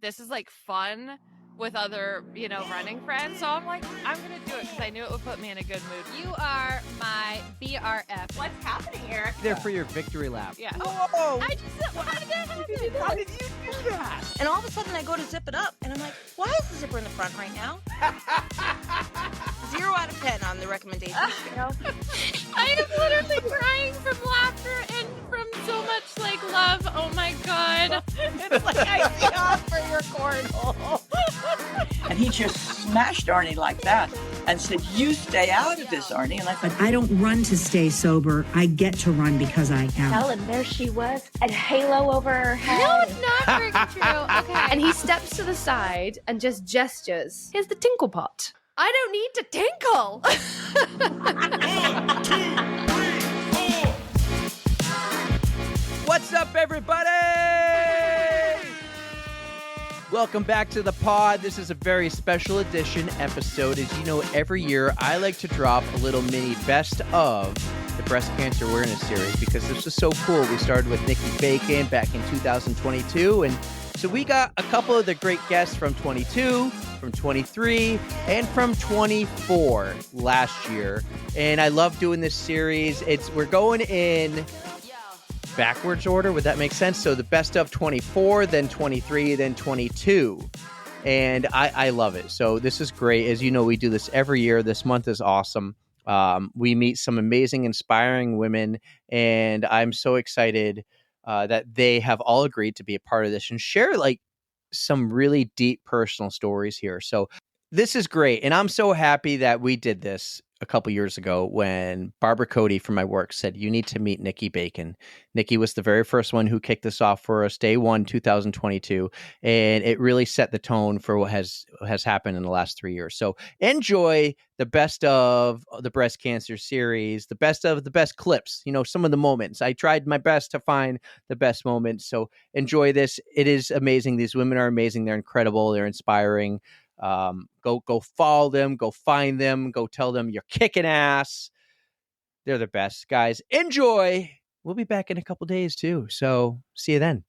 this is like fun with other, running friends. So I'm like, I'm going to do it because I knew it would put me in a good mood. You are my BRF. What's happening, Eric? There for your victory lap. Yeah. Whoa! How did that happen? How did you do that? And all of a sudden I go to zip it up and I'm like, why is the zipper in the front right now? 0 out of 10 on the recommendation scale. I am literally crying from laughter and from so much love. Oh my God. It's like I fought for your cornhole. And he just smashed Arnie like that and said, you stay out of this, Arnie. And I thought, I don't run to stay sober. I get to run because I am. And there she was, a halo over her head. No, it's not freaking true. Okay. And he steps to the side and just gestures. Here's the tinkle pot. I don't need to tinkle. 1, 2, 3, 4. What's up, everybody? Welcome back to the pod. This is a very special edition episode. As you know, every year I like to drop a little mini best of the breast cancer awareness series because this was so cool. We started with Nikki Bacon back in 2022, and so we got a couple of the great guests from 22, from 23, and from 24 last year. And I love doing this series. We're going in backwards order. Would that make sense? So the best of 24, then 23, then 22. And I love it. So this is great. As you know, we do this every year. This month is awesome. We meet some amazing, inspiring women, and I'm so excited that they have all agreed to be a part of this and share some really deep personal stories here. So this is great. And I'm so happy that we did this a couple years ago when Barbara Cody from my work said, you need to meet Nikki Bacon. Nikki was the very first one who kicked this off for us day 1, 2022. And it really set the tone for what has happened in the last 3 years. So enjoy the best of the breast cancer series, the best of the best clips, some of the moments. I tried my best to find the best moments. So enjoy this. It is amazing. These women are amazing. They're incredible. They're inspiring. Go follow them, go find them, go tell them you're kicking ass. They're the best, guys. Enjoy. We'll be back in a couple days too. So see you then.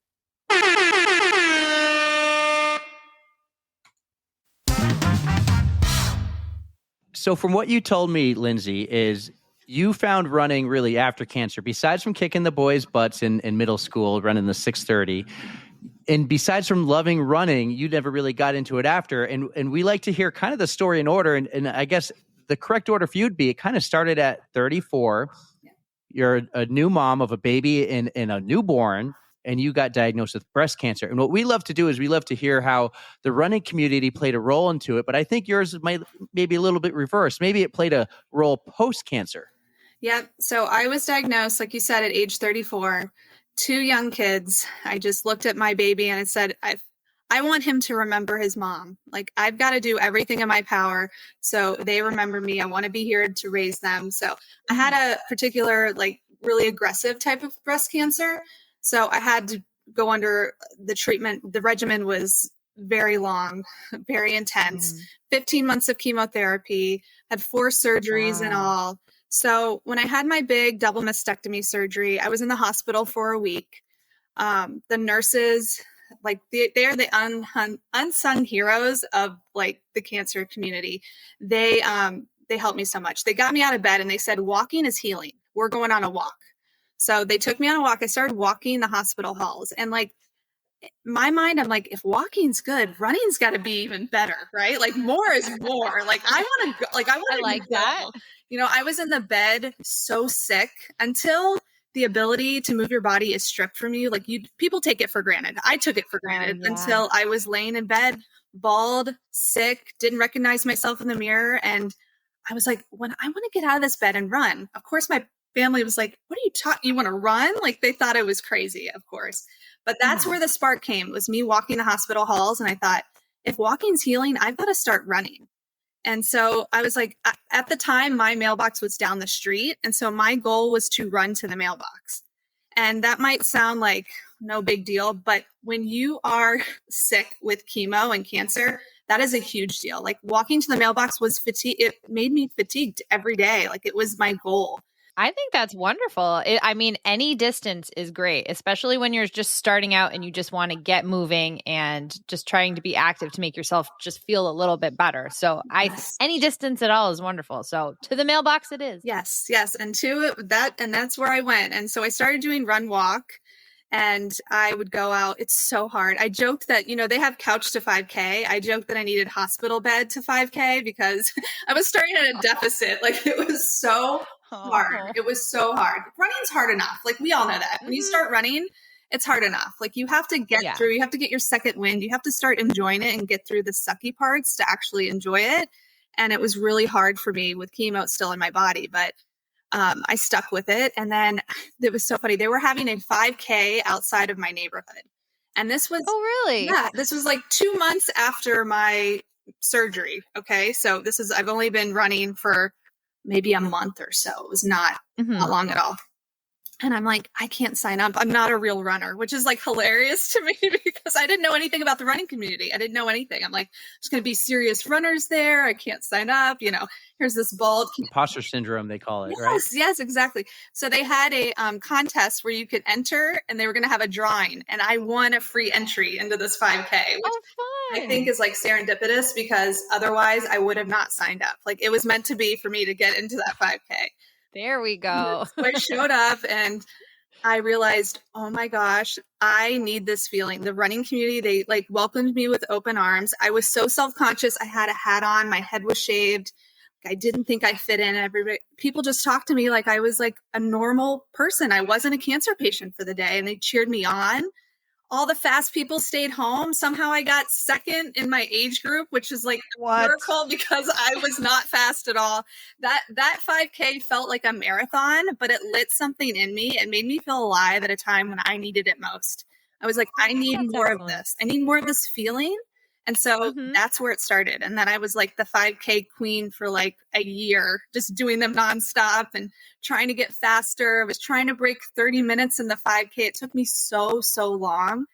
So from what you told me, Lindsay, is you found running really after cancer, besides from kicking the boys' butts in middle school, running the 6:30. And besides from loving running, you never really got into it after. And we like to hear kind of the story in order. And I guess the correct order for you would be, it kind of started at 34. You're a new mom of a baby and a newborn, and you got diagnosed with breast cancer. And what we love to do is we love to hear how the running community played a role into it. But I think yours might maybe a little bit reversed. Maybe it played a role post-cancer. Yeah. So I was diagnosed, like you said, at age 34. 2 young kids. I just looked at my baby and I said, I want him to remember his mom. Like, I've got to do everything in my power so they remember me. I want to be here to raise them. So I had a particular, really aggressive type of breast cancer. So I had to go under the treatment. The regimen was very long, very intense, 15 months of chemotherapy, had 4 surgeries in all. So when I had my big double mastectomy surgery, I was in the hospital for a week. The nurses, they are the unsung heroes of the cancer community. They helped me so much. They got me out of bed and they said, walking is healing. We're going on a walk. So they took me on a walk. I started walking the hospital halls, and my mind, I'm like, if walking's good, running's got to be even better, right? More is more. I want to go. I like that. I was in the bed so sick until the ability to move your body is stripped from you. People take it for granted. I took it for granted until I was laying in bed, bald, sick, didn't recognize myself in the mirror. And I was like, when I want to get out of this bed and run, of course, my family was like, what are you talking? You want to run? They thought I was crazy, of course. But that's where the spark came, was me walking the hospital halls. And I thought, if walking's healing, I've got to start running. And so I was like, at the time, my mailbox was down the street. And so my goal was to run to the mailbox. And that might sound like no big deal, but when you are sick with chemo and cancer, that is a huge deal. Walking to the mailbox was fatigue. It made me fatigued every day. It was my goal. I think that's wonderful. I mean, any distance is great, especially when you're just starting out and you just want to get moving and just trying to be active to make yourself just feel a little bit better. So any distance at all is wonderful. So to the mailbox it is. Yes. And that's where I went. And so I started doing run walk. And I would go out. It's so hard. I joked that, they have couch to 5K. I joked that I needed hospital bed to 5K because I was starting at a deficit. Like, it was so hard. It was so hard. Running's hard enough. Like, we all know that. When you start running, it's hard enough. Like, you have to get through. You have to get your second wind. You have to start enjoying it and get through the sucky parts to actually enjoy it. And it was really hard for me with chemo still in my body. But I stuck with it. And then it was so funny. They were having a 5K outside of my neighborhood. And this was, oh, really? Yeah, this was like 2 months after my surgery. Okay. So I've only been running for maybe a month or so. It was not long at all. And I'm like, I can't sign up. I'm not a real runner, which is like hilarious to me because I didn't know anything about the running community. I didn't know anything. I'm like, there's going to be serious runners there. I can't sign up. Here's this bald imposter syndrome, they call it, right? Yes, exactly. So they had a contest where you could enter and they were going to have a drawing. And I won a free entry into this 5K, which I think is like serendipitous because otherwise I would have not signed up. Like, it was meant to be for me to get into that 5K. There we go. So I showed up and I realized, oh my gosh, I need this feeling. The running community, they like welcomed me with open arms. I was so self-conscious. I had a hat on. My head was shaved. I didn't think I fit in. People just talked to me like I was like a normal person. I wasn't a cancer patient for the day, and they cheered me on. All the fast people stayed home. Somehow I got second in my age group, which is like a miracle because I was not fast at all. That 5K felt like a marathon, but it lit something in me. It made me feel alive at a time when I needed it most. I was like, I need more of this. I need more of this feeling. And so that's where it started. And then I was like the 5K queen for like a year, just doing them nonstop and trying to get faster. I was trying to break 30 minutes in the 5K. It took me so long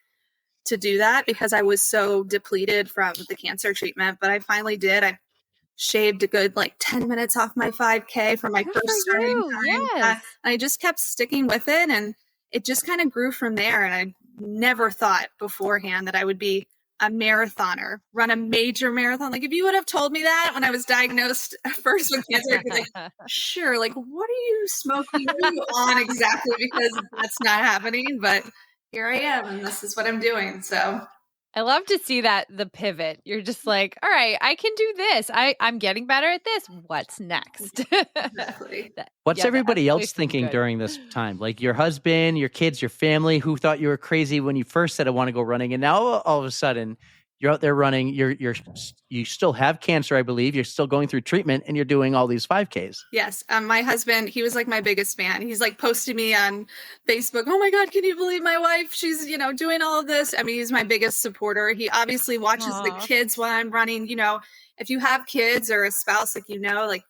to do that because I was so depleted from the cancer treatment. But I finally did. I shaved a good like 10 minutes off my 5K for my first starting time. Yes. I just kept sticking with it. And it just kind of grew from there. And I never thought beforehand that I would be a marathoner, run a major marathon. Like, if you would have told me that when I was diagnosed first with cancer, I'd be like, sure, like, what are you smoking? What are you on exactly? Because that's not happening. But here I am, and this is what I'm doing. So I love to see the pivot. You're just like, all right, I can do this. I'm getting better at this. What's next? Exactly. What's everybody else thinking during this time? Like your husband, your kids, your family, who thought you were crazy when you first said I want to go running, and now all of a sudden you're out there running. You still have cancer, I believe. You're still going through treatment, and you're doing all these 5Ks. Yes. My husband, he was like my biggest fan. He's like posting me on Facebook. Oh my God, can you believe my wife? She's, doing all of this. I mean, he's my biggest supporter. He obviously watches the kids while I'm running. If you have kids or a spouse, like, like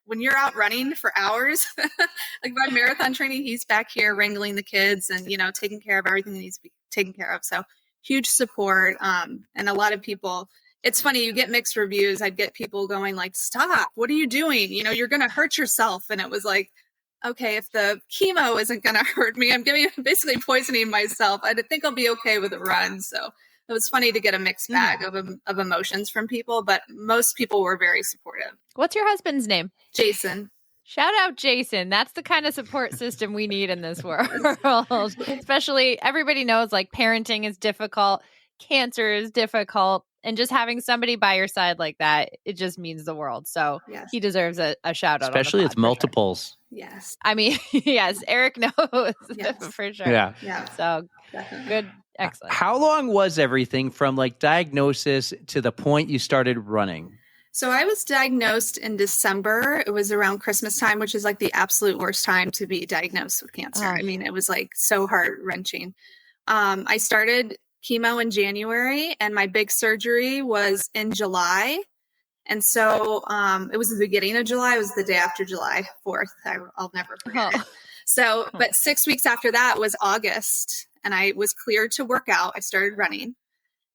when you're out running for hours, like my marathon training, he's back here wrangling the kids and, taking care of everything that needs to be taken care of. So huge support. And a lot of people, it's funny, you get mixed reviews. I'd get people going like, stop, what are you doing? You're going to hurt yourself. And it was like, okay, if the chemo isn't going to hurt me, I'm basically poisoning myself. I think I'll be okay with a run. So it was funny to get a mixed bag of emotions from people, but most people were very supportive. What's your husband's name? Jason. Shout out Jason. That's the kind of support system we need in this world. Especially everybody knows like parenting is difficult, cancer is difficult, and just having somebody by your side like that, it just means the world. So he deserves a shout out. Especially it's multiples. Sure. Yes. I mean, yes, Eric knows for sure. Yeah. So definitely. Good. Excellent. How long was everything from like diagnosis to the point you started running? So I was diagnosed in December. It was around Christmas time, which is like the absolute worst time to be diagnosed with cancer. I mean, it was like so heart-wrenching. I started chemo in January and my big surgery was in July. And so it was the beginning of July. It was the day after July 4th. I'll never forget. So, but 6 weeks after that was August and I was cleared to work out. I started running.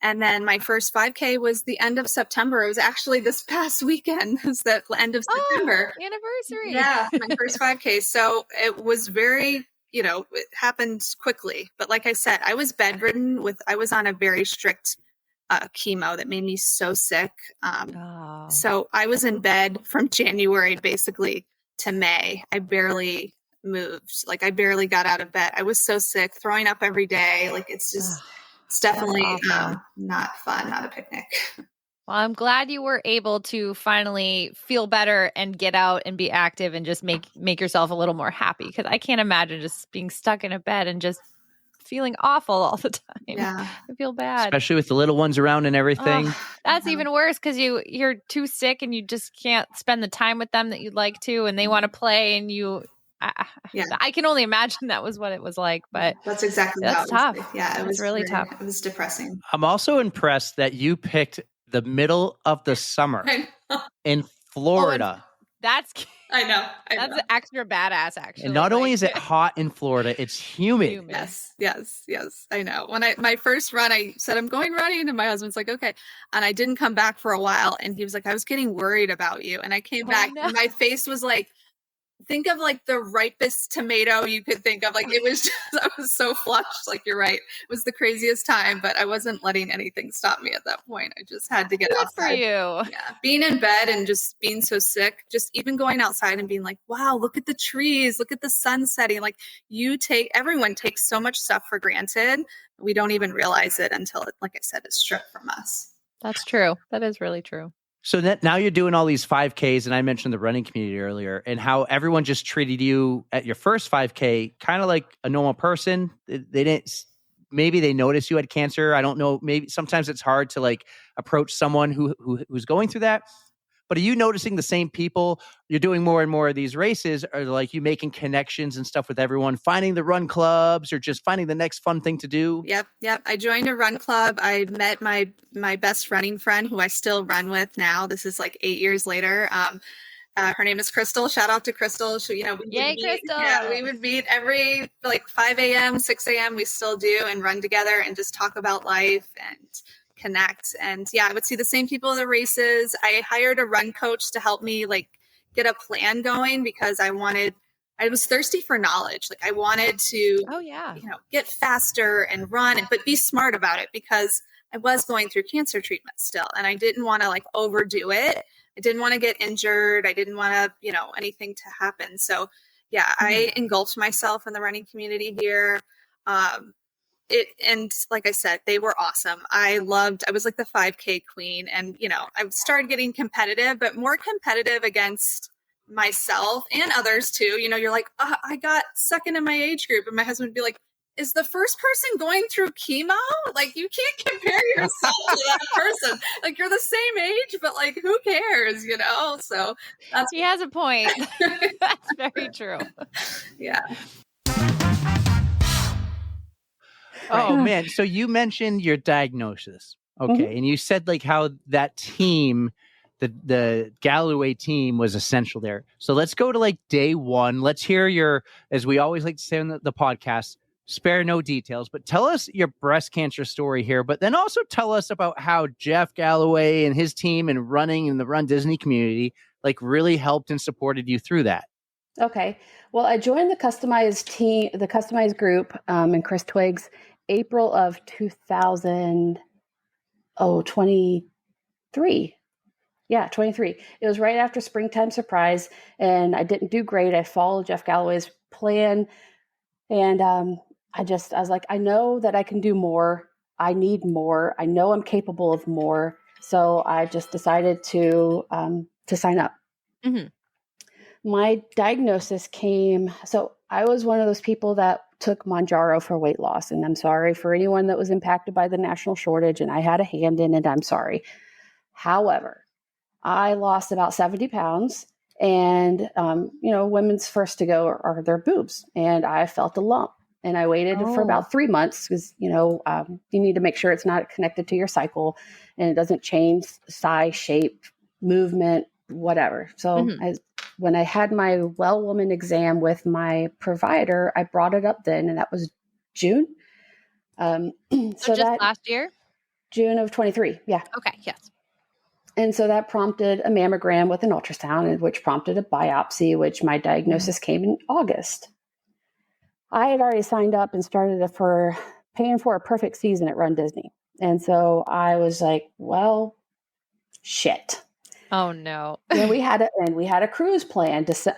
And then my first 5K was the end of September. It was actually this past weekend. It was the end of September. Anniversary. Yeah, my first 5K. So it was very, it happened quickly. But like I said, I was bedridden I was on a very strict chemo that made me so sick. So I was in bed from January basically to May. I barely moved. Like I barely got out of bed. I was so sick, throwing up every day. Like it's definitely not fun, not a picnic. Well, I'm glad you were able to finally feel better and get out and be active and just make yourself a little more happy, because I can't imagine just being stuck in a bed and just feeling awful all the time. Yeah. I feel bad. Especially with the little ones around and everything. That's even worse, because you're too sick and you just can't spend the time with them that you'd like to, and they want to play, and I can only imagine that was what it was like. But that's exactly that's tough. Yeah, it was really tough. It was depressing. I'm also impressed that you picked the middle of the summer in Florida. I know. That's extra badass, actually. And not only is it hot in Florida, it's humid. Yes. I know. When my first run, I said, I'm going running. And my husband's like, okay. And I didn't come back for a while. And he was like, I was getting worried about you. And I came back and my face was like, think of like the ripest tomato you could think of. Like it was I was so flushed. Like you're right. It was the craziest time, but I wasn't letting anything stop me at that point. I just had to get outside. For you. Yeah. Being in bed and just being so sick, just even going outside and being like, wow, look at the trees, look at the sun setting. Like everyone takes so much stuff for granted. We don't even realize it until like I said, it's stripped from us. That's true. That is really true. So now you're doing all these 5Ks, and I mentioned the running community earlier, and how everyone just treated you at your first 5K kind of like a normal person. Maybe they noticed you had cancer. I don't know. Maybe sometimes it's hard to like approach someone who's going through that. But are you noticing the same people? You're doing more and more of these races. Are like you making connections and stuff with everyone, finding the run clubs, or just finding the next fun thing to do? Yep. I joined a run club. I met my best running friend, who I still run with now. This is like 8 years later. Her name is Crystal. Shout out to Crystal. She, Yay, Crystal. Yeah, we would meet every like 5 a.m., 6 a.m. We still do, and run together and just talk about life and connect. And yeah, I would see the same people at the races. I hired a run coach to help me like get a plan going, because I was thirsty for knowledge. Like I wanted to, get faster and run, but be smart about it, because I was going through cancer treatment still, and I didn't want to like overdo it. I didn't want to get injured. I didn't want to, anything to happen. So yeah, I engulfed myself in the running community here. And like I said, they were awesome. I was like the 5K queen, and, I started getting competitive, but more competitive against myself and others too. You're like, I got second in my age group, and my husband would be like, is the first person going through chemo? Like you can't compare yourself to that person. Like you're the same age, but like, who cares, So he has a point. That's very true. Yeah. Oh man. So you mentioned your diagnosis. Okay. And you said like how that team, the Galloway team, was essential there. So let's go to like day one. Let's hear as we always like to say on the podcast, spare no details, but tell us your breast cancer story here, but then also tell us about how Jeff Galloway and his team and running in the Run Disney community like really helped and supported you through that. Okay. Well, I joined the customized group, and Chris Twiggs, April of 2023. Yeah, 23. It was right after Springtime Surprise, and I didn't do great. I followed Jeff Galloway's plan, and I was like, I know that I can do more. I need more. I know I'm capable of more. So I just decided to sign up. Mm-hmm. My diagnosis came. So I was one of those people that took Mounjaro for weight loss, and I'm sorry for anyone that was impacted by the national shortage, and I had a hand in it. I'm sorry. However, I lost about 70 pounds, and women's first to go are their boobs, and I felt a lump. And I waited for about 3 months because, you need to make sure it's not connected to your cycle and it doesn't change size, shape, movement, whatever. So when I had my well woman exam with my provider, I brought it up then, and that was June. So just last year? June of 23. Yeah. Okay. Yes. And so that prompted a mammogram with an ultrasound, and which prompted a biopsy, which my diagnosis came in August. I had already signed up and started for paying for a perfect season at Run Disney. And so I was like, well, shit. Oh no. And we had a cruise planned December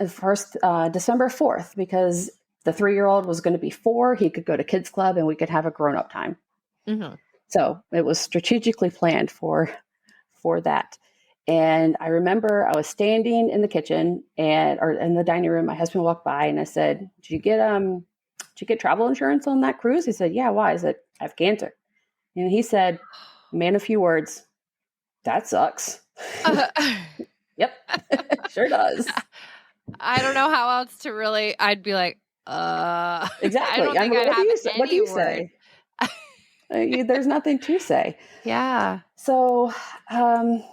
4th, because the 3-year-old was going to be 4. He could go to kids club and we could have a grown-up time. Mm-hmm. So it was strategically planned for that. And I remember I was standing in the kitchen or in the dining room. My husband walked by and I said, did you get travel insurance on that cruise? He said, yeah. Why? I said, I have cancer. And he said, man, a few words, that sucks. Yep. Sure does. I don't know how else to really, I'd be like, exactly. I don't think I'd have What do you word. say? There's nothing to say. Yeah. So, I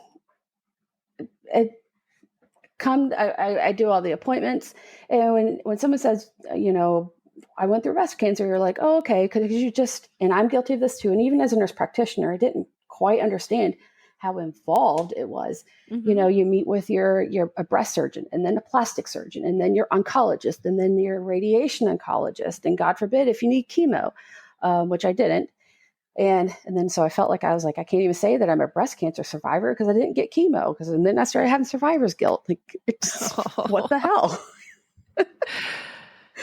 do all the appointments, and when someone says, I went through breast cancer, you're like, oh, okay, because and I'm guilty of this too. And even as a nurse practitioner, I didn't quite understand how involved it was. Mm-hmm. You meet with a breast surgeon, and then a plastic surgeon, and then your oncologist, and then your radiation oncologist, and God forbid if you need chemo, which I didn't. And then so I felt like I can't even say that I'm a breast cancer survivor because I didn't get chemo. And then I started having survivor's guilt. What the hell?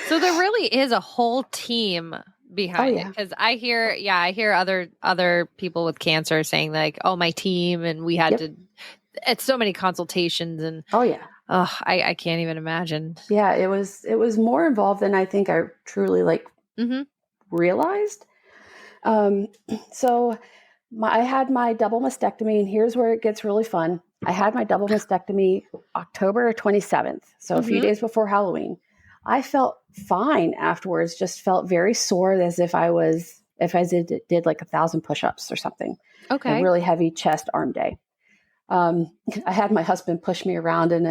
So there really is a whole team behind it, because I hear other people with cancer saying like, oh, my team, and we had to. It's so many consultations, and I can't even imagine. Yeah, it was more involved than I think I truly realized. So I had my double mastectomy, and here's where it gets really fun. I had my double mastectomy October 27th, so a few days before Halloween. I felt fine afterwards, just felt very sore, as if I did like 1,000 push-ups or something. Okay. A really heavy chest arm day. I had my husband push me around in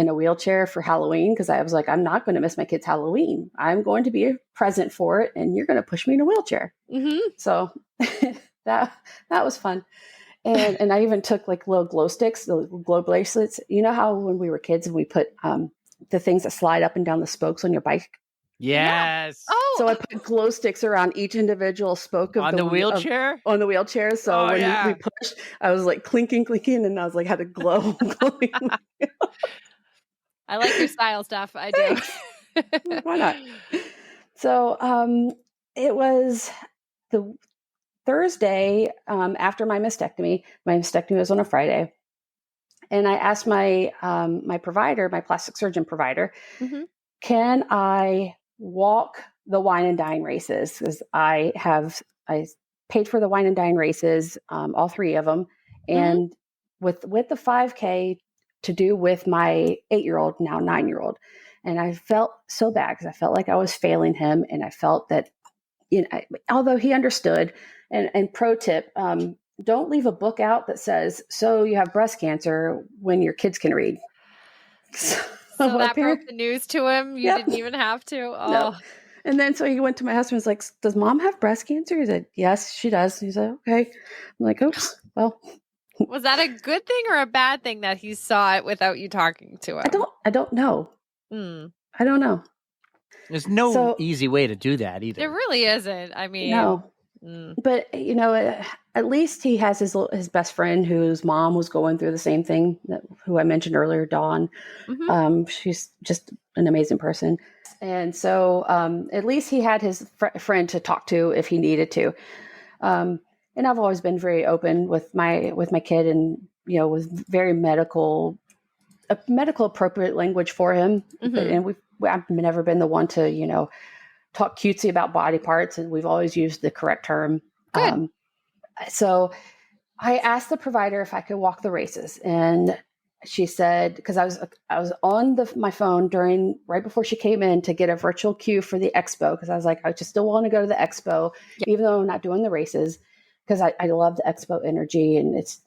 a wheelchair for Halloween, because I was like, I'm not going to miss my kids' Halloween. I'm going to be present for it, and you're going to push me in a wheelchair. Mm-hmm. So that was fun. And I even took like little glow sticks, the glow bracelets. You know how when we were kids and we put the things that slide up and down the spokes on your bike? Yes. Yeah. Oh. So I put glow sticks around each individual spoke of on the wheelchair. On the wheelchair. So when we pushed, I was like clinking, and I was like had to glow. I like your style stuff. I do. Why not? So it was the Thursday after my mastectomy. My mastectomy was on a Friday, and I asked my provider, my plastic surgeon provider, can I walk the wine and dine races? Because I paid for the wine and dine races, all 3 of them, and with the 5K to do with my 8-year-old, now 9-year-old. And I felt so bad because I felt like I was failing him, and I felt that, although he understood. And pro tip, don't leave a book out that says, so you have breast cancer, when your kids can read. So that broke the news to him. You didn't even have to. Oh. No. And then so he went to my husband. He's like, does mom have breast cancer? He said, yes, she does. He said, okay. I'm like, oops. Well, was that a good thing or a bad thing that he saw it without you talking to him? I don't know. I don't know. There's no easy way to do that either. There really isn't. I mean, no. But at least he has his best friend whose mom was going through the same thing, who I mentioned earlier, Dawn. She's just an amazing person, and so at least he had his friend to talk to if he needed to. And I've always been very open with my kid, and with very medical appropriate language for him. And I've never been the one to talk cutesy about body parts, and we've always used the correct term. Good. So I asked the provider if I could walk the races, and she said, because I was on my phone right before she came in to get a virtual queue for the expo, because I was like, I just still want to go to the expo, even though I'm not doing the races, because I love the expo energy, and it's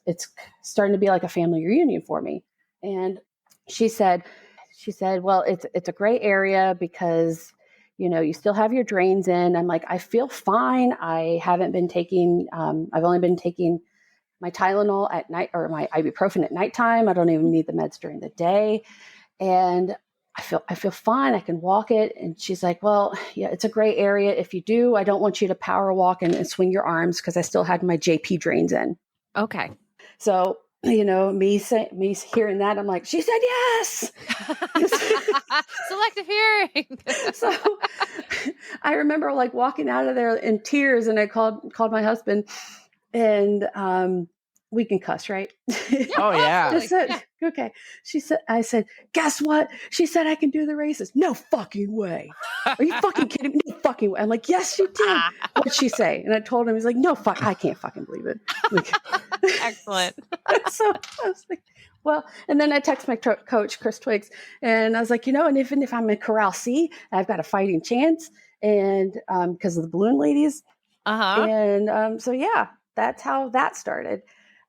starting to be like a family reunion for me. And she said, well, it's a gray area because you still have your drains in. I'm like, I feel fine. I haven't been taking, I've only been taking my Tylenol at night or my ibuprofen at nighttime. I don't even need the meds during the day. And I feel fine. I can walk it. And she's like, well, yeah, it's a gray area. If you do, I don't want you to power walk and swing your arms because I still had my JP drains in. Okay. So, me hearing that, I'm like, she said yes. Selective hearing. So I remember like walking out of there in tears, and I called my husband, and we can cuss, right? Oh yeah. I said, okay. I said, guess what? She said I can do the races. No fucking way. Are you fucking kidding me? No fucking way. I'm like, yes, she did. What'd she say? And I told him, he's like, no, fuck, I can't fucking believe it. Like, Excellent. so I was like, well, and then I text my coach, Chris Twiggs, and I was like, and even if I'm in Corral C, I've got a fighting chance, and because of the balloon ladies. And so, yeah, that's how that started.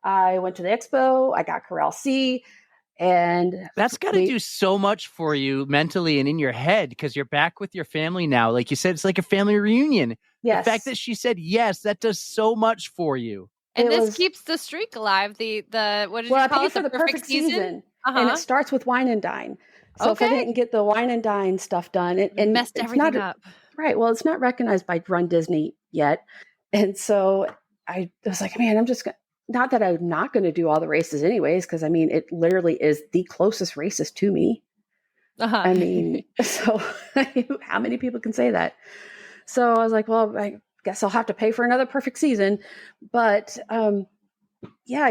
I went to the expo, I got Corral C, and that's got to do so much for you mentally and in your head because you're back with your family now. Like you said, it's like a family reunion. Yes. The fact that she said yes, that does so much for you. And this keeps the streak alive. The what did you call I paid it? for the perfect season. And it starts with wine and dine. So if I didn't get the wine and dine stuff done, it messed everything up. Right. Well, it's not recognized by Run Disney yet. And so I was like, man, not that I'm not going to do all the races anyways, because I mean, it literally is the closest races to me. I mean, so how many people can say that? So I was like, well, I guess I'll have to pay for another perfect season. But I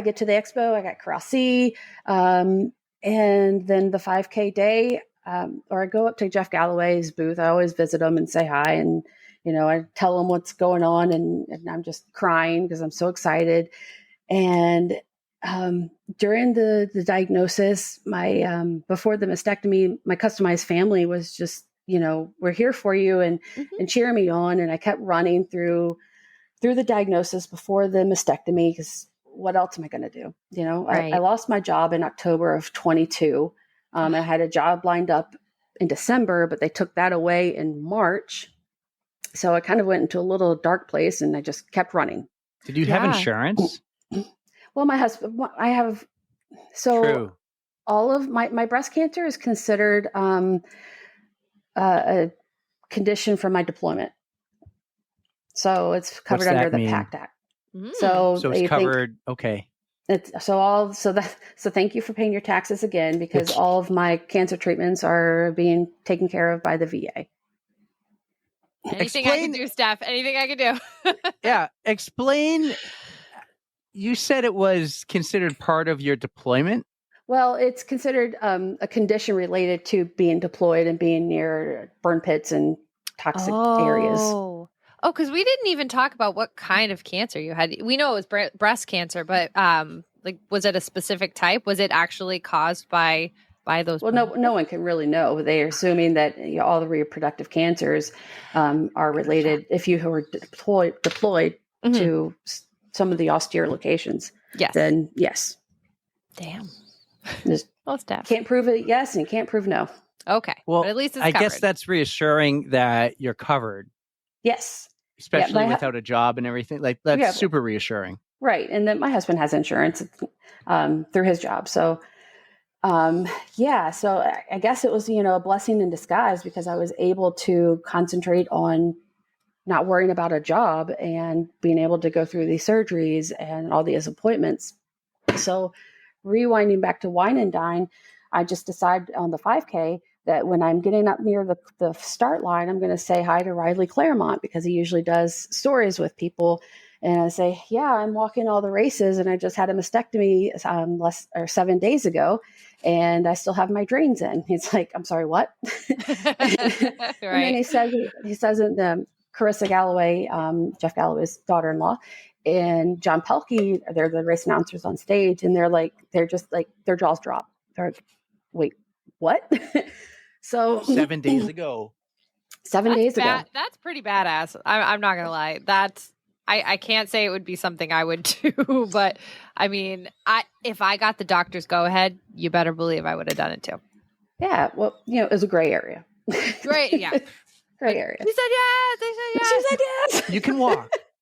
get to the expo, I got Corral C, and then the 5K day, or I go up to Jeff Galloway's booth. I always visit him and say hi, and I tell him what's going on, and I'm just crying because I'm so excited. And during the diagnosis, my before the mastectomy, my customized family was just, we're here for you and cheering me on. And I kept running through the diagnosis before the mastectomy because what else am I going to do? Right. I lost my job in October of 22. I had a job lined up in December, but they took that away in March. So I kind of went into a little dark place, and I just kept running. Did you have insurance? Well, my husband, I have, so True. all of my breast cancer is considered a condition for my deployment. So it's covered under the PACT Act. So it's covered. Okay. So thank you for paying your taxes again, because all of my cancer treatments are being taken care of by the VA. Anything I can do, Steph. Anything I can do. Yeah. Explain. You said it was considered part of your deployment? Well, it's considered a condition related to being deployed and being near burn pits and toxic areas. Oh, because we didn't even talk about what kind of cancer you had. We know it was breast cancer, but was it a specific type? Was it actually caused by those? Well, no one can really know. They're assuming that all the reproductive cancers are related. If you were deployed to some of the austere locations, then yes. Damn. Well, can't prove it yes, and can't prove no. Okay. Well, but at least it's I covered. guess that's reassuring that you're covered. Yes. Especially without a job and everything. Like that's super reassuring. Right. And then my husband has insurance through his job. So so I guess it was, a blessing in disguise, because I was able to concentrate on not worrying about a job and being able to go through these surgeries and all these appointments. So rewinding back to wine and dine, I just decided on the 5K that when I'm getting up near the start line, I'm going to say hi to Riley Claremont, because he usually does stories with people. And I say, yeah, I'm walking all the races, and I just had a mastectomy 7 days ago, and I still have my drains in. He's like, I'm sorry, what? Right. And then he says in Carissa Galloway, Jeff Galloway's daughter-in-law, and John Pelkey, they're the race announcers on stage, and they're just like their jaws drop. They're like, wait, what? So 7 days ago. 7 days ago. That's pretty badass. I'm not gonna lie. I can't say it would be something I would do, but I mean, if I got the doctor's go ahead, you better believe I would have done it too. Yeah, well, it was a gray area. Great, yeah. Gray area. She said yes. They said yes. She said yes.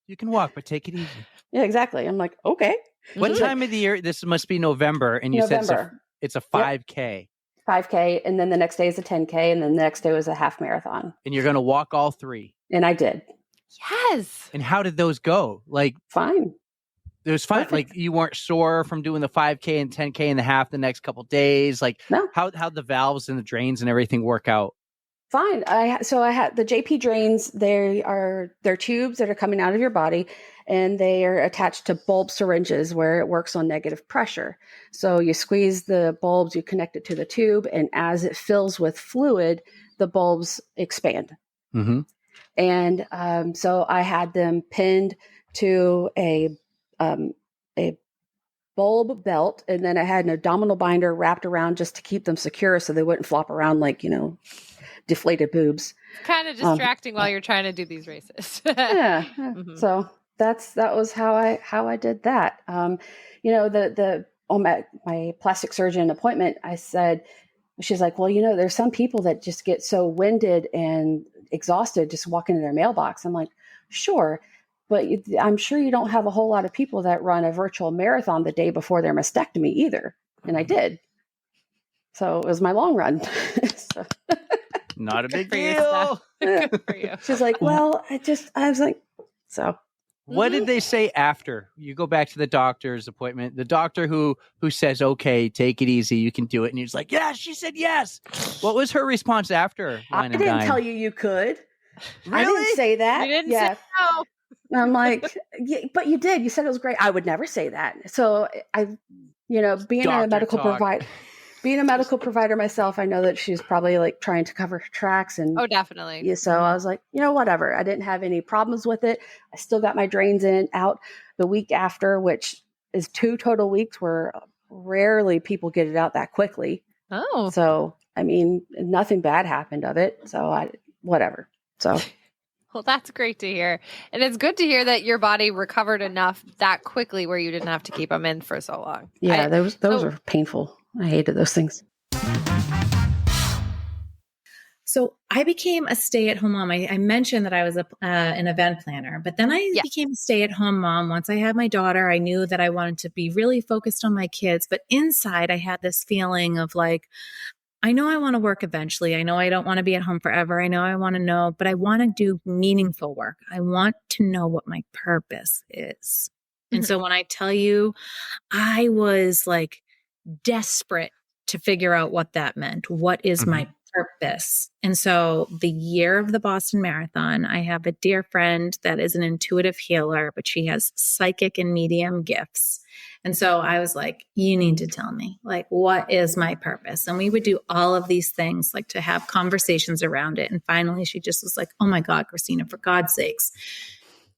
You can walk, but take it easy. Yeah, exactly. I'm like, okay. What time of the year? This must be November, and you said November. it's a 5K. 5K, and then the next day is a 10K, and then the next day was a half marathon. And you're going to walk all 3. And I did. Yes. And how did those go? Like, fine. It was fun. Perfect. Like, you weren't sore from doing the 5K and 10K and the half the next couple days. Like, no. How'd the valves and the drains and everything work out? Fine. So I had the JP drains. They're tubes that are coming out of your body, and they are attached to bulb syringes where it works on negative pressure. So you squeeze the bulbs, you connect it to the tube, and as it fills with fluid, the bulbs expand. Mm-hmm. And so I had them pinned to a bulb belt, and then I had an abdominal binder wrapped around just to keep them secure so they wouldn't flop around like, deflated boobs. Kind of distracting while you're trying to do these races. Yeah. Mm-hmm. So that was how I did that. On my plastic surgeon appointment, I said, she's like, well, there's some people that just get so winded and exhausted just walking in their mailbox. I'm like, sure. But I'm sure you don't have a whole lot of people that run a virtual marathon the day before their mastectomy either. And I did. So it was my long run. So. Not a big deal. Good for you. She's like, well, I was like, so. What did they say after? You go back to the doctor's appointment, the doctor who says, okay, take it easy, you can do it. And he's like, yeah, she said yes. What was her response after? I didn't tell you could. Really? I didn't say that. You didn't say no. And I'm like, yeah, but you did. You said it was great. I would never say that. So being a medical provider. Being a medical provider myself, I know that she's probably like trying to cover her tracks. And oh, definitely. Yeah, so I was like, whatever. I didn't have any problems with it. I still got my drains out the week after, which is 2 total weeks where rarely people get it out that quickly. Oh. So, I mean, nothing bad happened of it. So whatever. So. Well, that's great to hear. And it's good to hear that your body recovered enough that quickly where you didn't have to keep them in for so long. Yeah, those are painful. I hated those things. So I became a stay-at-home mom. I mentioned that I was an event planner, but then I became a stay-at-home mom. Once I had my daughter, I knew that I wanted to be really focused on my kids. But inside, I had this feeling of like, I know I want to work eventually. I know I don't want to be at home forever. I know I want to know, but I want to do meaningful work. I want to know what my purpose is. Mm-hmm. And so when I tell you, I was like desperate to figure out what that meant. What is my purpose? And so the year of the Boston Marathon, I have a dear friend that is an intuitive healer, but she has psychic and medium gifts. And so I was like, you need to tell me, like, what is my purpose? And we would do all of these things, like to have conversations around it. And finally, she just was like, oh my God, Christina, for God's sakes,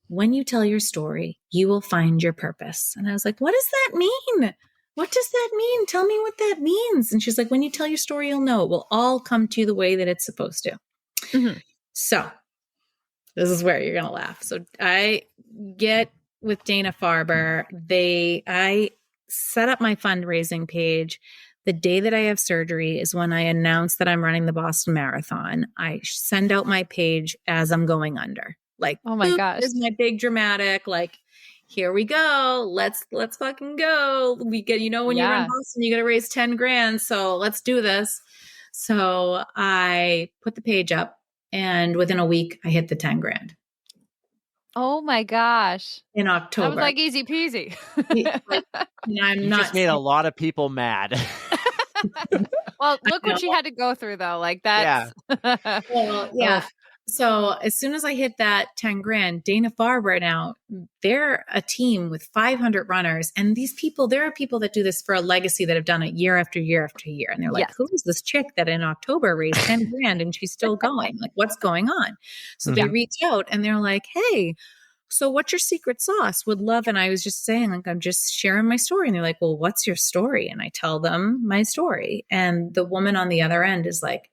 when you tell your story, you will find your purpose. And I was like, what does that mean? What does that mean? Tell me what that means. And she's like, when you tell your story, you'll know. It will all come to you the way that it's supposed to. Mm-hmm. So this is where you're going to laugh. So I get with Dana Farber. I set up my fundraising page. The day that I have surgery is when I announce that I'm running the Boston Marathon. I send out my page as I'm going under. Like, oh my gosh, this is my big dramatic, like, here we go. Let's fucking go. We get, when you're in Boston, you got to raise 10 grand. So let's do this. So I put the page up, and within a week I hit the 10 grand. Oh my gosh. In October. That was like easy peasy. You just made a lot of people mad. Well, look what she had to go through though. Like that's. Yeah. Well, yeah. So as soon as I hit that 10 grand, Dana Farber now, they're a team with 500 runners. And these people, there are people that do this for a legacy that have done it year after year after year. And they're like, who is this chick that in October raised 10 grand and she's still going? Like, what's going on? So they reach out and they're like, hey, so what's your secret sauce? Would love. And I was just saying, like, I'm just sharing my story. And they're like, well, what's your story? And I tell them my story. And the woman on the other end is like,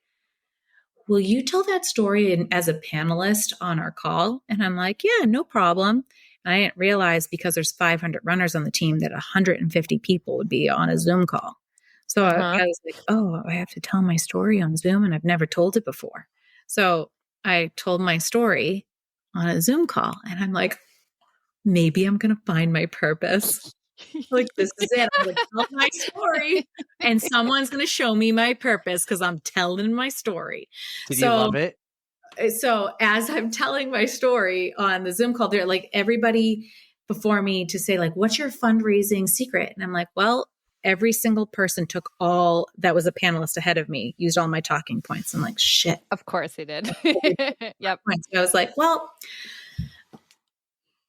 will you tell that story as a panelist on our call? And I'm like, yeah, no problem. And I didn't realize because there's 500 runners on the team that 150 people would be on a Zoom call. So I was like, oh, I have to tell my story on Zoom, and I've never told it before. So I told my story on a Zoom call, and I'm like, maybe I'm going to find my purpose. Like, this is it. I'm going to tell my story and someone's going to show me my purpose because I'm telling my story. Did you love it? So as I'm telling my story on the Zoom call, they're like everybody before me to say like, what's your fundraising secret? And I'm like, well, every single person took all that was a panelist ahead of me, used all my talking points. I'm like, shit. Of course he did. Yep. So I was like, well,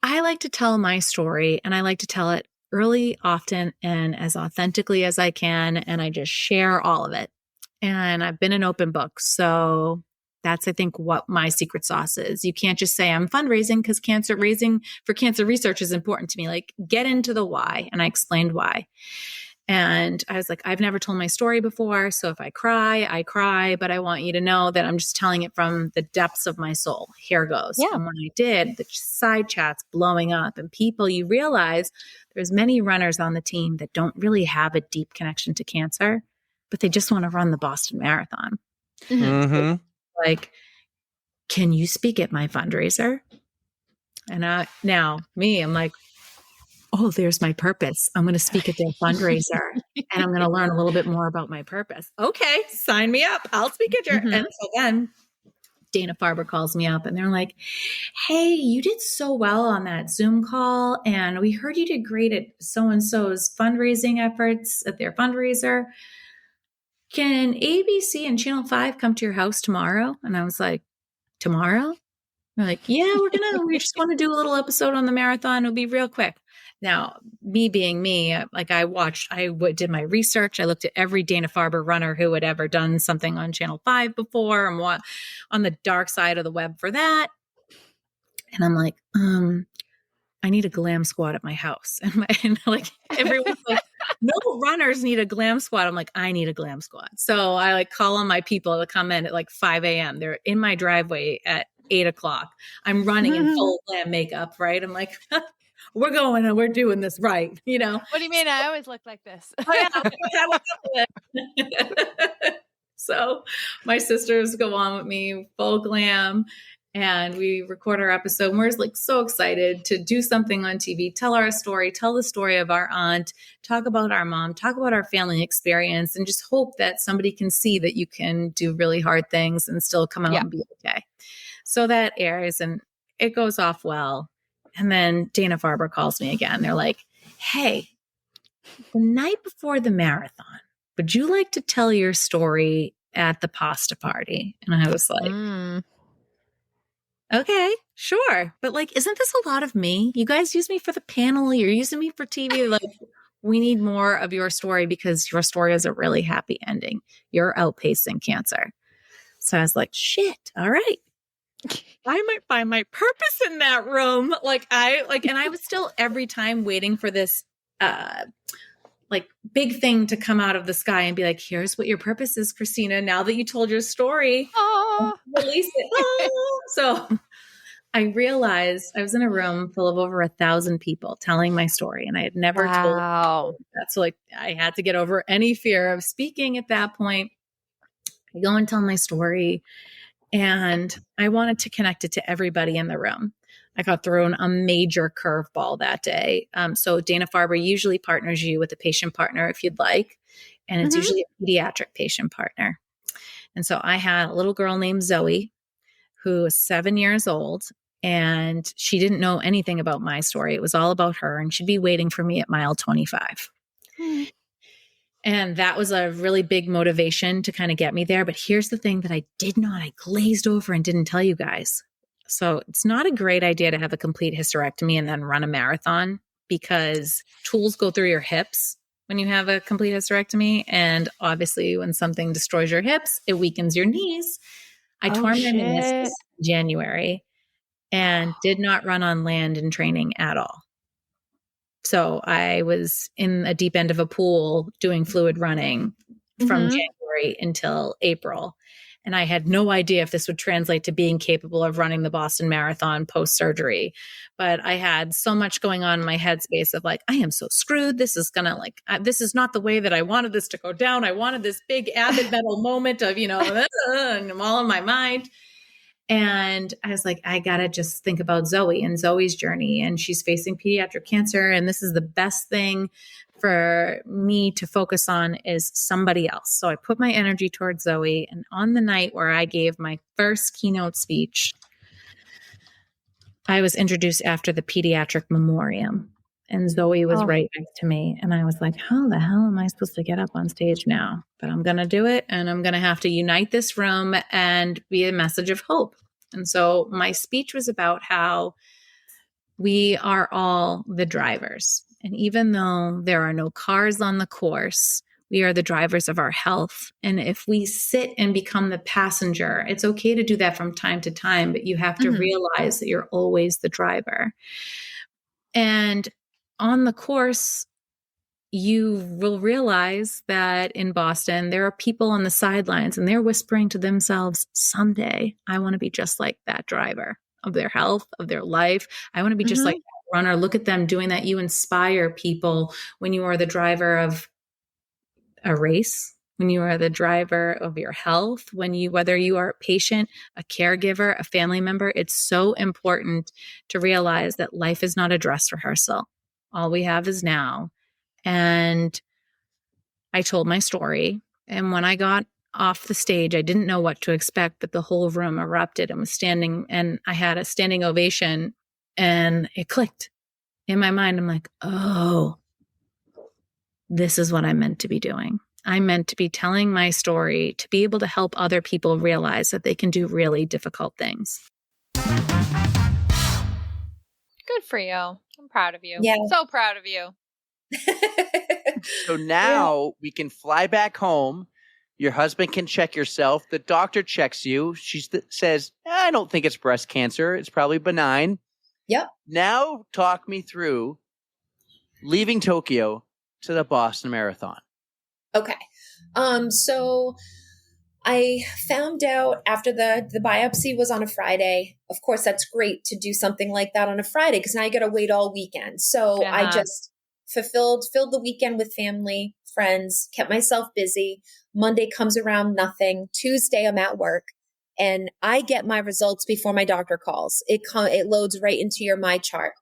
I like to tell my story and I like to tell it early, often, and as authentically as I can. And I just share all of it. And I've been an open book. So that's, I think, what my secret sauce is. You can't just say I'm fundraising because raising for cancer research is important to me. Like, get into the why. And I explained why. And I was like, I've never told my story before. So if I cry, but I want you to know that I'm just telling it from the depths of my soul. Here goes. Yeah. And when I did, the side chats blowing up and people, you realize there's many runners on the team that don't really have a deep connection to cancer, but they just want to run the Boston Marathon. Mm-hmm. Like, can you speak at my fundraiser? And I'm like, oh, there's my purpose. I'm going to speak at their fundraiser and I'm going to learn a little bit more about my purpose. Okay, sign me up. I'll speak at your. And so then Dana-Farber calls me up and they're like, hey, you did so well on that Zoom call. And we heard you did great at so-and-so's fundraising efforts at their fundraiser. Can ABC and Channel 5 come to your house tomorrow? And I was like, tomorrow? They're like, yeah, we just want to do a little episode on the marathon. It'll be real quick. Now, me being me, like I did my research. I looked at every Dana-Farber runner who had ever done something on Channel 5 before and what on the dark side of the web for that. And I'm like, I need a glam squad at my house. And like everyone's like, no runners need a glam squad. I'm like, I need a glam squad. So I like call on my people to come in at like 5 a.m. They're in my driveway at 8 o'clock. I'm running in full glam makeup, right? I'm like, we're going and we're doing this right, you know? What do you mean? I always look like this. So my sisters go on with me, full glam, and we record our episode. And we're like so excited to do something on TV, tell our story, tell the story of our aunt, talk about our mom, talk about our family experience, and just hope that somebody can see that you can do really hard things and still come out and be okay. So that airs and it goes off well. And then Dana-Farber calls me again. They're like, hey, the night before the marathon, would you like to tell your story at the pasta party? And I was like, okay, sure. But like, isn't this a lot of me? You guys use me for the panel. You're using me for TV. Like, we need more of your story because your story has a really happy ending. You're outpacing cancer. So I was like, shit, all right. I might find my purpose in that room. And I was still every time waiting for this, like big thing to come out of the sky and be like, here's what your purpose is, Christina. Now that you told your story, release it. So I realized I was in a room full of over 1,000 people telling my story, and I had never told that. So like, I had to get over any fear of speaking at that point. I go and tell my story. And I wanted to connect it to everybody in the room. I got thrown a major curveball that day. So Dana-Farber usually partners you with a patient partner if you'd like. And it's usually a pediatric patient partner. And so I had a little girl named Zoe, who was 7 years old. And she didn't know anything about my story. It was all about her. And she'd be waiting for me at mile 25. And that was a really big motivation to kind of get me there. But here's the thing that I glazed over and didn't tell you guys. So it's not a great idea to have a complete hysterectomy and then run a marathon because tools go through your hips when you have a complete hysterectomy. And obviously when something destroys your hips, it weakens your knees. I tore my meniscus in January and did not run on land in training at all. So I was in a deep end of a pool doing fluid running from January until April. And I had no idea if this would translate to being capable of running the Boston Marathon post-surgery. But I had so much going on in my headspace of like, I am so screwed. This is going to this is not the way that I wanted this to go down. I wanted this big avid metal moment of, and I'm all in my mind. And I was like, I got to just think about Zoe and Zoe's journey. And she's facing pediatric cancer. And this is the best thing for me to focus on is somebody else. So I put my energy towards Zoe. And on the night where I gave my first keynote speech, I was introduced after the pediatric memoriam. And Zoe was right next to me. And I was like, how the hell am I supposed to get up on stage now? But I'm going to do it. And I'm going to have to unite this room and be a message of hope. And so my speech was about how we are all the drivers. And even though there are no cars on the course, we are the drivers of our health. And if we sit and become the passenger, it's okay to do that from time to time, but you have to realize that you're always the driver. And on the course, you will realize that in Boston, there are people on the sidelines and they're whispering to themselves, someday I want to be just like that driver of their health, of their life. I want to be just like that runner. Look at them doing that. You inspire people when you are the driver of a race, when you are the driver of your health, whether you are a patient, a caregiver, a family member, it's so important to realize that life is not a dress rehearsal. All we have is now. And I told my story. And when I got off the stage, I didn't know what to expect, but the whole room erupted and was standing, and I had a standing ovation, and it clicked in my mind. I'm like, oh, this is what I'm meant to be doing. I'm meant to be telling my story to be able to help other people realize that they can do really difficult things. Good for you. I'm proud of you. Yeah. So proud of you. So now we can fly back home. Your husband can check yourself. The doctor checks you. She says, I don't think it's breast cancer. It's probably benign. Yep. Now talk me through leaving Tokyo to the Boston Marathon. Okay. So I found out after the biopsy was on a Friday. Of course, that's great to do something like that on a Friday because now I got to wait all weekend. So I just filled the weekend with family, friends, kept myself busy. Monday comes around, nothing. Tuesday, I'm at work and I get my results before my doctor calls. It loads right into your My Chart.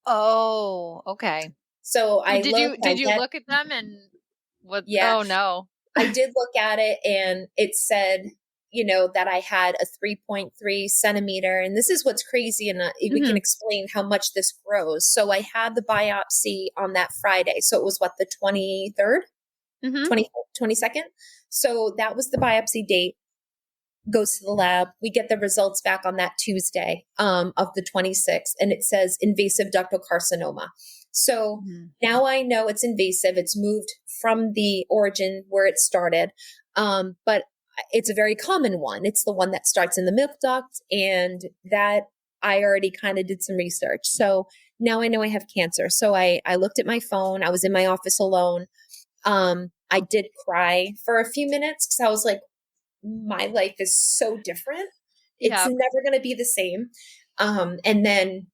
Oh, okay. So did you look at them and what? Yeah. Oh no. I did look at it and it said, that I had a 3.3 centimeter. And this is what's crazy. And we can explain how much this grows. So I had the biopsy on that Friday. So it was the 23rd, 22nd. So that was the biopsy date. Goes to the lab. We get the results back on that Tuesday of the 26th. And it says invasive ductal carcinoma. So now I know it's invasive. It's moved from the origin where it started. But it's a very common one. It's the one that starts in the milk duct, and that I already kind of did some research. So now I know I have cancer. So I looked at my phone. I was in my office alone. I did cry for a few minutes because I was like, my life is so different. It's never going to be the same. And then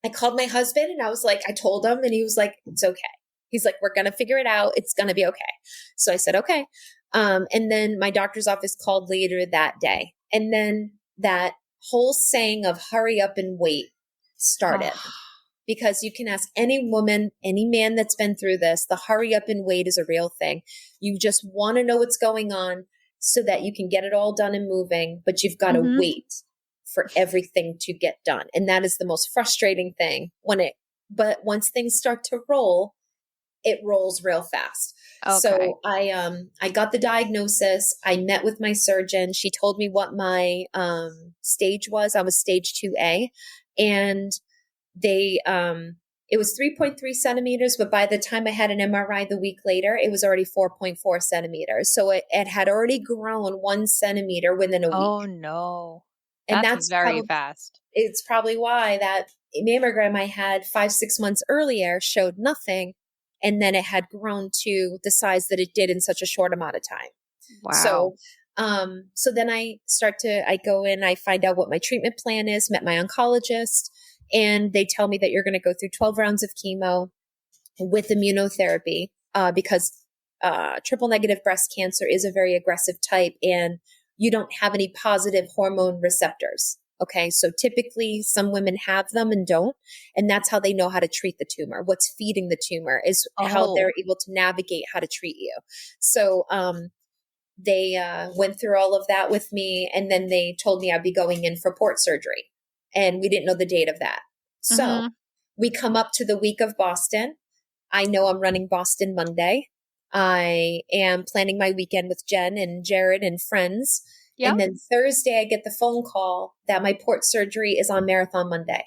I called my husband and I was like, I told him, and he was like, it's okay. He's like, we're going to figure it out. It's going to be okay. So I said, okay. And then my doctor's office called later that day. And then that whole saying of hurry up and wait started. Because you can ask any woman, any man that's been through this, the hurry up and wait is a real thing. You just want to know what's going on so that you can get it all done and moving, but you've got to wait for everything to get done. And that is the most frustrating thing but once things start to roll, it rolls real fast. Okay. So I got the diagnosis. I met with my surgeon. She told me what my stage was. I was stage 2A, and it was 3.3 centimeters, but by the time I had an MRI the week later, it was already 4.4 centimeters. So it had already grown 1 centimeter within a week. Oh no. And that's very fast. It's probably why that mammogram I had 5-6 months earlier showed nothing. And then it had grown to the size that it did in such a short amount of time. Wow. So then I go in, I find out what my treatment plan is, met my oncologist, and they tell me that you're going to go through 12 rounds of chemo with immunotherapy, because triple negative breast cancer is a very aggressive type and you don't have any positive hormone receptors. Okay. So typically some women have them and don't. And that's how they know how to treat the tumor. What's feeding the tumor is how they're able to navigate how to treat you. So, they went through all of that with me. And then they told me I'd be going in for port surgery. And we didn't know the date of that. So we come up to the week of Boston. I know I'm running Boston Monday. I am planning my weekend with Jen and Jared and friends. Yep. And then Thursday, I get the phone call that my port surgery is on Marathon Monday.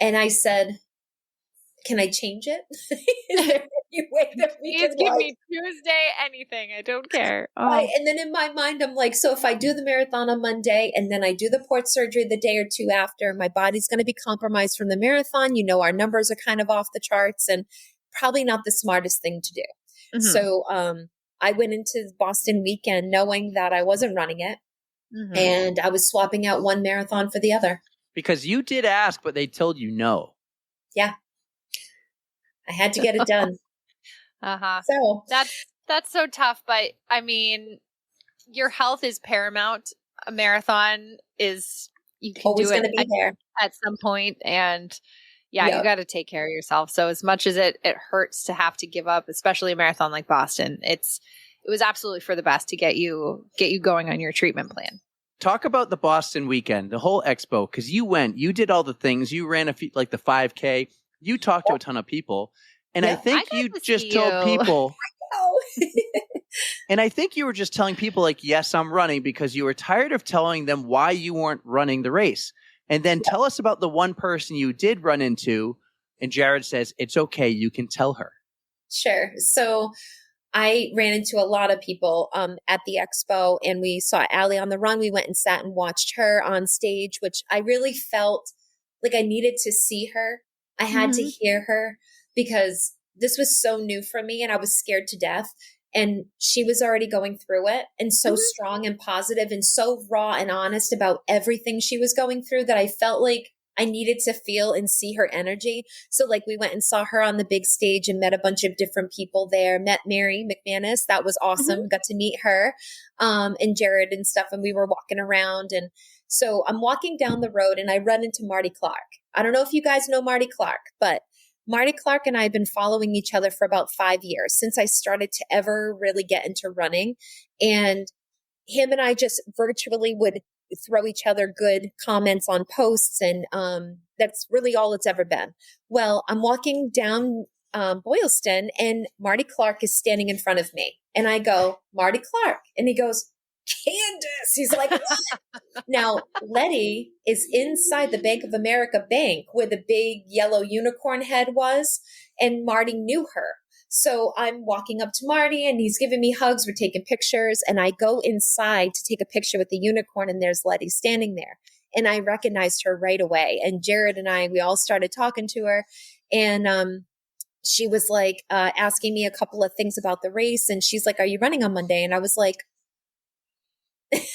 And I said, can I change it? Is there any way that we Please can give me Tuesday, anything. I don't care. Right. And then in my mind, I'm like, so if I do the marathon on Monday and then I do the port surgery the day or two after, my body's going to be compromised from the marathon. You know, our numbers are kind of off the charts and probably not the smartest thing to do. So I went into Boston weekend knowing that I wasn't running it. And I was swapping out one marathon for the other. Because you did ask, but they told you no. Yeah. I had to get it done. So that's so tough. But I mean, your health is paramount. A marathon is, you can always do it going to be there at some point. And you got to take care of yourself. So as much as it hurts to have to give up, especially a marathon like Boston, it was absolutely for the best to get you going on your treatment plan. Talk about the Boston weekend, the whole expo, because you did all the things. You ran like the 5K. You talked to a ton of people. And I think you just told people. And I think you were just telling people like, yes, I'm running, because you were tired of telling them why you weren't running the race. And then tell us about the one person you did run into. And Jared says, it's okay. You can tell her. Sure. So I ran into a lot of people at the expo, and we saw Allie on the run. We went and sat and watched her on stage, which I really felt like I needed to see her. I had to hear her because this was so new for me and I was scared to death. And she was already going through it and so strong and positive and so raw and honest about everything she was going through that I felt like I needed to feel and see her energy. So like we went and saw her on the big stage and met a bunch of different people there, met Mary McManus. That was awesome. Got to meet her and Jared and stuff. And we were walking around. And so I'm walking down the road and I run into Marty Clark. I don't know if you guys know Marty Clark, but Marty Clark and I have been following each other for about 5 years since I started to ever really get into running. And him and I just virtually would throw each other good comments on posts. And that's really all it's ever been. Well, I'm walking down Boylston and Marty Clark is standing in front of me. And I go, Marty Clark. And he goes, Candace. He's like, what? Now, Letty is inside the Bank of America bank where the big yellow unicorn head was. And Marty knew her. So I'm walking up to Marty and he's giving me hugs. We're taking pictures and I go inside to take a picture with the unicorn and there's Letty standing there. And I recognized her right away. And Jared and I, we all started talking to her and, she was like, asking me a couple of things about the race. And she's like, are you running on Monday? And I was like,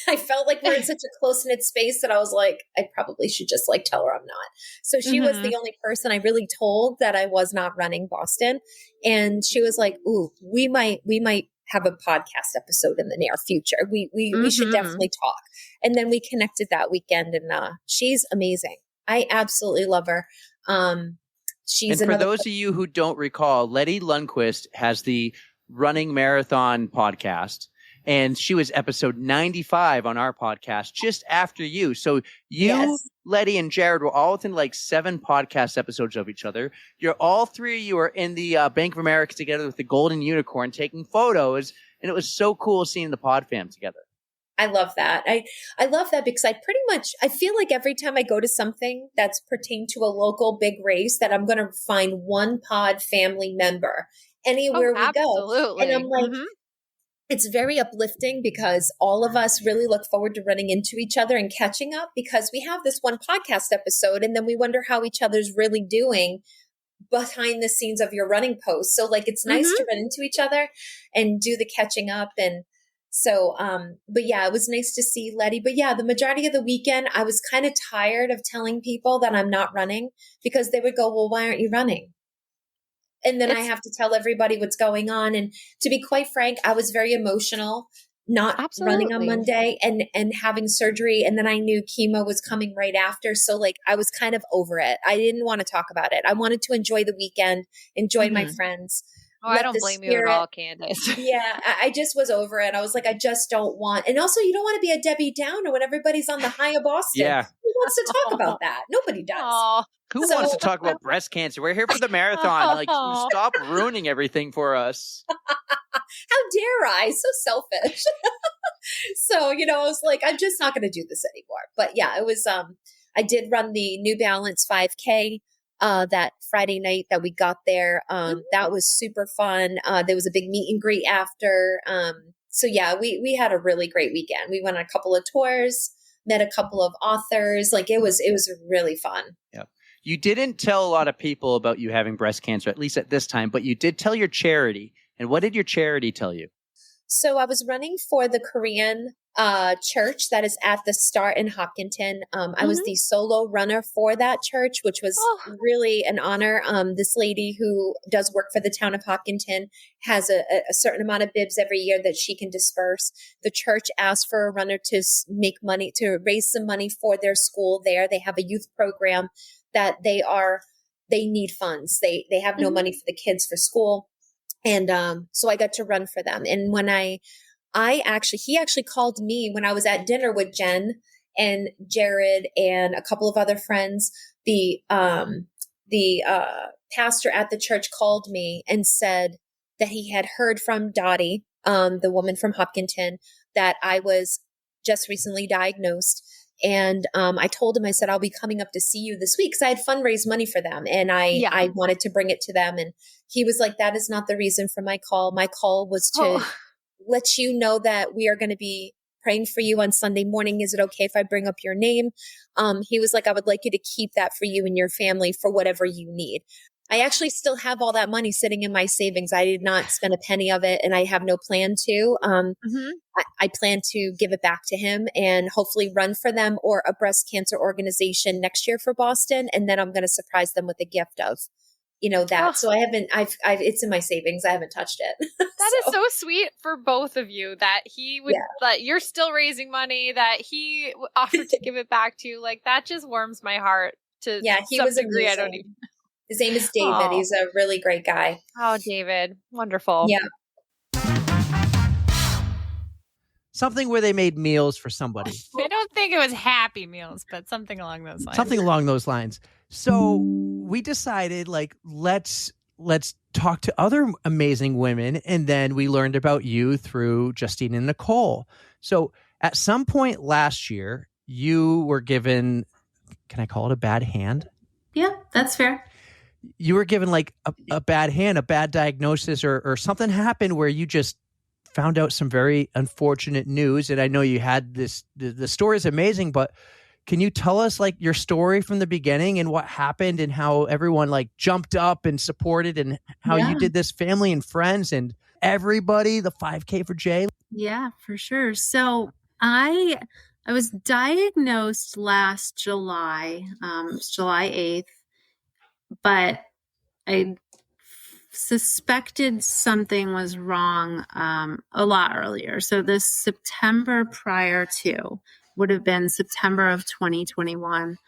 I felt like we're in such a close-knit space that I was like, I probably should just like tell her I'm not. So she was the only person I really told that I was not running Boston. And she was like, ooh, we might have a podcast episode in the near future. We should definitely talk. And then we connected that weekend and she's amazing. I absolutely love her. She's and for those of you who don't recall, Letty Lundquist has the Running Marathon podcast. And she was episode 95 on our podcast just after you. So you, Letty, and Jared were all within like 7 podcast episodes of each other. You're all three of you are in the Bank of America together with the golden unicorn taking photos. And it was so cool seeing the pod fam together. I love that. I love that because I feel like every time I go to something that's pertained to a local big race that I'm going to find one pod family member anywhere we go. And I'm like, it's very uplifting because all of us really look forward to running into each other and catching up because we have this one podcast episode and then we wonder how each other's really doing behind the scenes of your running posts. So like, it's nice to run into each other and do the catching up. And so, but yeah, it was nice to see Letty. But yeah, the majority of the weekend, I was kind of tired of telling people that I'm not running because they would go, well, why aren't you running? And then I have to tell everybody what's going on. And to be quite frank, I was very emotional not running on Absolutely. Monday and having surgery. And then I knew chemo was coming right after. So like I was kind of over it. I didn't want to talk about it. I wanted to enjoy the weekend, enjoy my friends. Oh, I don't blame you at all, Candace. Yeah, I just was over it. I was like, I just don't want. And also, you don't want to be a Debbie Downer when everybody's on the high of Boston. Yeah. Who wants to talk about that? Nobody does. Aw. Who wants to talk about breast cancer? We're here for the marathon. Like, stop ruining everything for us. How dare I? So selfish. So, I was like, I'm just not going to do this anymore. But yeah, it was, I did run the New Balance 5K, that Friday night that we got there. That was super fun. There was a big meet and greet after. So yeah, we had a really great weekend. We went on a couple of tours, met a couple of authors. Like it was really fun. Yeah. You didn't tell a lot of people about you having breast cancer, at least at this time, but you did tell your charity. And what did your charity tell you? So I was running for the Korean church that is at the Start in Hopkinton. I was the solo runner for that church, which was really an honor. This lady who does work for the town of Hopkinton has a certain amount of bibs every year that she can disperse. The church asked for a runner to make money, to raise some money for their school there. They have a youth program that they need funds. They have no money for the kids for school. And so I got to run for them. And when he actually called me when I was at dinner with Jen and Jared and a couple of other friends. The pastor at the church called me and said that he had heard from Dottie, the woman from Hopkinton, that I was just recently diagnosed. And I told him, I said, I'll be coming up to see you this week because I had fundraised money for them and I wanted to bring it to them. And he was like, that is not the reason for my call. My call was to let you know that we are going to be praying for you on Sunday morning. Is it okay if I bring up your name? He was like, I would like you to keep that for you and your family for whatever you need. I actually still have all that money sitting in my savings. I did not spend a penny of it and I have no plan to. I plan to give it back to him and hopefully run for them or a breast cancer organization next year for Boston. And then I'm going to surprise them with a gift of, that. So it's in my savings. I haven't touched it. That is so sweet for both of you that he would, that you're still raising money, that he offered to give it back to you. Like that just warms my heart to he some was degree. amazing. I don't even. His name is David. He's a really great guy. Oh, David. Wonderful. Yeah. Something where they made meals for somebody. I don't think it was Happy Meals, but something along those lines. Something along those lines. So we decided, like, let's talk to other amazing women. And then we learned about you through Justine and Nicole. So at some point last year, you were given, can I call it a bad hand? Yeah, that's fair. You were given like a bad hand, a bad diagnosis, or something happened where you just found out some very unfortunate news. And I know you had this, the story is amazing, but can you tell us like your story from the beginning and what happened and how everyone like jumped up and supported and how you did this, family and friends and everybody, the 5K for Jay? Yeah, for sure. So I was diagnosed last July, July 8th, but I suspected something was wrong a lot earlier. So this September prior to would have been September of 2021.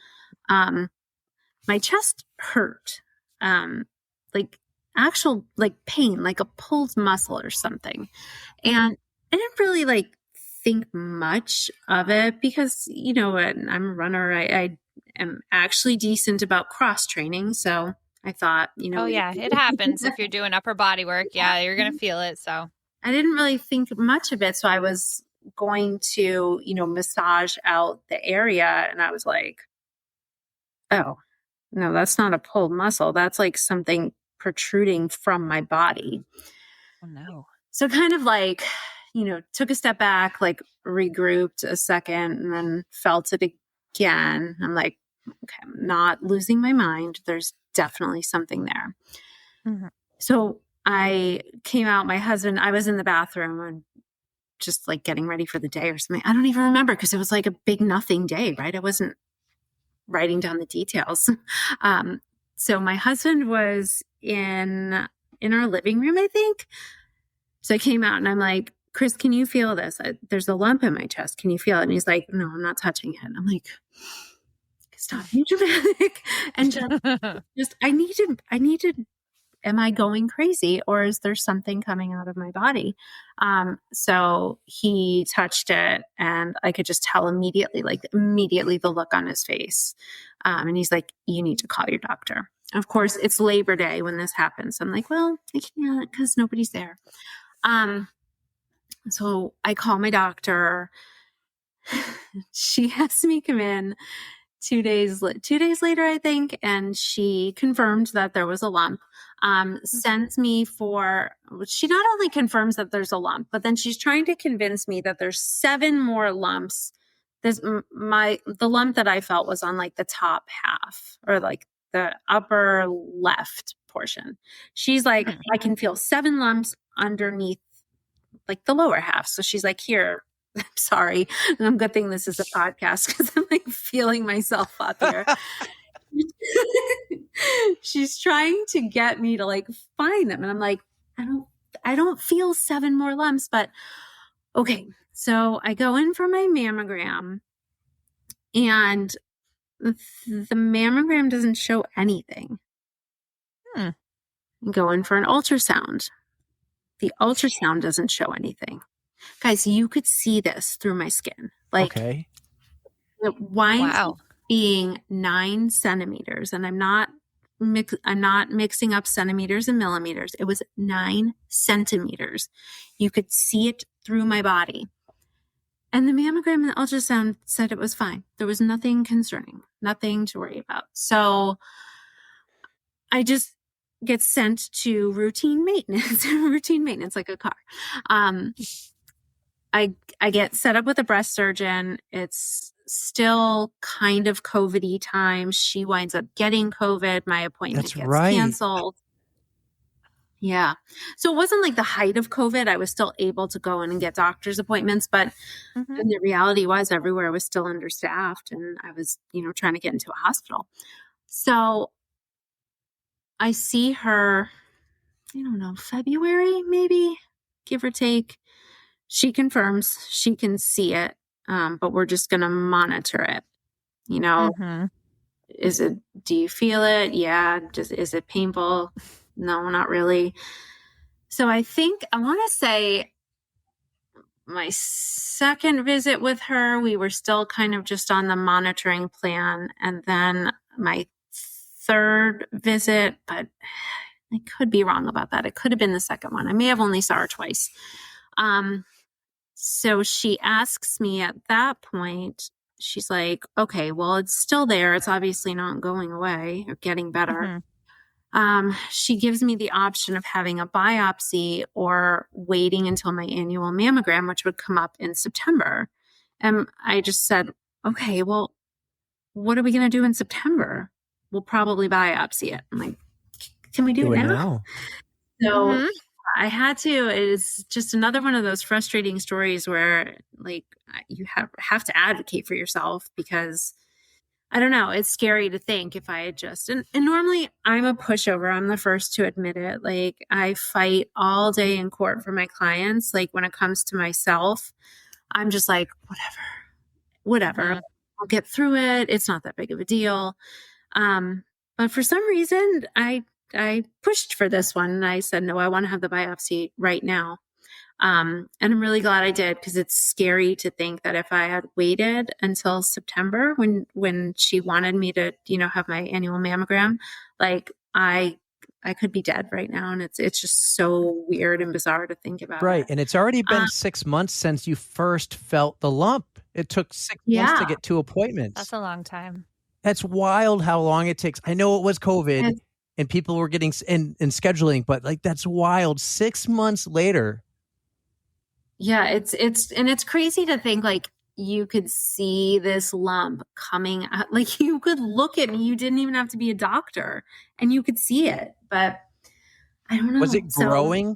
My chest hurt, like actual like pain, like a pulled muscle or something. And I didn't really like think much of it because, I'm a runner. I am actually decent about cross training. So I thought, Oh yeah, it happens if you're doing upper body work. Yeah, you're going to feel it. So I didn't really think much of it. So I was going to, massage out the area. And I was like, oh, no, that's not a pulled muscle. That's like something protruding from my body. Oh no. So kind of like, took a step back, like regrouped a second and then felt it again. I'm like, okay, I'm not losing my mind. There's definitely something there. Mm-hmm. So I came out, my husband, I was in the bathroom and just like getting ready for the day or something. I don't even remember because it was like a big nothing day, right? I wasn't writing down the details. So my husband was in our living room, I think. So I came out and I'm like, Chris, can you feel this? There's a lump in my chest. Can you feel it? And he's like, no, I'm not touching it. I'm like, stop being dramatic. And just, I need to, am I going crazy or is there something coming out of my body? So he touched it and I could just tell immediately the look on his face. And he's like, you need to call your doctor. Of course, it's Labor Day when this happens. I'm like, well, I can't because nobody's there. So I call my doctor. She has me come in 2 days later, I think, and she confirmed that there was a lump. Sends me she not only confirms that there's a lump, but then she's trying to convince me that there's 7 more lumps. The lump that I felt was on like the top half or like the upper left portion. She's like, I can feel 7 lumps underneath like the lower half. So she's like, here, I'm sorry. I'm good thing this is a podcast because I'm like feeling myself up here. She's trying to get me to like find them. And I'm like, I don't feel 7 more lumps, but okay. So I go in for my mammogram and the mammogram doesn't show anything. I go in for an ultrasound. The ultrasound doesn't show anything. Guys, you could see this through my skin. Like, okay. It winds up being 9 centimeters, and I'm not mixing up centimeters and millimeters. It was 9 centimeters. You could see it through my body. And the mammogram and the ultrasound said it was fine. There was nothing concerning, nothing to worry about. So I just get sent to routine maintenance like a car. I get set up with a breast surgeon. It's still kind of COVID-y time. She winds up getting COVID. My appointment gets canceled. Yeah. So it wasn't like the height of COVID. I was still able to go in and get doctor's appointments, but the reality was everywhere was still understaffed and I was, trying to get into a hospital. So I see her, I don't know, February, maybe, give or take. She confirms she can see it, but we're just going to monitor it. Do you feel it? Yeah. Is it painful? No, not really. So I want to say my second visit with her, we were still kind of just on the monitoring plan. And then my third visit, but I could be wrong about that. It could have been the second one. I may have only saw her twice. So she asks me at that point, she's like, okay, well, it's still there. It's obviously not going away or getting better. She gives me the option of having a biopsy or waiting until my annual mammogram, which would come up in September. And I just said, okay, well, what are we going to do in September? We'll probably biopsy it. I'm like, can we do it now? So I had to. It's just another one of those frustrating stories where like you have to advocate for yourself because I don't know. It's scary to think if I had just, and normally I'm a pushover. I'm the first to admit it. Like I fight all day in court for my clients. Like when it comes to myself, I'm just like, whatever, I'll get through it. It's not that big of a deal. But for some reason I pushed for this one and I said, no, I want to have the biopsy right now. And I'm really glad I did because it's scary to think that if I had waited until September when she wanted me to, have my annual mammogram, like I could be dead right now. And it's just so weird and bizarre to think about. Right. And it's already been 6 months since you first felt the lump. It took 6 months to get 2 appointments. That's a long time. That's wild how long it takes. I know it was COVID and people were getting and scheduling, but like that's wild. 6 months later. Yeah, it's crazy to think like you could see this lump coming out. Like you could look at me. You didn't even have to be a doctor and you could see it. But I don't know. Was it growing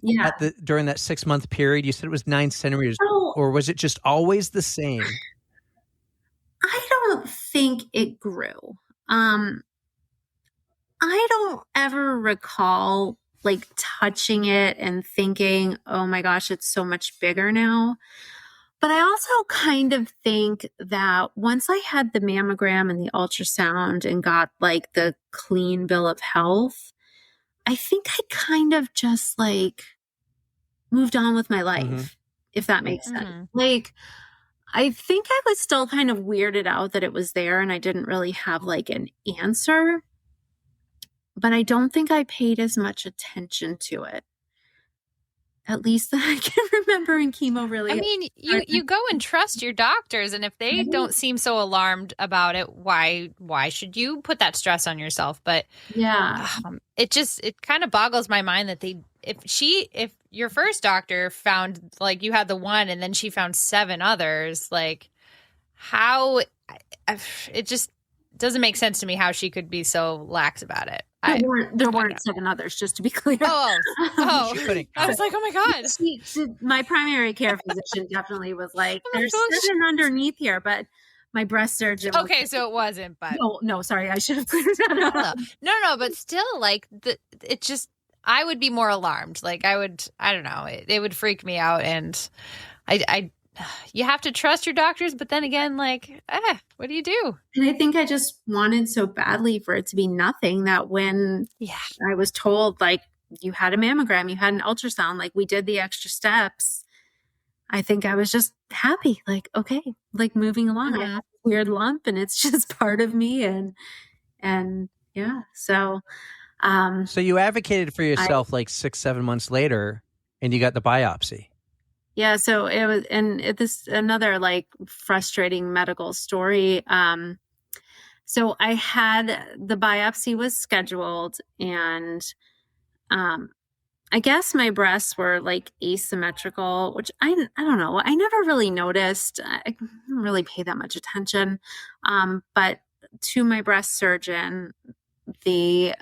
during that 6 month period? You said it was 9 centimeters, or was it just always the same? I don't think it grew. I don't ever recall like touching it and thinking, oh my gosh, it's so much bigger now. But I also kind of think that once I had the mammogram and the ultrasound and got like the clean bill of health, I think I kind of just like moved on with my life, if that makes sense. Like, I think I was still kind of weirded out that it was there and I didn't really have like an answer, but I don't think I paid as much attention to it. At least that I can remember in chemo, really. I mean, you go and trust your doctors, and if they don't seem so alarmed about it, why should you put that stress on yourself? But yeah, it kind of boggles my mind that if your first doctor found like you had the one and then she found 7 others, like how it just doesn't make sense to me how she could be so lax about it. There weren't 7 others, just to be clear. Oh. I was like, oh my God. My primary care physician definitely was like, there's 7 underneath here, but my breast surgeon. Okay, so it wasn't, but. No, sorry. I should have cleared that up. No, but still, like, it just, I would be more alarmed. Like, I don't know, it would freak me out. And you have to trust your doctors, but then again, like, what do you do? And I think I just wanted so badly for it to be nothing that when I was told, like, you had a mammogram, you had an ultrasound, like, we did the extra steps, I think I was just happy, like, okay, like, moving along. I have a weird lump and it's just part of me. And yeah, so. So you advocated for yourself like 6-7 months later and you got the biopsy. Yeah, so it was, and this another like frustrating medical story. So I had the biopsy was scheduled, and I guess my breasts were like asymmetrical, which I don't know. I never really noticed. I didn't really pay that much attention. But to my breast surgeon, the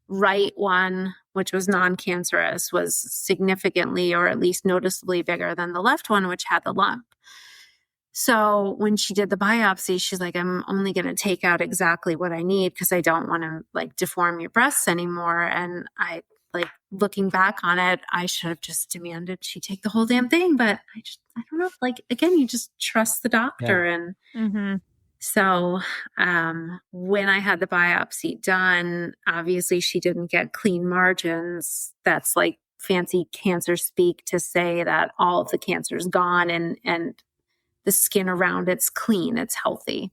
right one, which was non-cancerous, was significantly or at least noticeably bigger than the left one, which had the lump. So when she did the biopsy, she's like, I'm only going to take out exactly what I need because I don't want to like deform your breasts anymore. And I like looking back on it, I should have just demanded she take the whole damn thing. But I don't know. Like, again, you just trust the doctor. And so when I had the biopsy done, obviously she didn't get clean margins. That's like fancy cancer speak to say that all of the cancer is gone and the skin around it's clean, it's healthy.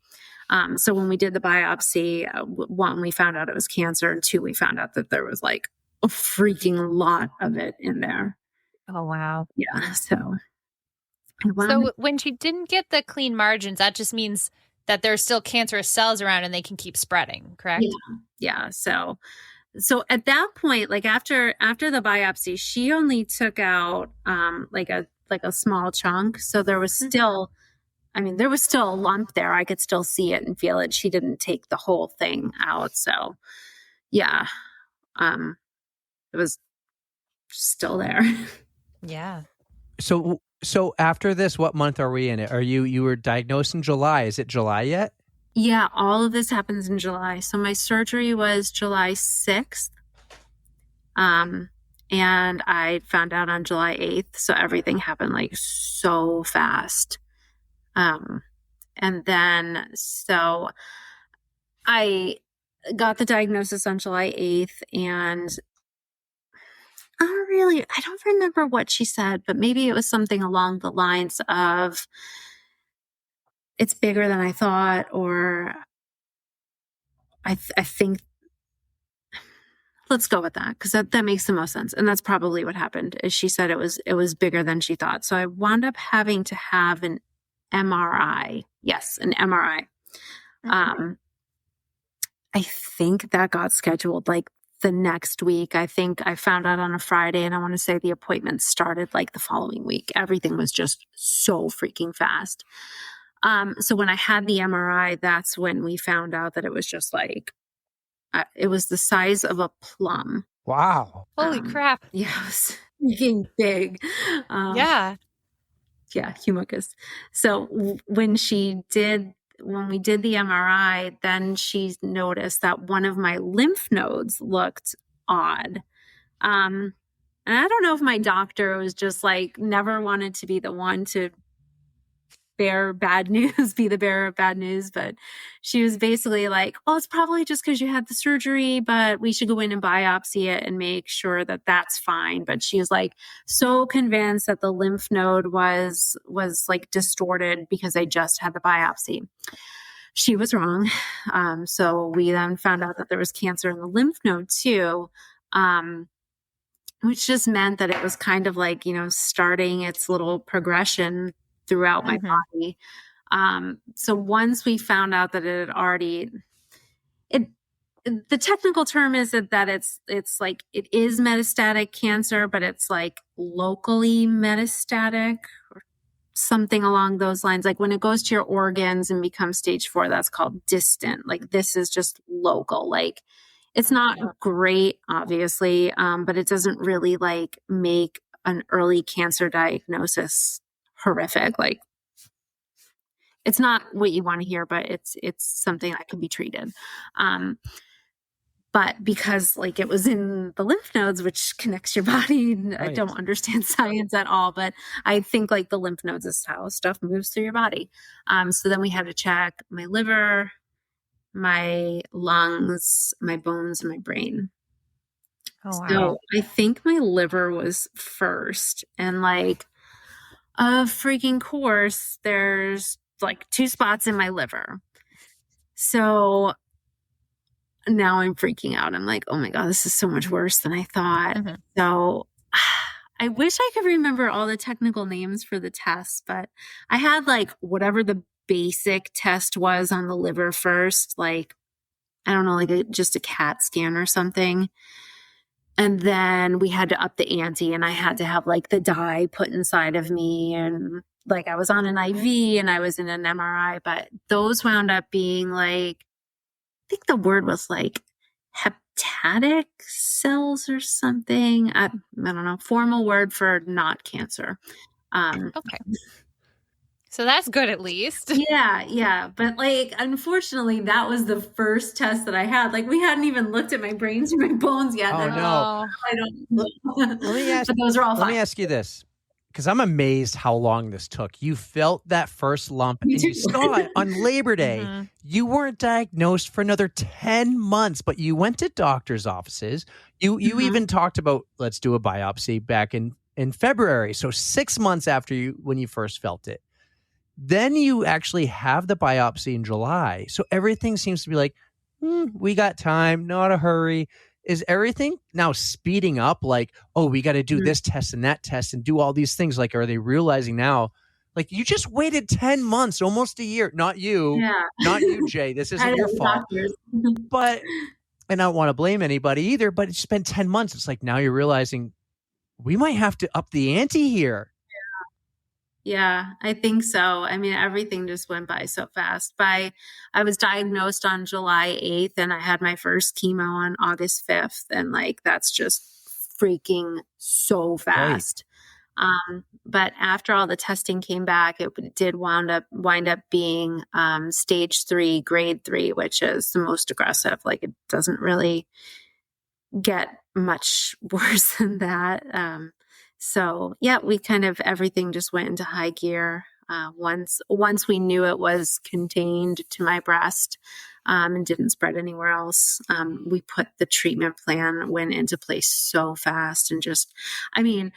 So when we did the biopsy, 1, we found out it was cancer, and 2, we found out that there was like a freaking lot of it in there. Oh, wow. Yeah. So when she didn't get the clean margins, that just means that there's still cancerous cells around and they can keep spreading, correct? Yeah. So at that point, like after the biopsy, she only took out like a small chunk. So there was still, there was still a lump there. I could still see it and feel it. She didn't take the whole thing out. So yeah, it was still there. Yeah. So after this, what month are we in it? You were diagnosed in July. Is it July yet? Yeah, all of this happens in July. So my surgery was July 6th. And I found out on July 8th. So everything happened like so fast. And then, so I got the diagnosis on July 8th, and I don't remember what she said, but maybe it was something along the lines of, it's bigger than I thought, or I think, let's go with that, because that makes the most sense. And that's probably what happened, is she said it was bigger than she thought. So I wound up having to have an MRI. Yes, an MRI. I think that got scheduled like the next week. I think I found out on a Friday, and I want to say the appointment started like the following week. Everything was just so freaking fast. So when I had the MRI, that's when we found out that it was just like, it was the size of a plum. Wow. Holy crap. Yeah, it was freaking big. Yeah, humongous. So when we did the MRI, then she noticed that one of my lymph nodes looked odd. And I don't know if my doctor was just like never wanted to be the one to bear bad news, be the bearer of bad news, but she was basically like, "Oh, it's probably just because you had the surgery, but we should go in and biopsy it and make sure that that's fine." But she was like so convinced that the lymph node was like distorted because I just had the biopsy. She was wrong. So we then found out that there was cancer in the lymph node too, which just meant that it was kind of like, starting its little progression throughout my body. So once we found out that it had already, the technical term is that it's like, it is metastatic cancer, but it's like locally metastatic or something along those lines. Like when it goes to your organs and becomes stage 4, that's called distant. Like this is just local. Like it's not great, obviously, but it doesn't really like make an early cancer diagnosis horrific. Like it's not what you want to hear, but it's something that can be treated. But because like it was in the lymph nodes, which connects your body, I don't understand science at all, but I think like the lymph nodes is how stuff moves through your body. So then we had to check my liver, my lungs, my bones, and my brain. Oh, wow. So I think my liver was first, and like, of freaking course, there's like 2 spots in my liver. So now I'm freaking out. I'm like, oh my God, this is so much worse than I thought. So I wish I could remember all the technical names for the tests, but I had like whatever the basic test was on the liver first, like, I don't know, like just a CAT scan or something. And then we had to up the ante, and I had to have like the dye put inside of me. And like I was on an IV and I was in an MRI, but those wound up being like, I think the word was like hepatic cells or something. I don't know, formal word for not cancer. Okay. So that's good at least. Yeah. But like, unfortunately, that was the first test that I had. Like we hadn't even looked at my brains or my bones yet. Oh, no. I don't know. Let me ask, but those are all fine. Let me ask you this, because I'm amazed how long this took. You felt that first lump and you saw it on Labor Day. You weren't diagnosed for another 10 months, but you went to doctor's offices. You even talked about, let's do a biopsy back in February. So 6 months after when you first felt it. Then you actually have the biopsy in July. So everything seems to be like, we got time, not a hurry. Is everything now speeding up? Like, oh, we got to do this test and that test and do all these things. Like, are they realizing now, like, you just waited 10 months, almost a year. Not you, not you, Jay. This isn't your fault. But, and I don't want to blame anybody either, but it's been 10 months. It's like, now you're realizing we might have to up the ante here. Yeah, I think so. I mean, everything just went by so fast. I was diagnosed on July 8th and I had my first chemo on August 5th. And like, that's just freaking so fast. But after all the testing came back, it did wind up being stage 3, grade 3, which is the most aggressive. Like it doesn't really get much worse than that. So yeah, we kind of, everything just went into high gear. Once we knew it was contained to my breast, and didn't spread anywhere else, we put the treatment plan went into place so fast and just, I mean,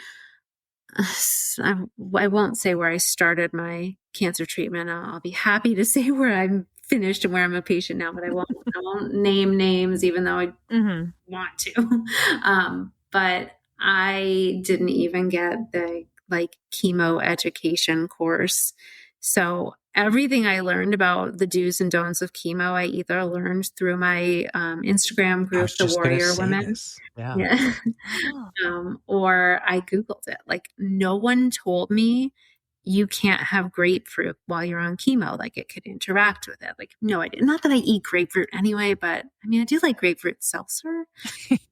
I won't say where I started my cancer treatment. I'll be happy to say where I'm finished and where I'm a patient now, but I won't name names, even though I want to. But I didn't even get the like chemo education course. So everything I learned about the do's and don'ts of chemo, I either learned through my Instagram group, The Warrior Women. Yeah. Or I Googled it. Like no one told me you can't have grapefruit while you're on chemo. Like it could interact with it. Like, no, I didn't. Not that I eat grapefruit anyway, but I mean, I do like grapefruit seltzer.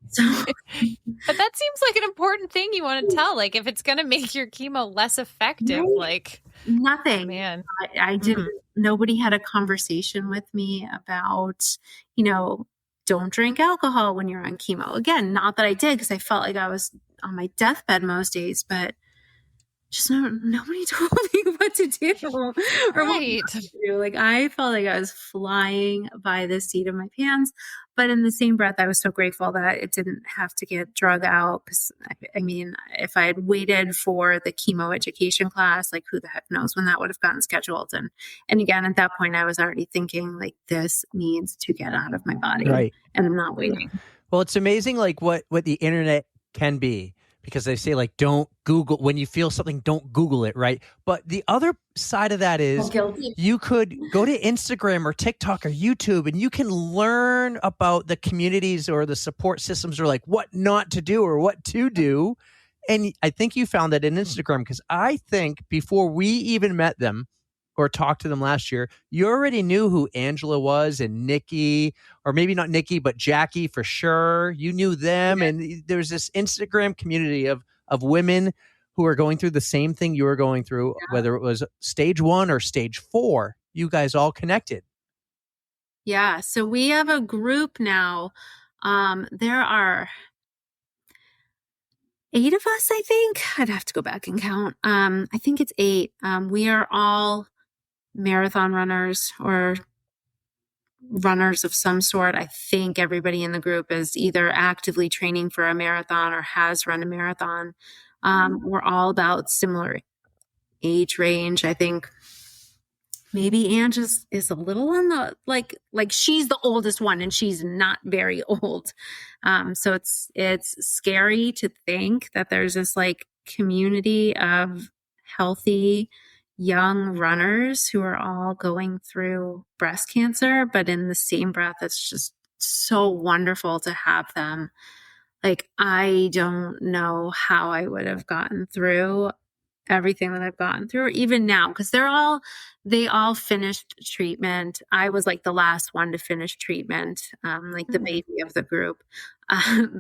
So. But that seems like an important thing you want to tell. Like if it's going to make your chemo less effective, like nothing, man, I didn't, nobody had a conversation with me about, don't drink alcohol when you're on chemo. Again, not that I did, because I felt like I was on my deathbed most days, but just nobody told me what to do or what not to do. Like, I felt like I was flying by the seat of my pants. But in the same breath, I was so grateful that it didn't have to get drug out. Because I mean, if I had waited for the chemo education class, like, who the heck knows when that would have gotten scheduled. And again, at that point, I was already thinking, like, this needs to get out of my body. Right. And I'm not waiting. Well, it's amazing, like, what the internet can be. Because they say, like, don't Google when you feel something, don't Google it, right? But the other side of that is you could go to Instagram or TikTok or YouTube and you can learn about the communities or the support systems, or like what not to do or what to do. And I think you found that in Instagram, because I think before we even met them or talked to them last year, you already knew who Angela was and Nikki, or maybe not Nikki, but Jackie for sure. You knew them. And there's this Instagram community of women who are going through the same thing you were going through, whether it was stage 1 or stage 4, you guys all connected. Yeah. So we have a group now. There are 8 of us, I think. I'd have to go back and count. I think it's 8. We are all marathon runners or runners of some sort. I think everybody in the group is either actively training for a marathon or has run a marathon. We're all about similar age range. I think maybe Ange is a little on the like she's the oldest one and she's not very old. So it's scary to think that there's this like community of healthy young runners who are all going through breast cancer, but in the same breath, it's just so wonderful to have them. Like, I don't know how I would have gotten through everything that I've gotten through, even now, because they all finished treatment. I was like the last one to finish treatment, like the baby of the group.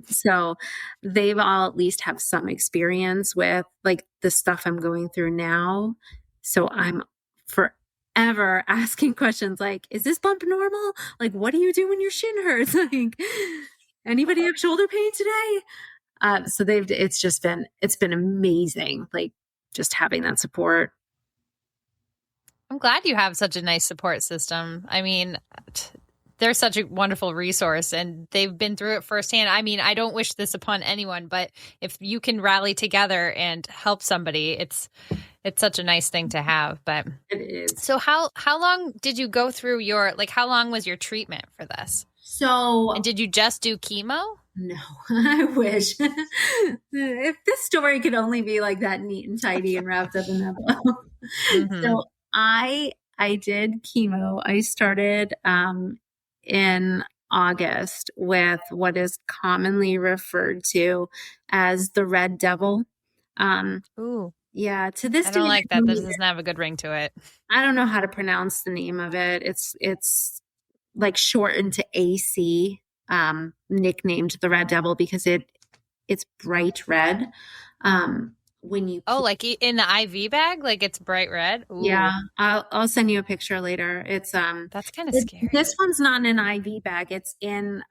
So they've all at least have some experience with like the stuff I'm going through now. So I'm forever asking questions like, is this bump normal? Like, what do you do when your shin hurts? Like, anybody have shoulder pain today? So it's been amazing. Like, just having that support. I'm glad you have such a nice support system. I mean, they're such a wonderful resource and they've been through it firsthand. I mean, I don't wish this upon anyone, but if you can rally together and help somebody, it's such a nice thing to have. But it is. So how long did you go through how long was your treatment for this? And did you just do chemo? No, I wish. If this story could only be like that neat and tidy and wrapped up in that bow. Mm-hmm. So I did chemo. I started in August with what is commonly referred to as the red devil. Ooh. Yeah, to this day, I don't like that. That doesn't have a good ring to it. I don't know how to pronounce the name of it. It's like shortened to AC, nicknamed the red devil because it's bright red. When you like in the IV bag, like it's bright red. Ooh. Yeah, I'll send you a picture later. It's that's kind of scary. This one's not in an IV bag. It's in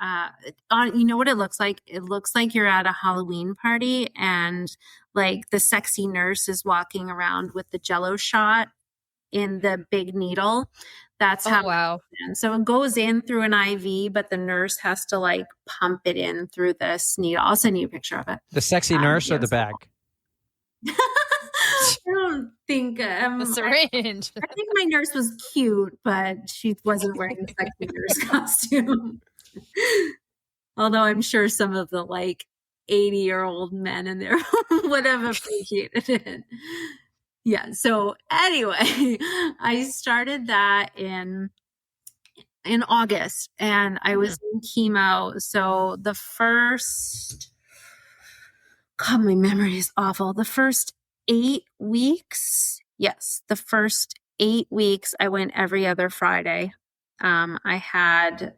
you know what it looks like? It looks like you're at a Halloween party and like the sexy nurse is walking around with the Jello shot in the big needle. That's how. Wow. So it goes in through an IV, but the nurse has to like pump it in through this needle. I'll send you a picture of it. The sexy nurse or the bag? I don't think the syringe. I think my nurse was cute, but she wasn't wearing the sexy nurse costume. Although I'm sure some of the like 80-year-old men in there would have appreciated it. Yeah. So anyway, I started that in August and I was in chemo. So the first, God, my memory is awful. The first 8 weeks, the first 8 weeks, I went every other Friday. I had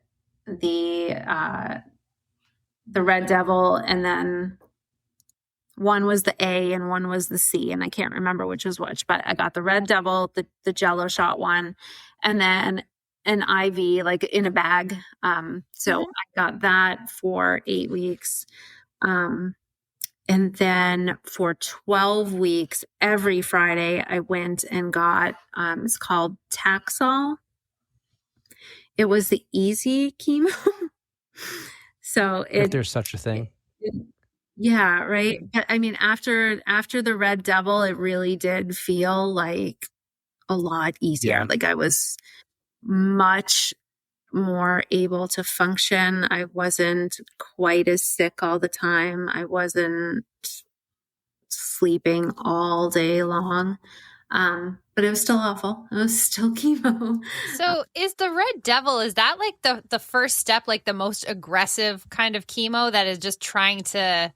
the red devil, and then one was the A and one was the C, and I can't remember which was which, but I got the red devil, the Jello shot one, and then an IV like in a bag. So I got that for 8 weeks. And then for 12 weeks, every Friday, I went and got, it's called Taxol. It was the easy chemo. So if there's such a thing. Yeah, right. I mean, after the Red Devil, it really did feel like a lot easier. Yeah. Like I was much more able to function. I wasn't quite as sick all the time. I wasn't sleeping all day long. But it was still awful. It was still chemo. So is the Red Devil, is that like the first step, like the most aggressive kind of chemo that is just trying to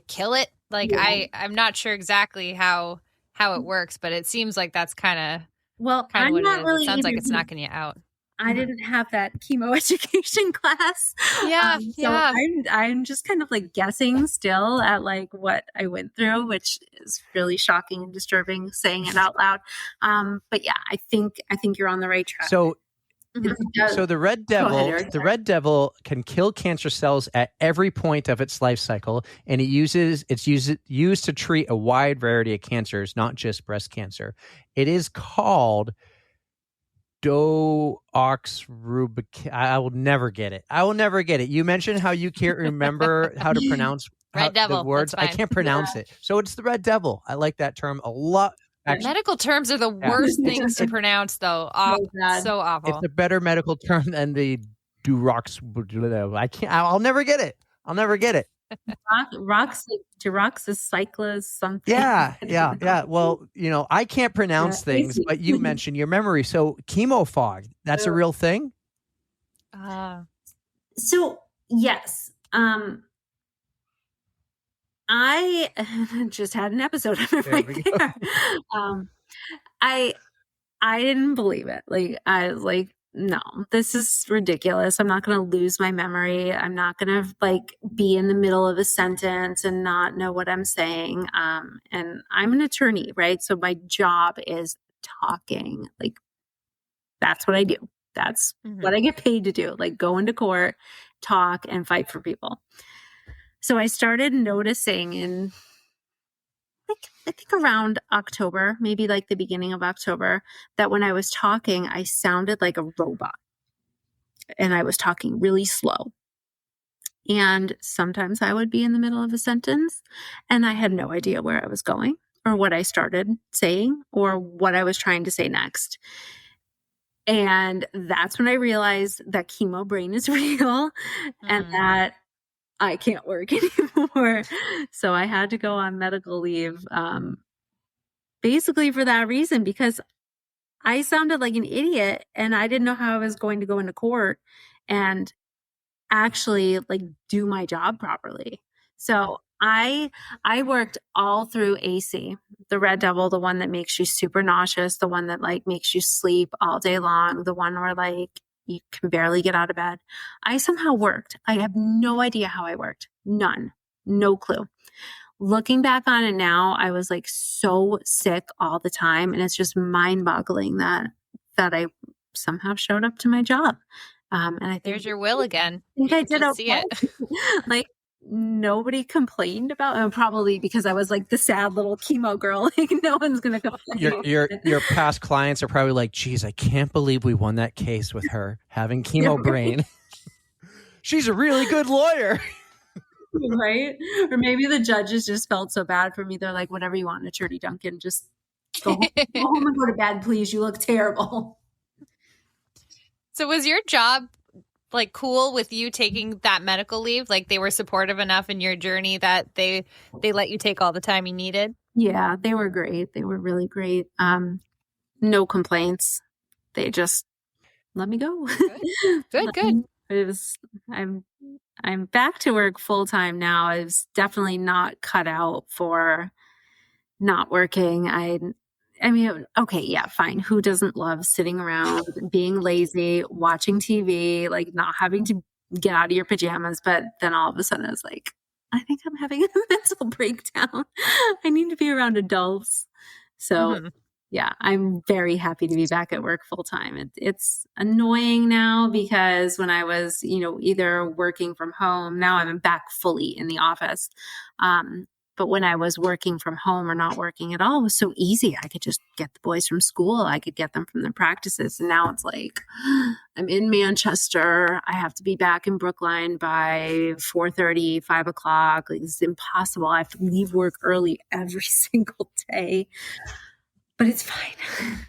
kill it? Like I'm not sure exactly how it works, but it seems like that's kind of what it is. Really it sounds like it's knocking you out. I didn't have that chemo education class. Yeah, so I'm just kind of like guessing still at like what I went through, which is really shocking and disturbing saying it out loud. But yeah, I think you're on the right track. So the Red Devil, can kill cancer cells at every point of its life cycle, and it's used to treat a wide variety of cancers, not just breast cancer. It is called doxorubicin. I will never get it. You mentioned how you can't remember how to pronounce Red Devil, the words. I can't pronounce it. So it's the Red Devil. I like that term a lot. Actually, medical terms are the worst things to pronounce, though. So awful. It's a better medical term than the durox. I'll never get it. Roxacyclas something. Yeah. Well, I can't pronounce things, but you mentioned your memory. So chemo fog, that's a real thing? So yes. I just had an episode of it right there. I didn't believe it. Like I was like, no, this is ridiculous. I'm not going to lose my memory. I'm not going to like be in the middle of a sentence and not know what I'm saying. And I'm an attorney, right? So my job is talking. Like that's what I do. That's what I get paid to do. Like go into court, talk, and fight for people. So I started noticing in I think around October, maybe like the beginning of October, that when I was talking, I sounded like a robot and I was talking really slow. And sometimes I would be in the middle of a sentence and I had no idea where I was going or what I started saying or what I was trying to say next. And that's when I realized that chemo brain is real and that I can't work anymore. So I had to go on medical leave, basically for that reason, because I sounded like an idiot and I didn't know how I was going to go into court and actually like do my job properly. So I worked all through AC, the Red Devil, the one that makes you super nauseous, the one that like makes you sleep all day long, the one where like you can barely get out of bed. I somehow worked. I have no idea how I worked. None. No clue. Looking back on it now, I was like so sick all the time. And it's just mind-boggling that I somehow showed up to my job. And I think there's your will again. I think I did okay. See it. Like nobody complained about it. Probably because I was like the sad little chemo girl. Like no one's gonna complain. Your past clients are probably like, geez, I can't believe we won that case with her having chemo brain. She's a really good lawyer. Right? Or maybe the judges just felt so bad for me. They're like, whatever you want, Attorney Duncan, just go home and go to bed, please. You look terrible. So was your job like cool with you taking that medical leave? Like they were supportive enough in your journey that they let you take all the time you needed? Yeah, they were great. They were really great. No complaints. They just let me go. Good. It was, I'm back to work full time now. I was definitely not cut out for not working. I mean, okay, yeah, fine. Who doesn't love sitting around, being lazy, watching TV, like not having to get out of your pajamas? But then all of a sudden I was like, I think I'm having a mental breakdown. I need to be around adults. So I'm very happy to be back at work full time. It's annoying now because when I was, either working from home, now I'm back fully in the office. But when I was working from home or not working at all, it was so easy. I could just get the boys from school. I could get them from their practices. And now it's like, I'm in Manchester. I have to be back in Brookline by 4:30, 5 o'clock. Like, it's impossible. I have to leave work early every single day. But it's fine.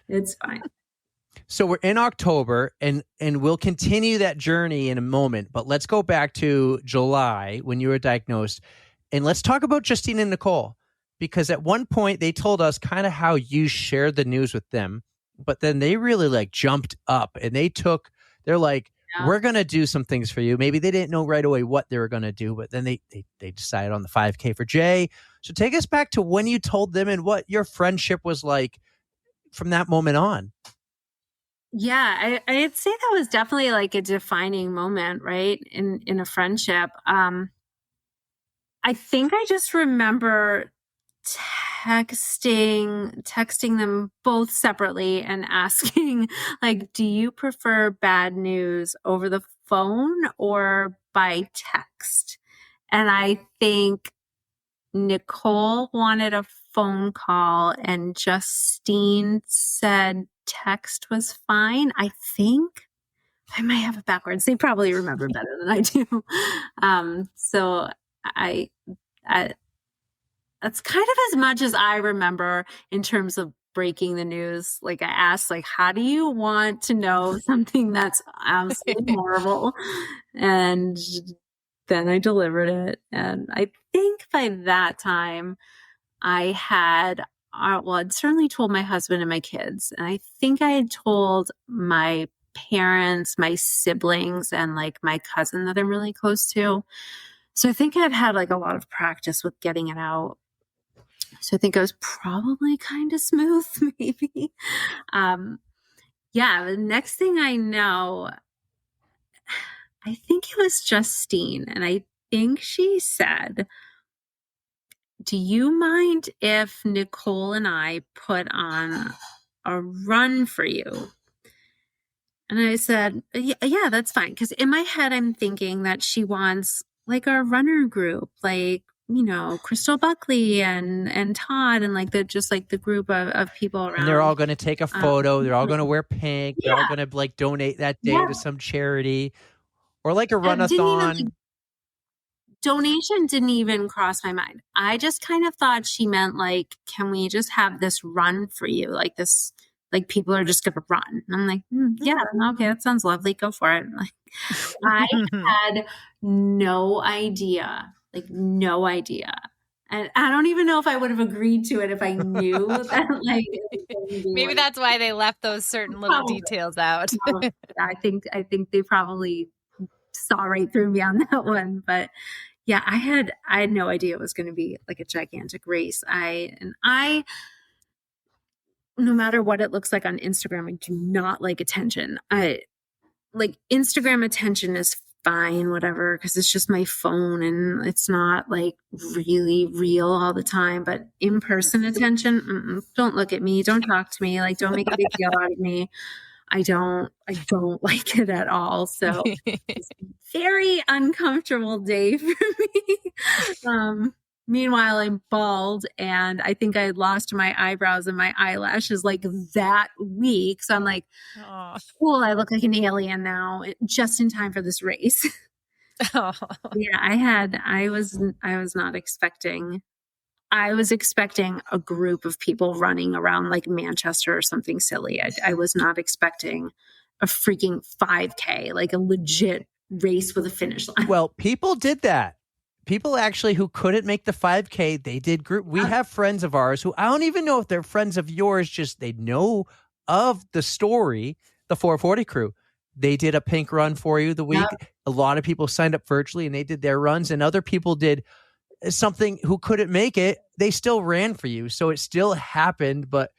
It's fine. So we're in October, and we'll continue that journey in a moment. But let's go back to July when you were diagnosed. And let's talk about Justine and Nicole, because at one point they told us kind of how you shared the news with them, but then they really like jumped up and they're like, we're going to do some things for you. Maybe they didn't know right away what they were going to do, but then they decided on the 5K for Jay. So take us back to when you told them and what your friendship was like from that moment on. Yeah, I'd say that was definitely like a defining moment, right? In a friendship. I think I just remember texting them both separately and asking, like, do you prefer bad news over the phone or by text? And I think Nicole wanted a phone call and Justine said text was fine. I think I might have it backwards. They probably remember better than I do. So I that's kind of as much as I remember in terms of breaking the news. Like, I asked, like, how do you want to know something that's absolutely horrible? And then I delivered it. And I think by that time I had, I'd certainly told my husband and my kids. And I think I had told my parents, my siblings, and like my cousin that I'm really close to. So I think I've had like a lot of practice with getting it out. So I think I was probably kind of smooth, maybe. The next thing I know, I think it was Justine. And I think she said, do you mind if Nicole and I put on a run for you? And I said, yeah, that's fine. Because in my head, I'm thinking that she wants like a runner group, like, Crystal Buckley and Todd and like the group of people around. And they're all going to take a photo. They're all going to wear pink. They're all going to like donate that day to some charity or like a runathon. Donation didn't even cross my mind. I just kind of thought she meant like, can we just have this run for you? Like this, like people are just going to run. And I'm like, yeah, okay, that sounds lovely. Go for it. Like, I had no idea. And I don't even know if I would have agreed to it if I knew that. Like, maybe that's why they left those certain little details out. I think they probably saw right through me on that one. But yeah, I had no idea it was going to be like a gigantic race. I no matter what it looks like on Instagram, I do not like attention. Like Instagram attention is fine, whatever, because it's just my phone and it's not like really real all the time. But in-person attention, don't look at me, don't talk to me, like don't make a big deal out of me. I don't like it at all. So it's a very uncomfortable day for me. Meanwhile, I'm bald and I think I had lost my eyebrows and my eyelashes like that week. So I'm like, cool, I look like an alien now, just in time for this race. Yeah, I was not expecting. I was expecting a group of people running around like Manchester or something silly. I was not expecting a freaking 5K, like a legit race with a finish line. Well, people did that. People actually who couldn't make the 5K, they did group. We have friends of ours who I don't even know if they're friends of yours, just they know of the story, the 440 crew. They did a pink run for you the week. Yep. A lot of people signed up virtually and they did their runs, and other people did something who couldn't make it. They still ran for you. So it still happened. But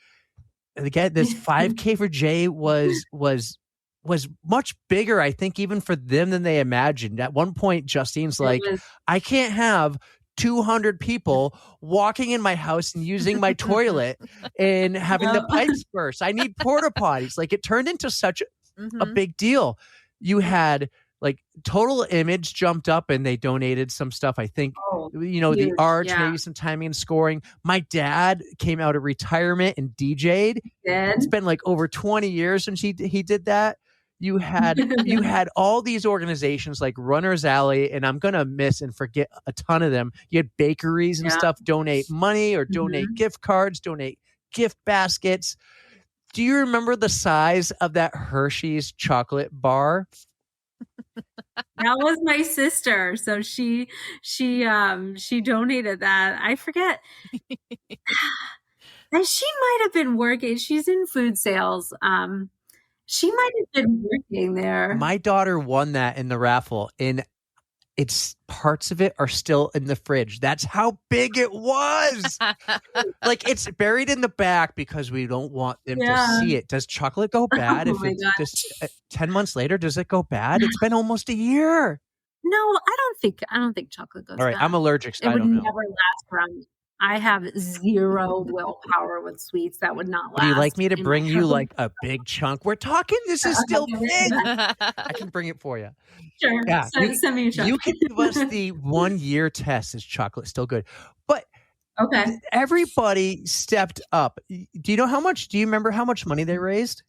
again, this 5K for Jay was much bigger, I think, even for them than they imagined. At one point, Justine's like, I can't have 200 people walking in my house and using my toilet and having the pipes burst. I need porta potties. Like, it turned into such a big deal. You had like Total Image jumped up and they donated some stuff. I think, the arts, maybe some timing and scoring. My dad came out of retirement and DJ'd. It's been like over 20 years since he did that. You had all these organizations like Runner's Alley, and I'm gonna miss and forget a ton of them. You had bakeries and stuff donate money or donate gift cards, donate gift baskets. Do you remember the size of that Hershey's chocolate bar? That was my sister. So she donated that. I forget. And she might have been working. She's in food sales. She might have been working there. My daughter won that in the raffle, and it's parts of it are still in the fridge. That's how big it was. Like, it's buried in the back because we don't want them to see it. Does chocolate go bad if it's just 10 months later? Does it go bad? It's been almost a year. No, I don't think chocolate goes All right, bad. I'm allergic. So It I would don't know. never last around. I have zero willpower with sweets. That would not last. Would you like me to in bring my you house. like a big chunk? We're talking. This is still big. I can bring it for you. Sure. Yeah, Send me a check. you can give us the 1-year test. Is chocolate still good? But okay, everybody stepped up. Do you remember how much money they raised?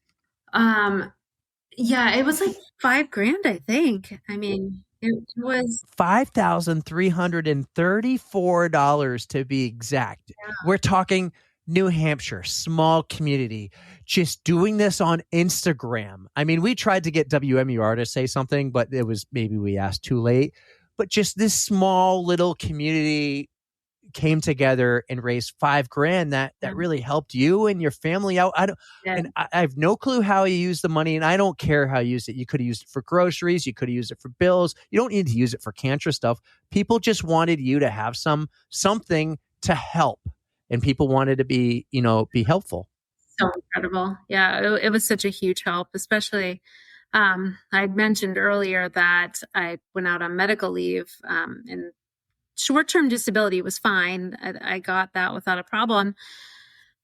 Yeah, it was like $5,000, I think. I mean, it was $5,334 to be exact. Yeah. We're talking New Hampshire, small community, just doing this on Instagram. I mean, we tried to get WMUR to say something, but it was maybe we asked too late. But just this small little community came together and raised $5,000 that really helped you and your family out. I have no clue how you use the money, and I don't care how you use it. You could have used it for groceries, you could have used it for bills. You don't need to use it for cancer stuff. People just wanted you to have something to help, and people wanted to be helpful. so incredible. Yeah, it was such a huge help, especially I'd mentioned earlier that I went out on medical leave, and short-term disability was fine. I got that without a problem.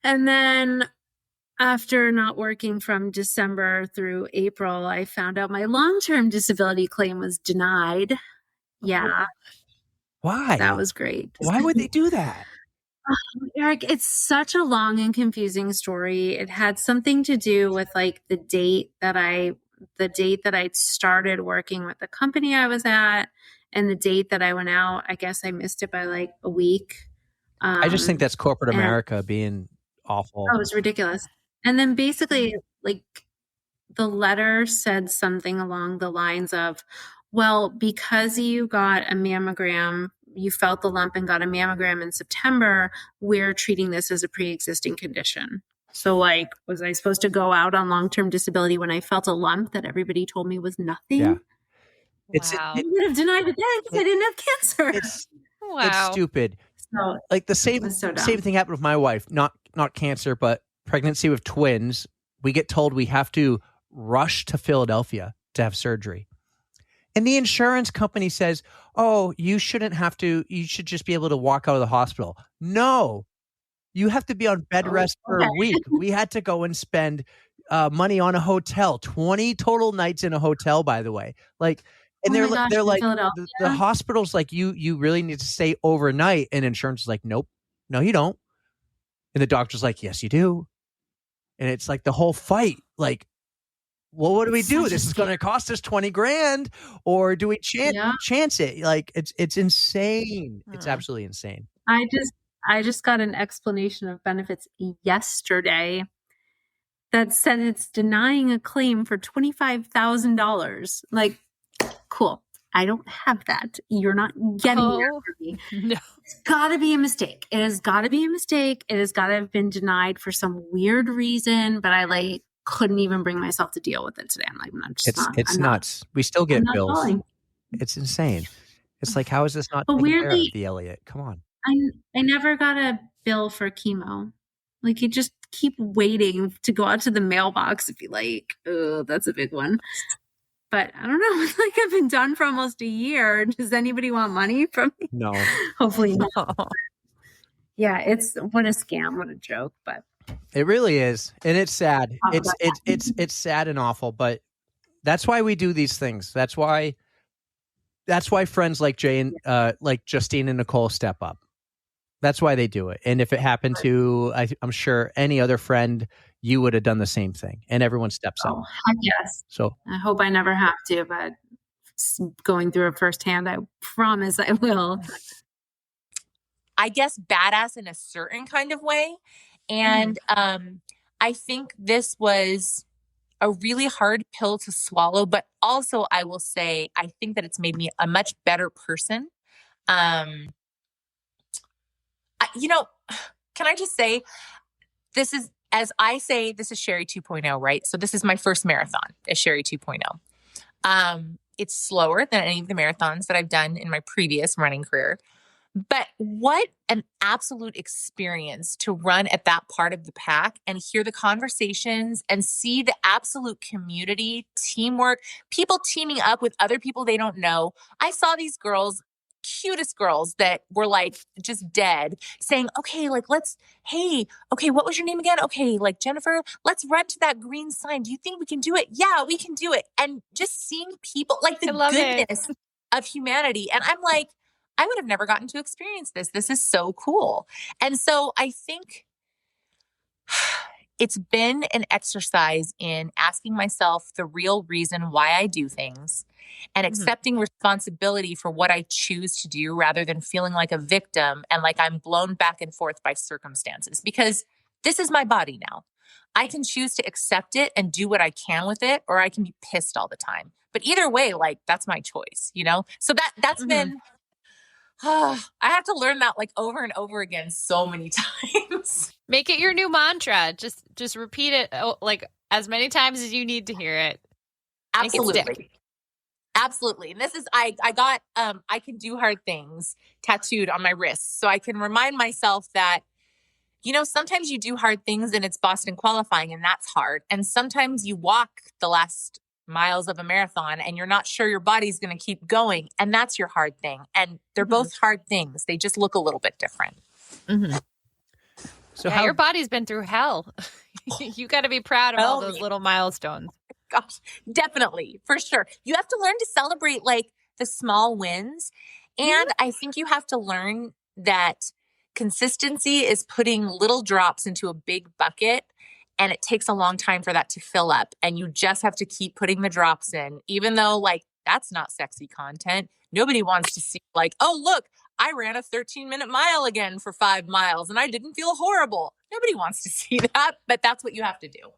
And then after not working from December through April, I found out my long-term disability claim was denied. Yeah. Why? That was great. Why would they do that? Eric, it's such a long and confusing story. It had something to do with like the date that I started working with the company I was at. And the date that I went out, I guess I missed it by like a week. I just think that's corporate America being awful. Oh, it was ridiculous. And then basically, like, the letter said something along the lines of, well, because you got a mammogram, you felt the lump and got a mammogram in September, we're treating this as a pre-existing condition. So, like, was I supposed to go out on long-term disability when I felt a lump that everybody told me was nothing? Yeah. I would have denied it then because I didn't have cancer. It's stupid. So, like the same thing happened with my wife. Not cancer, but pregnancy with twins. We get told we have to rush to Philadelphia to have surgery. And the insurance company says, oh, you shouldn't have to. You should just be able to walk out of the hospital. No, you have to be on bed rest for a week. We had to go and spend money on a hotel, 20 total nights in a hotel, by the way. Like, and they're like, the hospital's like, you really need to stay overnight. And insurance is like, nope, no, you don't. And the doctor's like, yes, you do. And it's like the whole fight, like, well, what do we do? This is going to cost us $20,000, or do we chance it? Like, it's insane. It's absolutely insane. I just got an explanation of benefits yesterday that said it's denying a claim for $25,000. Like, cool. I don't have that. You're not getting that from me. No. It's got to be a mistake. It has got to be a mistake. It has got to have been denied for some weird reason, but I couldn't even bring myself to deal with it today. I'm like, it's nuts. We still get bills. It's insane. It's like, how is this not taken care of, the Elliot? Come on. I never got a bill for chemo. Like, you just keep waiting to go out to the mailbox and be like, oh, that's a big one. but I don't know. It's like I've been done for almost a year. Does anybody want money from me? No. Hopefully not. Yeah, what a scam, what a joke, but it really is. And it's sad. It's sad and awful, but that's why we do these things. That's why friends like Jay and like Justine and Nicole step up. That's why they do it. And if it happened to, I'm sure any other friend, you would have done the same thing. And everyone steps up. Yes. So I hope I never have to, but going through it firsthand, I promise I will. I guess badass in a certain kind of way. And I think this was a really hard pill to swallow, but also I will say, I think that it's made me a much better person. Can I just say, this is, as I say, this is Sherry 2.0, right? So this is my first marathon, is Sherry 2.0. It's slower than any of the marathons that I've done in my previous running career. But what an absolute experience to run at that part of the pack and hear the conversations and see the absolute community, teamwork, people teaming up with other people they don't know. I saw these girls, cutest girls that were like just dead, saying, okay, like what was your name again? Okay, like Jennifer, let's run to that green sign. Do you think we can do it? Yeah, we can do it. And just seeing people, like the goodness of humanity. And I'm like, I would have never gotten to experience this. This is so cool. And so I think it's been an exercise in asking myself the real reason why I do things and accepting responsibility for what I choose to do rather than feeling like a victim and like I'm blown back and forth by circumstances, because this is my body now. I can choose to accept it and do what I can with it, or I can be pissed all the time. But either way, like that's my choice, you know? So that's been... I have to learn that like over and over again so many times. Make it your new mantra. Just repeat it like as many times as you need to hear it. Absolutely. Absolutely. And this is, I got, I can do hard things tattooed on my wrists. So I can remind myself that, sometimes you do hard things and it's Boston qualifying and that's hard. And sometimes you walk the last miles of a marathon and you're not sure your body's going to keep going. And that's your hard thing. And they're both hard things. They just look a little bit different. So your body's been through hell. You got to be proud of all those little milestones. Gosh, definitely. For sure. You have to learn to celebrate like the small wins. And I think you have to learn that consistency is putting little drops into a big bucket. And it takes a long time for that to fill up. And you just have to keep putting the drops in, even though like that's not sexy content. Nobody wants to see like, oh, look, I ran a 13-minute mile again for 5 miles and I didn't feel horrible. Nobody wants to see that, but that's what you have to do.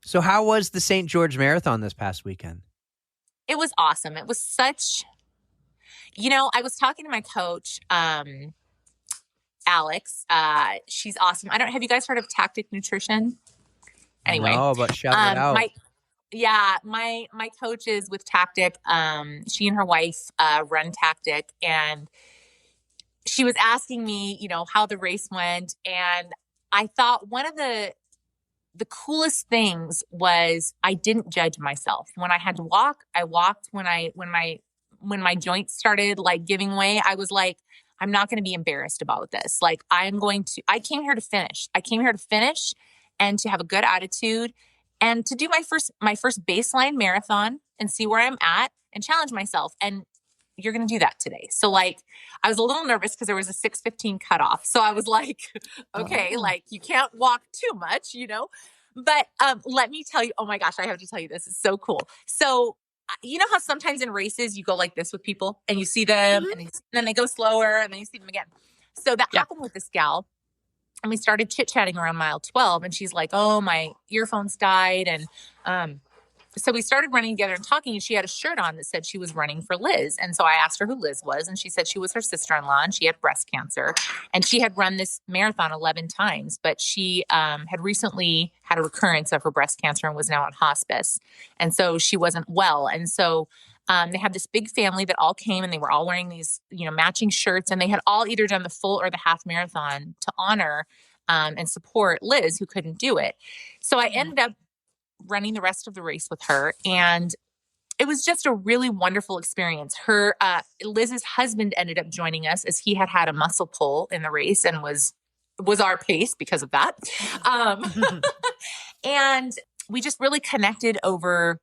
So how was the St. George Marathon this past weekend? It was awesome. It was such, I was talking to my coach, Alex, she's awesome. Have you guys heard of Tactic Nutrition? Anyway. No, but shout it out. My coach is with Tactic. She and her wife run Tactic, and she was asking me, how the race went. And I thought one of the coolest things was I didn't judge myself. When I had to walk, I walked. When my joints started like giving way, I was like, I'm not going to be embarrassed about this. Like I came here to finish. I came here to finish and to have a good attitude and to do my first baseline marathon and see where I'm at and challenge myself. And you're going to do that today. So like, I was a little nervous because there was a 6:15 cutoff. So I was like, okay, like you can't walk too much, but let me tell you, oh my gosh, I have to tell you, this is so cool. So you know how sometimes in races you go like this with people and you see them and then they go slower and then you see them again. So that happened with this gal. And we started chit-chatting around mile 12 and she's like, oh, my earphones died. And so we started running together and talking, and she had a shirt on that said she was running for Liz. And so I asked her who Liz was, and she said she was her sister-in-law and she had breast cancer. And she had run this marathon 11 times, but she had recently had a recurrence of her breast cancer and was now on hospice. And so she wasn't well. And so they had this big family that all came, and they were all wearing these, matching shirts, and they had all either done the full or the half marathon to honor and support Liz, who couldn't do it. So I ended up running the rest of the race with her. And it was just a really wonderful experience. Liz's husband ended up joining us as he had a muscle pull in the race and was our pace because of that. And we just really connected over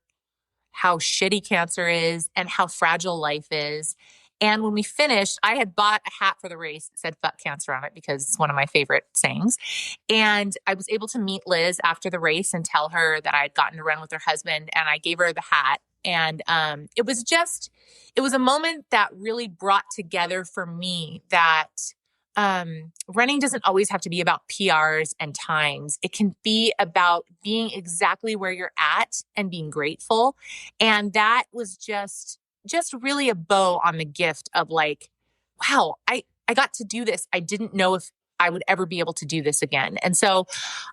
how shitty cancer is and how fragile life is. And when we finished, I had bought a hat for the race that said "fuck cancer" on it because it's one of my favorite sayings. And I was able to meet Liz after the race and tell her that I had gotten to run with her husband, and I gave her the hat. And it was a moment that really brought together for me that running doesn't always have to be about PRs and times. It can be about being exactly where you're at and being grateful. And that was just really a bow on the gift of like, wow, I got to do this. I didn't know if I would ever be able to do this again. And so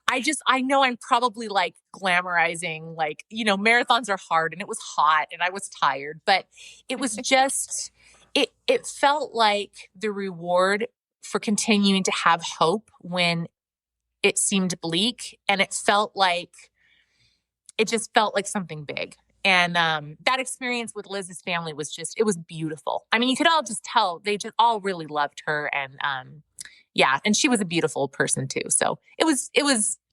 I know I'm probably like glamorizing, like, marathons are hard and it was hot and I was tired, but it was just, it felt like the reward for continuing to have hope when it seemed bleak. And it just felt like something big. And that experience with Liz's family was it was beautiful. I mean, you could all just tell they just all really loved her. And and she was a beautiful person too. So it was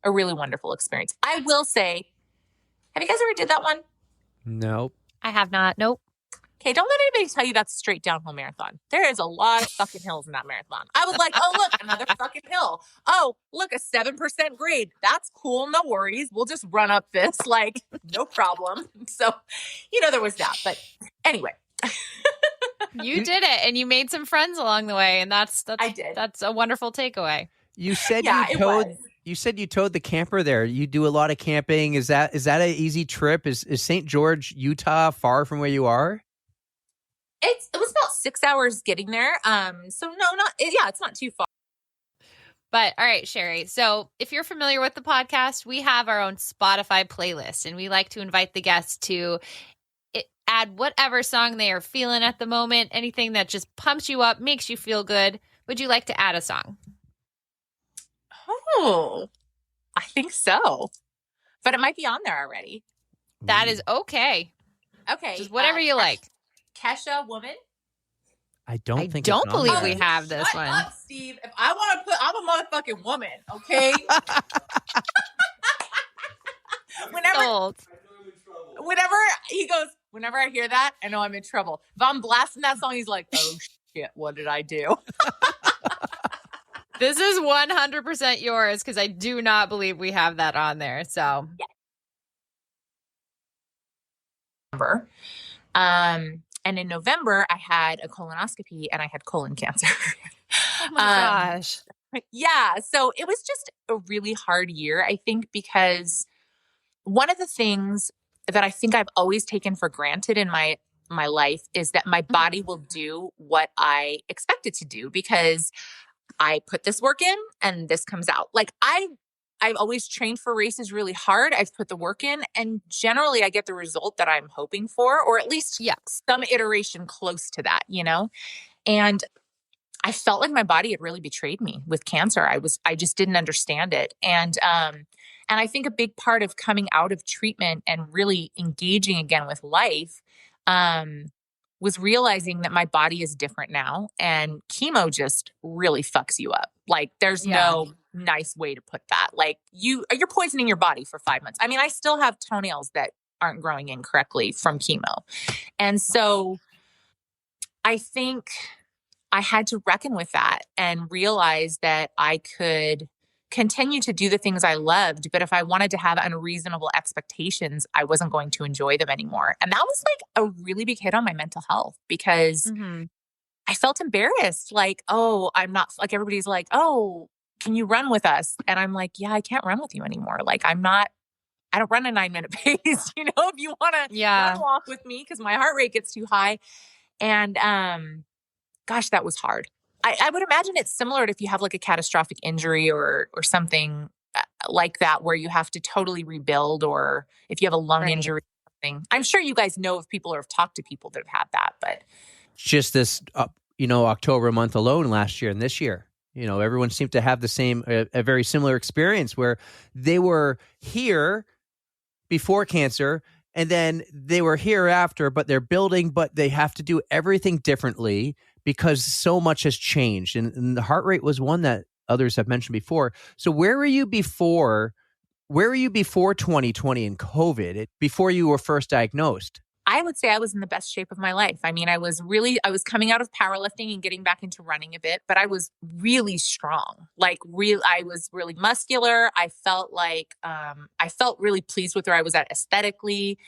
a really wonderful experience. I will say, have you guys ever did that one? Nope. I have not. Nope. Okay, don't let anybody tell you that's a straight downhill marathon. There is a lot of fucking hills in that marathon. I was like, oh, look, another fucking hill. Oh, look, a 7% grade. That's cool. No worries. We'll just run up this. Like, no problem. So, there was that. But anyway. You did it, and you made some friends along the way, and that's I did. That's a wonderful takeaway. You said you said you towed the camper there. You do a lot of camping. Is that an easy trip? Is St. George, Utah far from where you are? It was about 6 hours getting there. So no, it's not too far. But all right, Sherry. So if you're familiar with the podcast, we have our own Spotify playlist, and we like to invite the guests to add whatever song they are feeling at the moment, anything that just pumps you up, makes you feel good. Would you like to add a song? Oh, I think so. But it might be on there already. That is okay. Okay. Just whatever you like. Kesha, Woman. I don't believe we have this one. Up, Steve. If I want to I'm a motherfucking woman, okay? Whenever he goes, whenever I hear that, I know I'm in trouble. If I'm blasting that song, he's like, oh shit, what did I do? This is 100% yours because I do not believe we have that on there. So, and in November, I had a colonoscopy and I had colon cancer. Oh my gosh. Yeah. So it was just a really hard year, I think, because one of the things that I think I've always taken for granted in my life is that my body will do what I expect it to do because I put this work in and this comes out. Like I've always trained for races really hard. I've put the work in and generally I get the result that I'm hoping for, or at least some iteration close to that, And I felt like my body had really betrayed me with cancer. I just didn't understand it. And I think a big part of coming out of treatment and really engaging again with life, was realizing that my body is different now and chemo just really fucks you up. Like there's no nice way to put that. Like you're poisoning your body for 5 months. I mean, I still have toenails that aren't growing in correctly from chemo. And so I think I had to reckon with that and realize that I could continue to do the things I loved, but if I wanted to have unreasonable expectations, I wasn't going to enjoy them anymore. And that was like a really big hit on my mental health because I felt embarrassed. Like, oh, I'm not like everybody's like, oh, can you run with us? And I'm like, yeah, I can't run with you anymore. Like I don't run a 9-minute pace, if you want to run walk with me because my heart rate gets too high. And gosh, that was hard. I would imagine it's similar to if you have like a catastrophic injury or something like that where you have to totally rebuild, or if you have a lung injury or something. I'm sure you guys know of people or have talked to people that have had that, but just this, October month alone last year and this year, everyone seemed to have the same, a very similar experience where they were here before cancer And then they were hereafter, but they're building, but they have to do everything differently because so much has changed. And the heart rate was one that others have mentioned before. So where were you before 2020 and COVID, before you were first diagnosed? I would say I was in the best shape of my life. I mean, I was coming out of powerlifting and getting back into running a bit, but I was really strong. I was really muscular. I felt really pleased with where I was at aesthetically,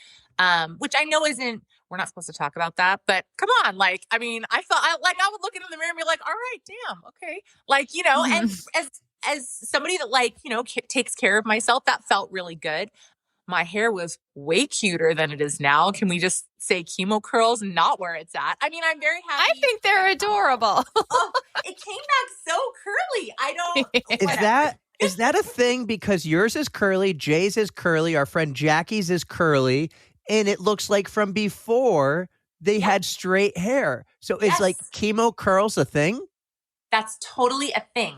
which I know we're not supposed to talk about that, but come on. I would look in the mirror and be like, all right, damn. Okay. And as somebody that takes care of myself, that felt really good. My hair was way cuter than it is now. Can we just say chemo curls, not where it's at? I mean, I'm very happy. I think they're adorable. It came back so curly. I don't. Is that a thing? Because yours is curly, Jay's is curly, our friend Jackie's is curly, and it looks like from before they had straight hair. So is chemo curls a thing? That's totally a thing.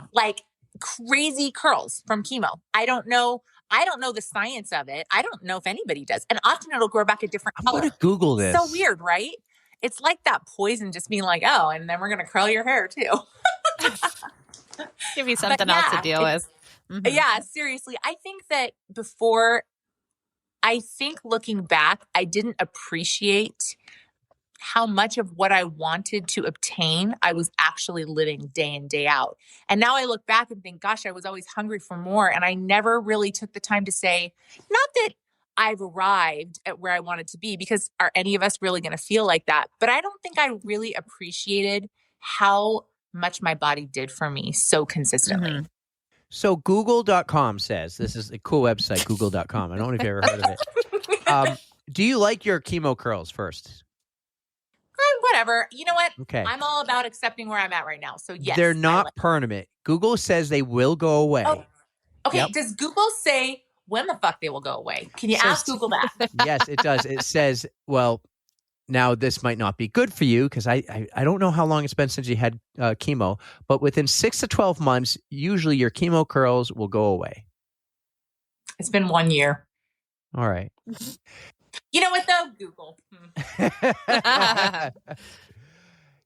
Crazy curls from chemo. I don't know the science of it. I don't know if anybody does. And often it'll grow back a different color. I'm going to Google this. So weird, right? It's like that poison just being like, oh, and then we're going to curl your hair too. Give you something else to deal with. Mm-hmm. Yeah, seriously. I think that looking back, I didn't appreciate how much of what I wanted to obtain I was actually living day in, day out. And now I look back and think, gosh, I was always hungry for more. And I never really took the time to say, not that I've arrived at where I wanted to be, because are any of us really going to feel like that? But I don't think I really appreciated how much my body did for me so consistently. Mm-hmm. So Google.com says, this is a cool website, Google.com. I don't know if you've ever heard of it. Do you like your chemo curls first? Whatever. You know what? Okay. I'm all about accepting where I'm at right now. So yes. They're not permanent. Google says they will go away. Oh, okay. Yep. Does Google say when the fuck they will go away? Can you ask Google that? Yes, it does. It says, well, now this might not be good for you because I don't know how long it's been since you had chemo, but within 6 to 12 months, usually your chemo curls will go away. It's been 1 year. All right. You know what though? Google.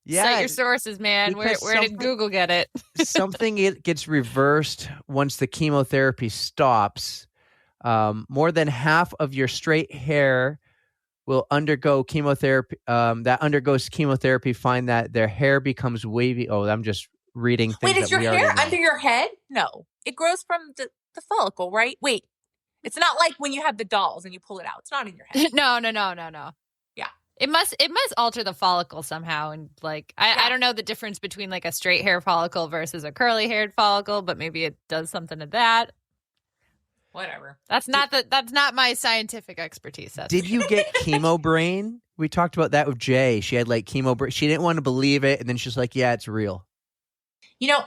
Yeah, cite your sources, man. Where did Google get it? Something it gets reversed once the chemotherapy stops. More than half of your straight hair will undergo chemotherapy. That undergoes chemotherapy. Find that their hair becomes wavy. Oh, I'm just reading things. Wait, is your hair under your head? No, it grows from the follicle, right? Wait. It's not like when you have the dolls and you pull it out. It's not in your head. No. Yeah. It must alter the follicle somehow. And I don't know the difference between a straight hair follicle versus a curly haired follicle, but maybe it does something to that. Whatever. That's not my scientific expertise. Did you get chemo brain? We talked about that with Jay. She had chemo brain. She didn't want to believe it. And then she's like, yeah, it's real. You know,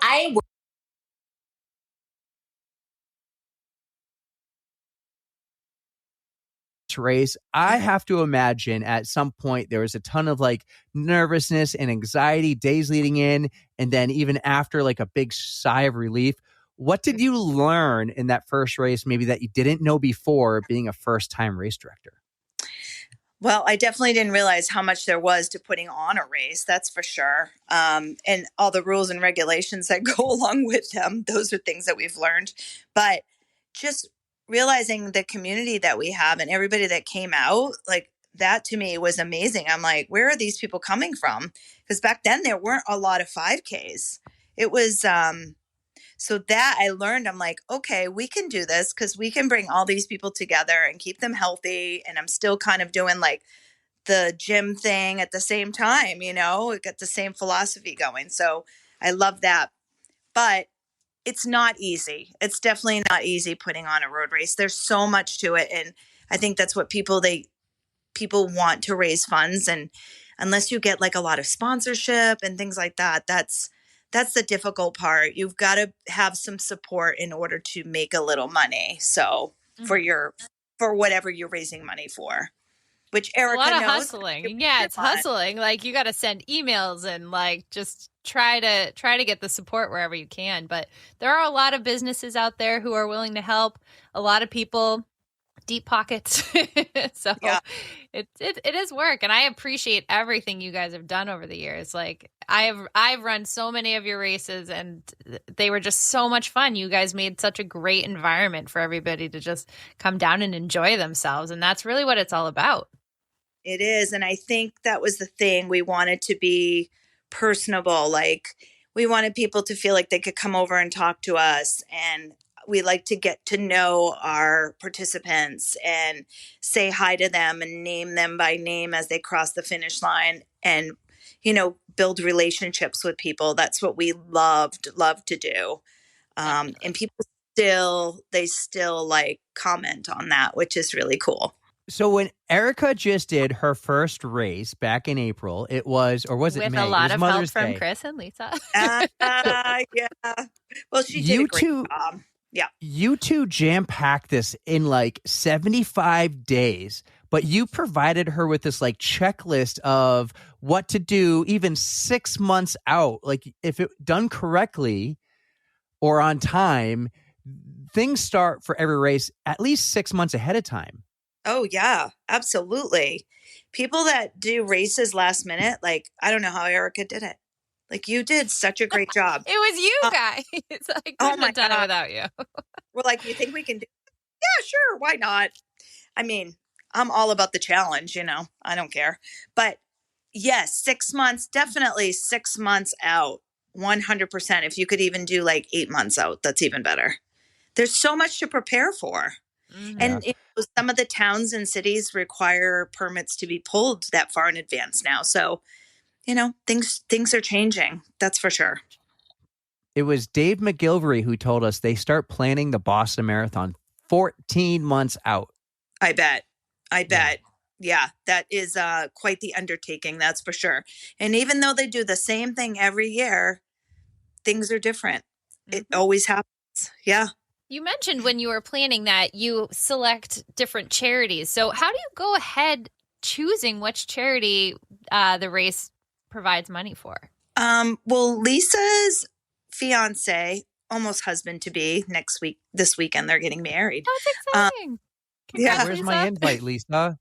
race, I have to imagine at some point there was a ton of nervousness and anxiety days leading in, and then even after a big sigh of relief. What did you learn in that first race maybe that you didn't know before being a first-time race director? Well, I definitely didn't realize how much there was to putting on a race, that's for sure. And all the rules and regulations that go along with them, those are things that we've learned. But just realizing the community that we have and everybody that came out, that to me was amazing. I'm like, where are these people coming from? Because back then there weren't a lot of 5Ks. It was, so that I learned, I'm like, okay, we can do this because we can bring all these people together and keep them healthy. And I'm still kind of doing the gym thing at the same time, we got the same philosophy going. So I love that. But it's not easy. It's definitely not easy putting on a road race. There's so much to it. And I think that's what people want to raise funds. And unless you get a lot of sponsorship and things like that, that's the difficult part. You've got to have some support in order to make a little money. So for whatever you're raising money for. Which Erica knows. A lot of hustling. Yeah, it's hustling. You got to send emails and just try to get the support wherever you can. But there are a lot of businesses out there who are willing to help. A lot of people deep pockets. So it is work, and I appreciate everything you guys have done over the years. Like I've run so many of your races, and they were just so much fun. You guys made such a great environment for everybody to just come down and enjoy themselves, and that's really what it's all about. It is. And I think that was the thing. We wanted to be personable. Like we wanted people to feel like they could come over and talk to us. And we like to get to know our participants and say hi to them and name them by name as they cross the finish line and, build relationships with people. That's what we loved to do. And people they still like comment on that, which is really cool. So when Erica just did her first race back in April, it was May? With a lot it was of Mother's help from Day. Chris and Lisa. Yeah. Well, she did a great job. Yeah. You two jam-packed this in like 75 days, but you provided her with this like checklist of what to do even 6 months out. Like if it done correctly or on time, things start for every race at least 6 months ahead of time. Oh, yeah, absolutely. People that do races last minute, like, I don't know how Erica did it. Like, you did such a great job. It was you guys. I couldn't have done it without you. We're like, you think we can do it? Yeah, sure. Why not? I mean, I'm all about the challenge, I don't care. But yes, 6 months, definitely 6 months out, 100%. If you could even do like 8 months out, that's even better. There's so much to prepare for. And some of the towns and cities require permits to be pulled that far in advance now. So, things are changing. That's for sure. It was Dave McGilvery who told us they start planning the Boston Marathon 14 months out. I bet. Yeah, that is quite the undertaking. That's for sure. And even though they do the same thing every year, things are different. It always happens. Yeah. You mentioned when you were planning that you select different charities. So how do you go ahead choosing which charity the race provides money for? Well, Lisa's fiance, almost husband to be, this weekend, they're getting married. That's exciting. Yeah. Where's my invite, Lisa?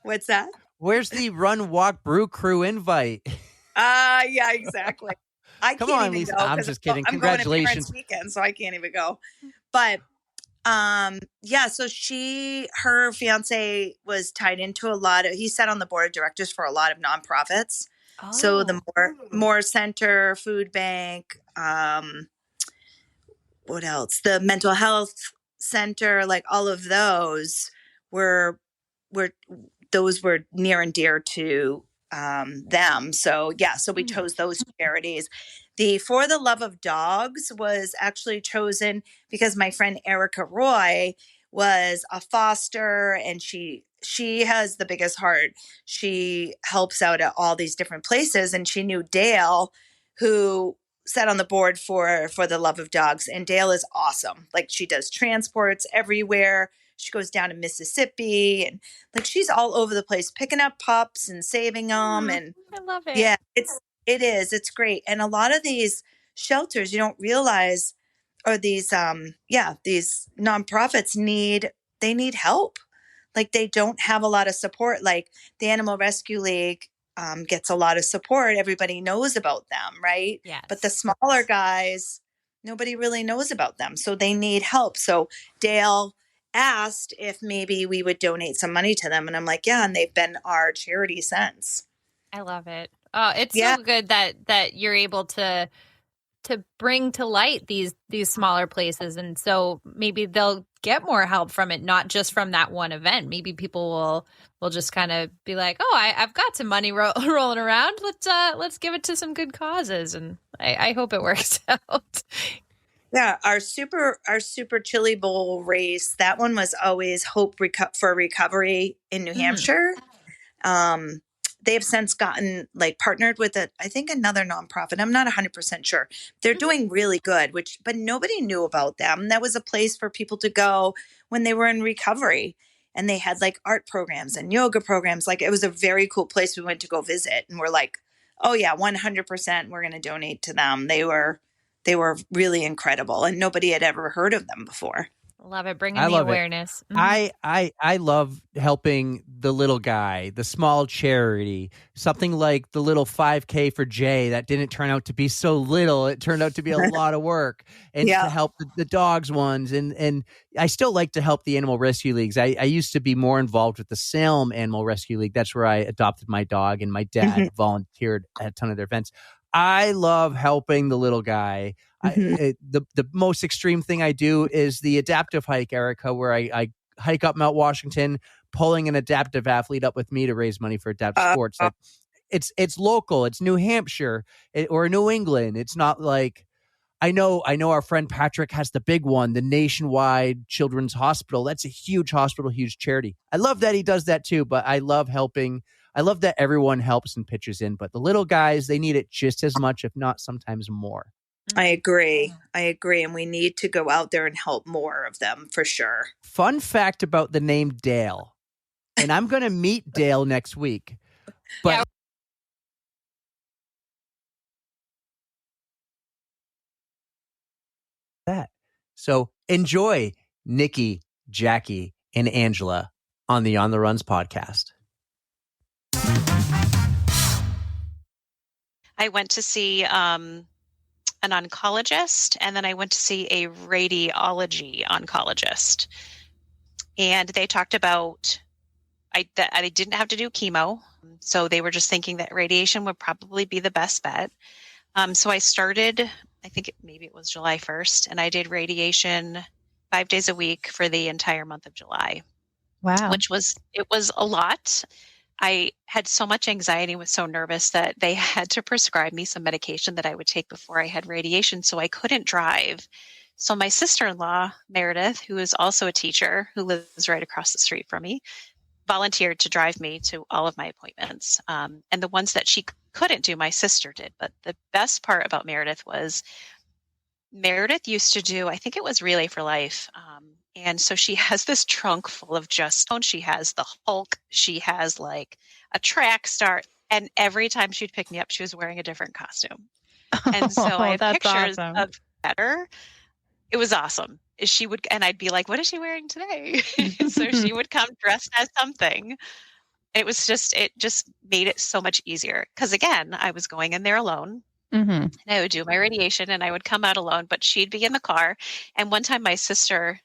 What's that? Where's the Run Walk Brew Crew invite? Yeah, exactly. I Come can't on, even Lisa. go I'm 'cause just kidding. I'm going to Congratulations. Parents' Weekend, so I can't even go. But yeah, so her fiance was tied into he sat on the board of directors for a lot of nonprofits. Oh. So the Moore Center, Food Bank, what else? The Mental Health Center, like all of those were near and dear to them. So yeah, so we chose those charities. The For the Love of Dogs was actually chosen because my friend Erica Roy was a foster, and she has the biggest heart. She helps out at all these different places, and she knew Dale, who sat on the board for the Love of Dogs, and Dale is awesome. Like, she does transports everywhere. She goes down to Mississippi, and like she's all over the place picking up pups and saving them. And I love it. yeah, it's great. And a lot of these shelters, you don't realize, or these nonprofits need help. Like, they don't have a lot of support. Like the Animal Rescue League gets a lot of support. Everybody knows about them, right? Yes. But the smaller guys, nobody really knows about them. So they need help. So Dale asked if maybe we would donate some money to them. And I'm like, yeah, and they've been our charity since. I love it. Oh, it's so good that you're able to bring to light these smaller places, and so maybe they'll get more help from it, not just from that one event. Maybe people will just kind of be like, oh, I've got some money rolling around. Let's give it to some good causes, and I hope it works out. Yeah, our super Chili Bowl race, that one was always Hope for Recovery in New Hampshire. They have since gotten partnered with I think another nonprofit. I'm not 100% sure. They're doing really good, but nobody knew about them. That was a place for people to go when they were in recovery, and they had art programs and yoga programs. It was a very cool place we went to go visit, and we're like, oh yeah, 100% we're going to donate to them. They were really incredible, and nobody had ever heard of them before. Love it. Bringing I the love it. awareness. Mhm. I love helping the little guy, the small charity, something like the little 5K for Jay that didn't turn out to be so little. It turned out to be a lot of work, and to Yeah. help the dogs ones. And I still like to help the animal rescue leagues. I used to be more involved with the Salem Animal Rescue League. That's where I adopted my dog, and my dad volunteered at a ton of their events. I love helping the little guy. The most extreme thing I do is the adaptive hike, Erica, where I hike up Mount Washington, pulling an adaptive athlete up with me to raise money for adaptive sports. That it's local. It's New Hampshire or New England. It's not like I know our friend Patrick has the big one, the Nationwide Children's Hospital. That's a huge hospital, huge charity. I love that he does that too, but I love helping. I love that everyone helps and pitches in, but the little guys, they need it just as much, if not sometimes more. I agree. And we need to go out there and help more of them for sure. Fun fact about the name Dale, and I'm going to meet Dale next week, but that. So enjoy Nikki, Jackie, and Angela on the On the Runs podcast. I went to see an oncologist, and then I went to see a radiology oncologist. And they talked about that I didn't have to do chemo. So they were just thinking that radiation would probably be the best bet. So I started, I think maybe it was July 1st, and I did radiation 5 days a week for the entire month of July. Wow. It was a lot. I had so much anxiety and was so nervous that they had to prescribe me some medication that I would take before I had radiation, so I couldn't drive. So my sister-in-law, Meredith, who is also a teacher who lives right across the street from me, volunteered to drive me to all of my appointments. And the ones that she couldn't do, my sister did. But the best part about Meredith was Meredith used to do, I think it was Relay for Life. And so she has this trunk full of she has the Hulk, she has like a track star. And every time she'd pick me up, she was wearing a different costume. And so I have pictures of her. It was awesome. She would, and I'd be like, what is she wearing today? So she would come dressed as something. It just made it so much easier. Because again, I was going in there alone. And I would do my radiation and I would come out alone, but she'd be in the car. And one time my sister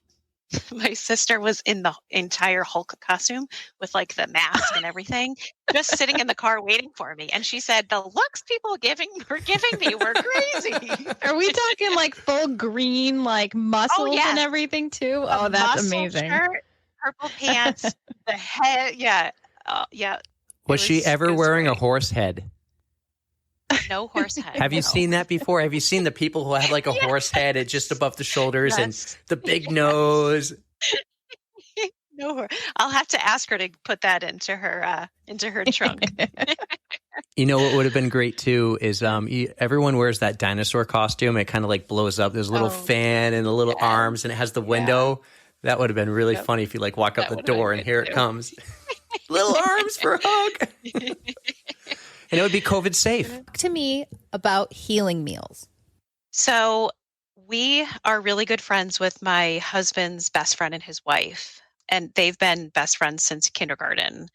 was in the entire Hulk costume with like the mask and everything, just sitting in the car waiting for me. And she said, the looks people were giving me were crazy. Are we talking like full green, like muscles and everything too? Oh, that's amazing. Shirt, purple pants, the head. Yeah. Yeah. Was she ever wearing a horse head? No horse head. Have you seen that before? Have you seen the people who have like a horse head at just above the shoulders and the big nose? No, I'll have to ask her to put that into her trunk. You know what would have been great too is everyone wears that dinosaur costume. It kind of like blows up. There's a little fan and the little arms, and it has the window. That would have been really funny if you like walk out the door and here it comes. Little arms for a hug. And it would be COVID safe. Talk to me about healing meals. So we are really good friends with my husband's best friend and his wife, and they've been best friends since kindergarten.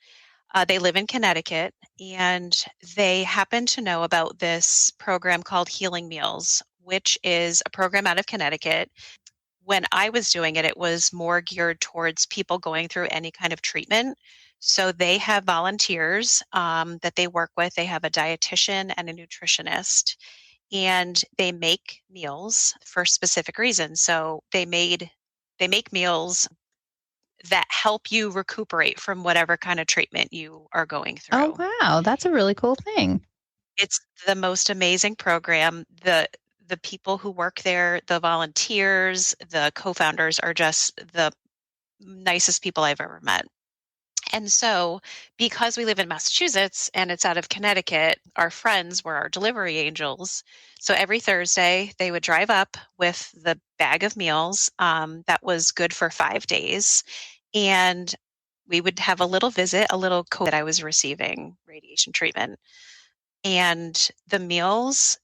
They live in Connecticut, and they happen to know about this program called Healing Meals, which is a program out of Connecticut. When I was doing it, it was more geared towards people going through any kind of treatment. So they have volunteers that they work with. They have a dietitian and a nutritionist, and they make meals for specific reasons. So they make meals that help you recuperate from whatever kind of treatment you are going through. Oh, wow. That's a really cool thing. It's the most amazing program. The people who work there, the volunteers, the co-founders are just the nicest people I've ever met. And so because we live in Massachusetts and it's out of Connecticut, our friends were our delivery angels. So every Thursday they would drive up with the bag of meals that was good for 5 days. And we would have a little visit, that I was receiving radiation treatment. And the meals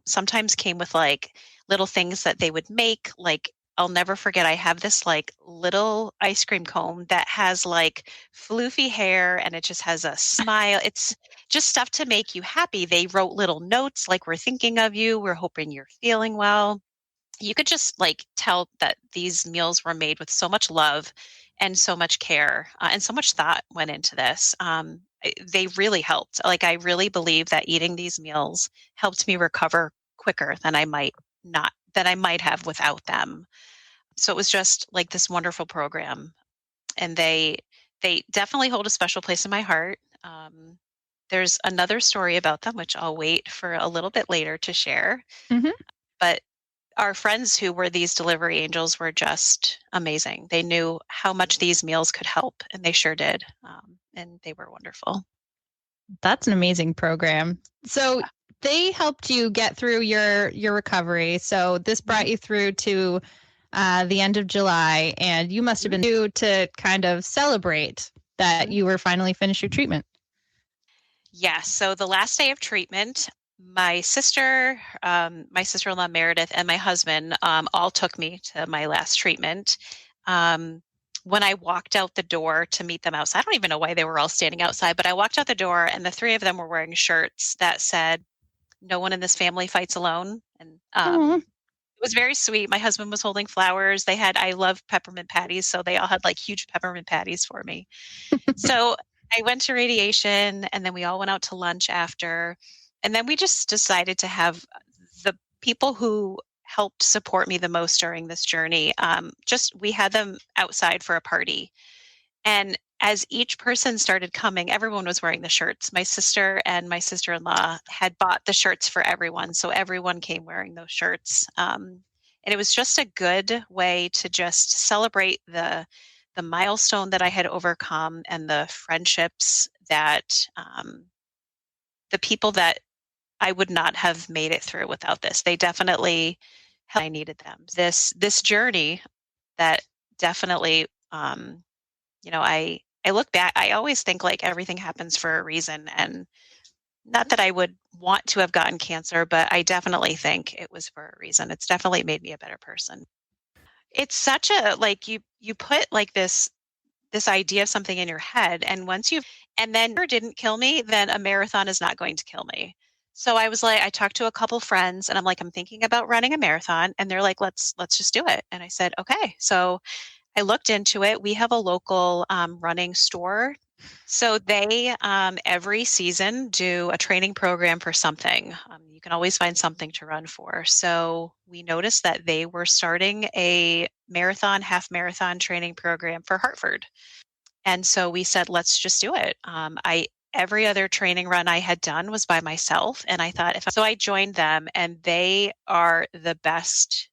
sometimes came with like little things that they would make, like I'll never forget, I have this like little ice cream cone that has like floofy hair and it just has a smile. It's just stuff to make you happy. They wrote little notes like, we're thinking of you. We're hoping you're feeling well. You could just like tell that these meals were made with so much love and so much care and so much thought went into this. They really helped. Like, I really believe that eating these meals helped me recover quicker than I might have without them. So it was just like this wonderful program, and they definitely hold a special place in my heart. There's another story about them, which I'll wait for a little bit later to share. But our friends who were these delivery angels were just amazing. They knew how much these meals could help, and they sure did. And they were wonderful. That's an amazing program. So they helped you get through your recovery. So this brought you through to the end of July, and you must have been due to kind of celebrate that you were finally finished your treatment. Yes. So the last day of treatment, my sister, my sister-in-law Meredith, and my husband all took me to my last treatment. When I walked out the door to meet them outside, I don't even know why they were all standing outside, but I walked out the door and the three of them were wearing shirts that said, "No one in this family fights alone." And it was very sweet. My husband was holding flowers. I love peppermint patties, so they all had like huge peppermint patties for me. So I went to radiation, and then we all went out to lunch after. And then we just decided to have the people who helped support me the most during this journey. We had them outside for a party. And as each person started coming, everyone was wearing the shirts. My sister and my sister-in-law had bought the shirts for everyone. So everyone came wearing those shirts. And it was just a good way to just celebrate the milestone that I had overcome and the friendships that the people that I would not have made it through without this. They definitely I needed them. This journey that definitely I look back, I always think like everything happens for a reason, and not that I would want to have gotten cancer, but I definitely think it was for a reason. It's definitely made me a better person. It's such a like you put like this idea of something in your head, and and then it didn't kill me, then a marathon is not going to kill me. So I was like, I talked to a couple friends and I'm like, I'm thinking about running a marathon, and they're like, let's just do it. And I said, okay. So I looked into it. We have a local running store. So they every season do a training program for something. You can always find something to run for. So we noticed that they were starting a half marathon training program for Hartford. And so we said, let's just do it. Every other training run I had done was by myself. And I thought, so I joined them, and they are the best.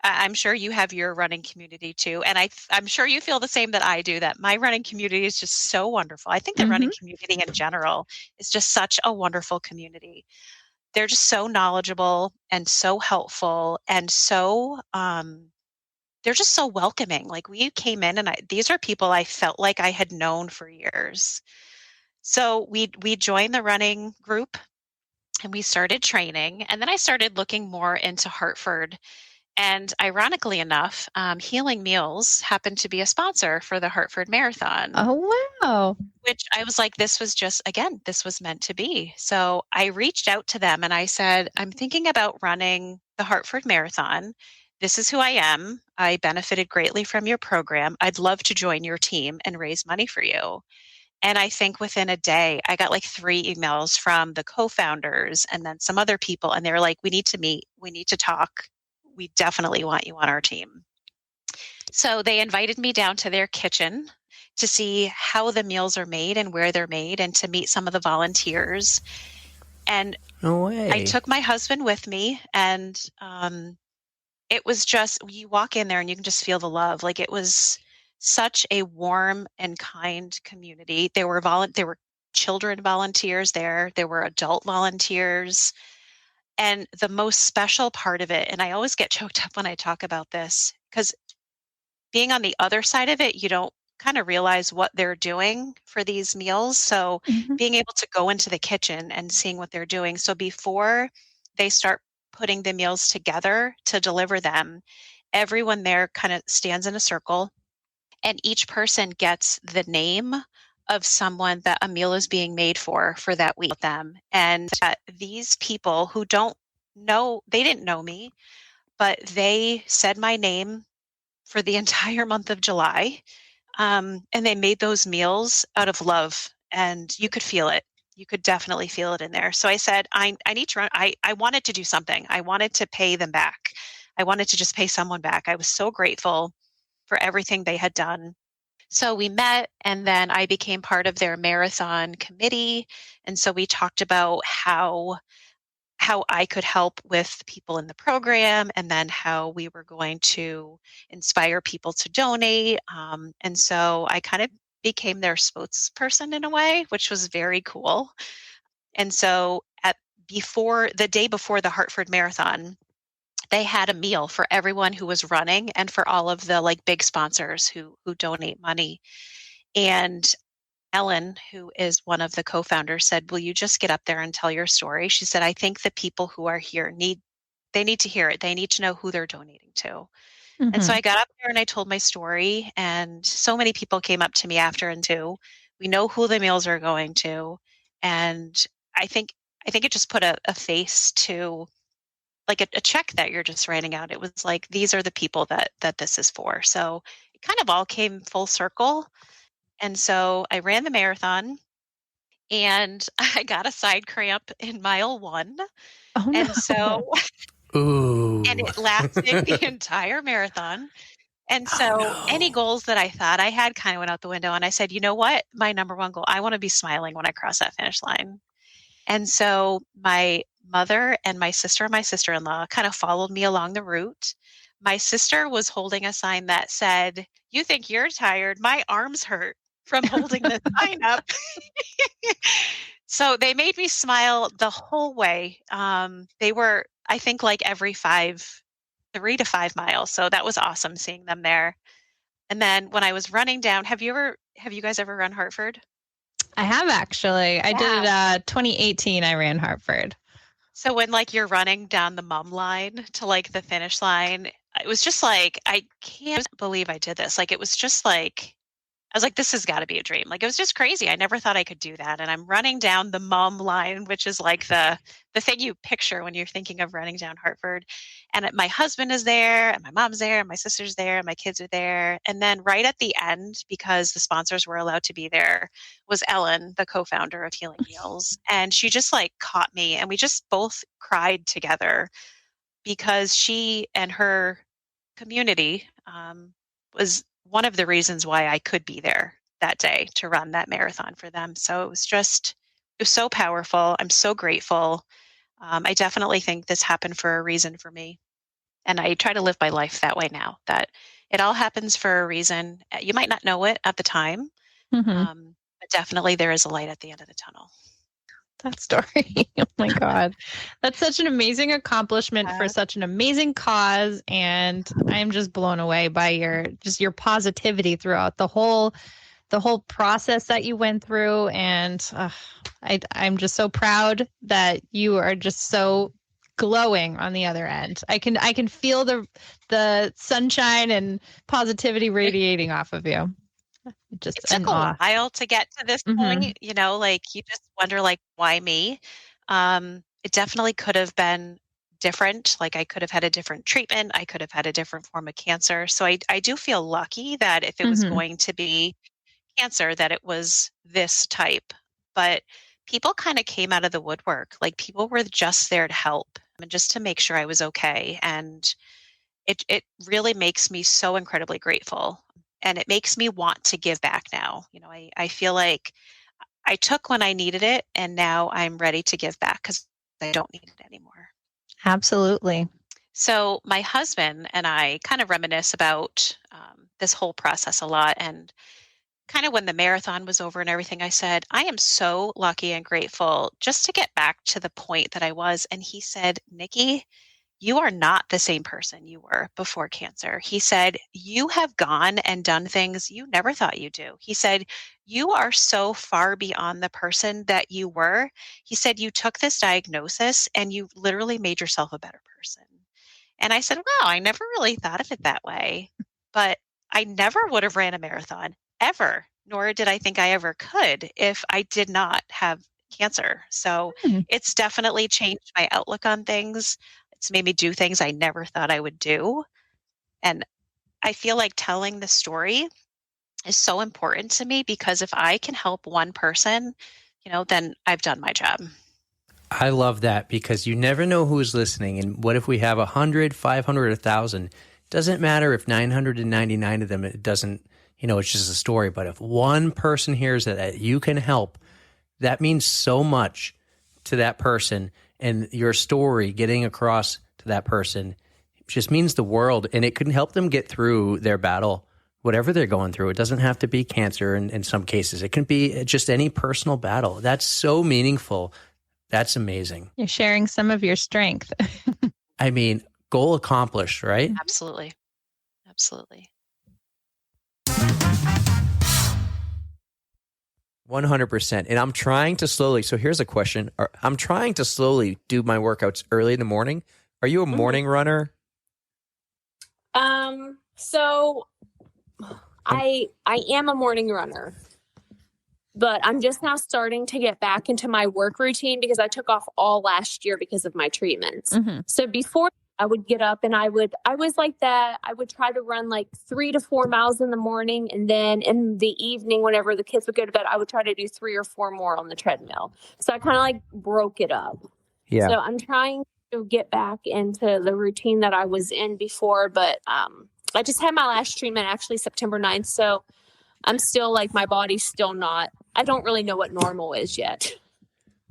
I'm sure you have your running community too. And I'm sure you feel the same that I do, that my running community is just so wonderful. I think the running community in general is just such a wonderful community. They're just so knowledgeable and so helpful, and so they're just so welcoming. Like, we came in, and these are people I felt like I had known for years. So we joined the running group, and we started training. And then I started looking more into Hartford. And ironically enough, Healing Meals happened to be a sponsor for the Hartford Marathon. Oh, wow. Which I was like, this was meant to be. So I reached out to them and I said, I'm thinking about running the Hartford Marathon. This is who I am. I benefited greatly from your program. I'd love to join your team and raise money for you. And I think within a day, I got like 3 emails from the co-founders and then some other people. And they were like, we need to meet. We need to talk. We definitely want you on our team. So they invited me down to their kitchen to see how the meals are made and where they're made, and to meet some of the volunteers. And no way. I took my husband with me, and it was just, you walk in there and you can just feel the love. Like, it was such a warm and kind community. There were children volunteers there. There were adult volunteers. And the most special part of it, and I always get choked up when I talk about this, because being on the other side of it, you don't kind of realize what they're doing for these meals. So being able to go into the kitchen and seeing what they're doing. So before they start putting the meals together to deliver them, everyone there kind of stands in a circle, and each person gets the name of someone that a meal is being made for that week with them. And these people who don't know, they didn't know me, but they said my name for the entire month of July. And they made those meals out of love, and you could feel it. You could definitely feel it in there. So I said, I need to run. I wanted to do something. I wanted to pay them back. I wanted to just pay someone back. I was so grateful for everything they had done. So we met, and then I became part of their marathon committee. And so we talked about how I could help with people in the program, and then how we were going to inspire people to donate. And so I kind of became their spokesperson in a way, which was very cool. And so the day before the Hartford Marathon, they had a meal for everyone who was running and for all of the like big sponsors who donate money. And Ellen, who is one of the co-founders, said, "Will you just get up there and tell your story?" She said, "I think the people who are here need to hear it. They need to know who they're donating to." And so I got up there and I told my story, and so many people came up to me after and too. We know who the meals are going to, and I think it just put a face to like a check that you're just writing out. It was like, these are the people that this is for. So it kind of all came full circle. And so I ran the marathon, and I got a side cramp in mile 1. Oh, and no. so Ooh. and it lasted the entire marathon. And so any goals that I thought I had kind of went out the window. And I said, you know what? My number one goal, I want to be smiling when I cross that finish line. And so my mother and my sister-in-law kind of followed me along the route. My sister was holding a sign that said, "You think you're tired? My arms hurt from holding the sign up." So they made me smile the whole way. They were, I think, like every 3 to 5 miles. So that was awesome seeing them there. And then when I was running down, have you guys ever run Hartford? I have actually. I did 2018. I ran Hartford. So when like you're running down the mum line to like the finish line, it was just like, I can't believe I did this. Like, it was just like, I was like, this has got to be a dream. Like, it was just crazy. I never thought I could do that. And I'm running down the mum line, which is like the thing you picture when you're thinking of running down Hartford. And my husband is there, and my mom's there, and my sister's there, and my kids are there. And then right at the end, because the sponsors were allowed to be there, was Ellen, the co-founder of Healing Meals. And she just like caught me, and we just both cried together, because she and her community was one of the reasons why I could be there that day to run that marathon for them. So it was so powerful. I'm so grateful. I definitely think this happened for a reason for me. And I try to live my life that way now, that it all happens for a reason. You might not know it at the time, but definitely there is a light at the end of the tunnel. That story. Oh my God. That's such an amazing accomplishment for such an amazing cause. And I'm just blown away by your positivity throughout the whole process that you went through. And I'm just so proud that you are just so glowing on the other end. I can feel the sunshine and positivity radiating off of you. Just it took a while to get to this point, you know, like you just wonder, like, why me? It definitely could have been different. Like, I could have had a different treatment. I could have had a different form of cancer. So I do feel lucky that if it was going to be cancer, that it was this type. But people kind of came out of the woodwork. Like, people were just there to help and just to make sure I was okay. And it really makes me so incredibly grateful. And it makes me want to give back now. You know, I feel like I took when I needed it, and now I'm ready to give back because I don't need it anymore. Absolutely. So my husband and I kind of reminisce about this whole process a lot. And kind of when the marathon was over and everything, I said, I am so lucky and grateful just to get back to the point that I was. And he said, Nikki, you are not the same person you were before cancer. He said, you have gone and done things you never thought you'd do. He said, you are so far beyond the person that you were. He said, you took this diagnosis and you literally made yourself a better person. And I said, wow, I never really thought of it that way. But I never would have ran a marathon ever, nor did I think I ever could if I did not have cancer. So it's definitely changed my outlook on things. It's made me do things I never thought I would do. And I feel like telling the story is so important to me because if I can help one person, then I've done my job. I love that because you never know who's listening. And what if we have 100, 500, 1,000? Doesn't matter if 999 of them, it doesn't, it's just a story. But if one person hears that you can help, that means so much to that person. And your story getting across to that person just means the world. And it can help them get through their battle, whatever they're going through. It doesn't have to be cancer in some cases. It can be just any personal battle. That's so meaningful. That's amazing. You're sharing some of your strength. I mean, goal accomplished, right? Absolutely. Absolutely. 100%. And I'm trying to slowly, so here's a question. I'm trying to slowly do my workouts early in the morning. Are you a morning runner? So I am a morning runner, but I'm just now starting to get back into my work routine because I took off all last year because of my treatments. So before I would get up and I was like that. I would try to run like 3 to 4 miles in the morning. And then in the evening, whenever the kids would go to bed, I would try to do 3 or 4 more on the treadmill. So I kind of like broke it up. Yeah. So I'm trying to get back into the routine that I was in before, but I just had my last treatment actually September 9th. So I'm still like, my body's still not, I don't really know what normal is yet.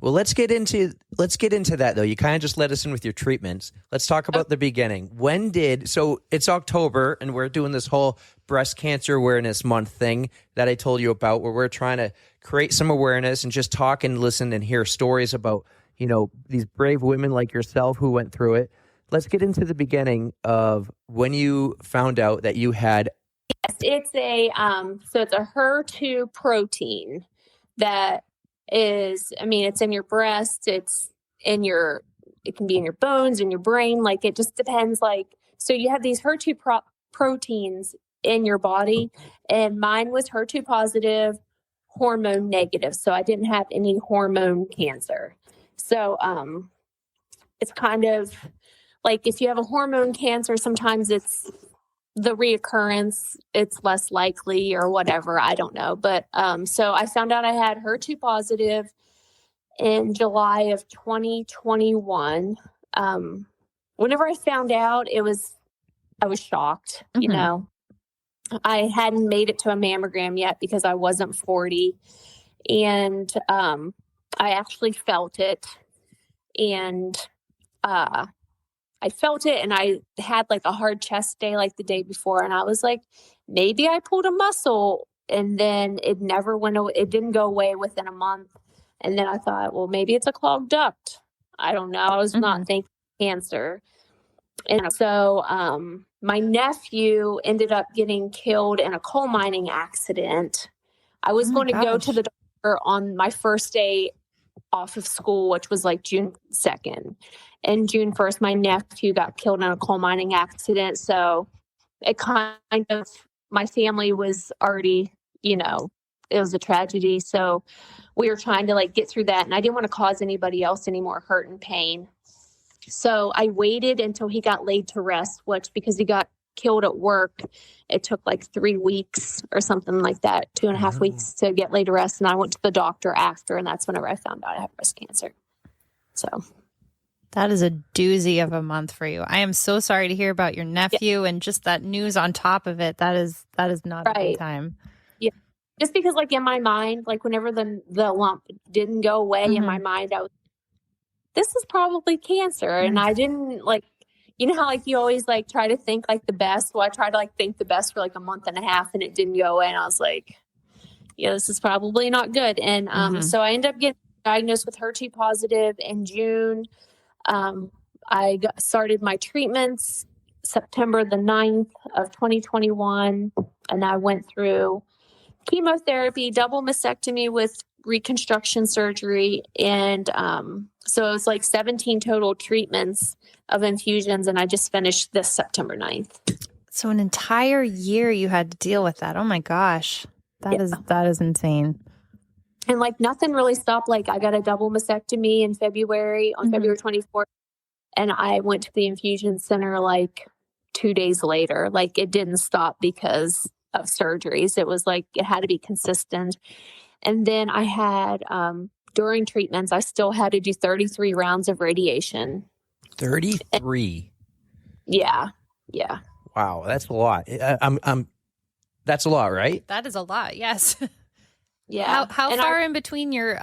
Well, let's get into that though. You kind of just let us in with your treatments. Let's talk about the beginning. So it's October and we're doing this whole breast cancer awareness month thing that I told you about, where we're trying to create some awareness and just talk and listen and hear stories about, these brave women like yourself who went through it. Let's get into the beginning of when you found out that you had. Yes, it's a HER2 protein that is, it's in your breast, it can be in your bones, in your brain, like it just depends. So you have these HER2 proteins in your body, and mine was HER2 positive, hormone negative. So I didn't have any hormone cancer. So it's kind of like if you have a hormone cancer, sometimes it's the reoccurrence, it's less likely or whatever. I don't know. But so I found out I had HER2 positive in July of 2021. Whenever I found out, I was shocked. I hadn't made it to a mammogram yet because I wasn't 40. And I actually felt it. And I felt it, and I had like a hard chest day like the day before. And I was like, maybe I pulled a muscle, and then it never went away. It didn't go away within a month. And then I thought, well, maybe it's a clogged duct. I don't know. I was not thinking cancer. And so my nephew ended up getting killed in a coal mining accident. I was going to go to the doctor on my first day off of school, which was like June 2nd. And June 1st, my nephew got killed in a coal mining accident. So it kind of, my family was already, it was a tragedy. So we were trying to like get through that. And I didn't want to cause anybody else any more hurt and pain. So I waited until he got laid to rest, which because he got killed at work, it took like 3 weeks or something like that, 2.5 weeks to get laid to rest. And I went to the doctor after, and that's whenever I found out I had breast cancer. So that is a doozy of a month for you. I am so sorry to hear about your nephew and just that news on top of it. That is not a good time. Yeah. Just because like in my mind, like whenever the lump didn't go away in my mind, I was, this is probably cancer. And I didn't like, how like you always like try to think like the best. Well, I tried to like think the best for like a month and a half, and it didn't go away. And I was like, this is probably not good. And so I ended up getting diagnosed with HER2 positive in June. I started my treatments September the 9th of 2021, and I went through chemotherapy, double mastectomy with reconstruction surgery. And so it was like 17 total treatments of infusions. And I just finished this September 9th. So an entire year you had to deal with that. Oh my gosh. That is insane. And like nothing really stopped. Like I got a double mastectomy in February, on February 24th. And I went to the infusion center like 2 days later. Like it didn't stop because of surgeries. It was like it had to be consistent. And then I had, during treatments, I still had to do 33 rounds of radiation. 33. Yeah. Wow, that's a lot. That's a lot, right? That is a lot. Yes. Yeah. How far in between your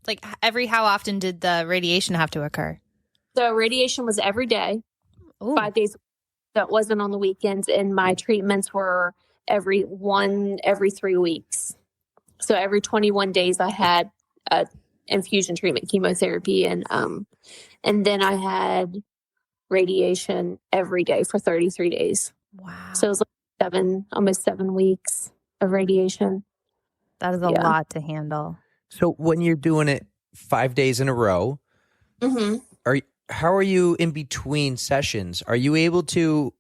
like how often did the radiation have to occur? So radiation was every day, 5 days. That wasn't on the weekends, and my treatments were every 3 weeks. So every 21 days, I had a infusion treatment, chemotherapy, and then I had radiation every day for 33 days. Wow! So it was like almost 7 weeks of radiation. That is a lot to handle. So when you're doing it 5 days in a row, how are you in between sessions? Are you able to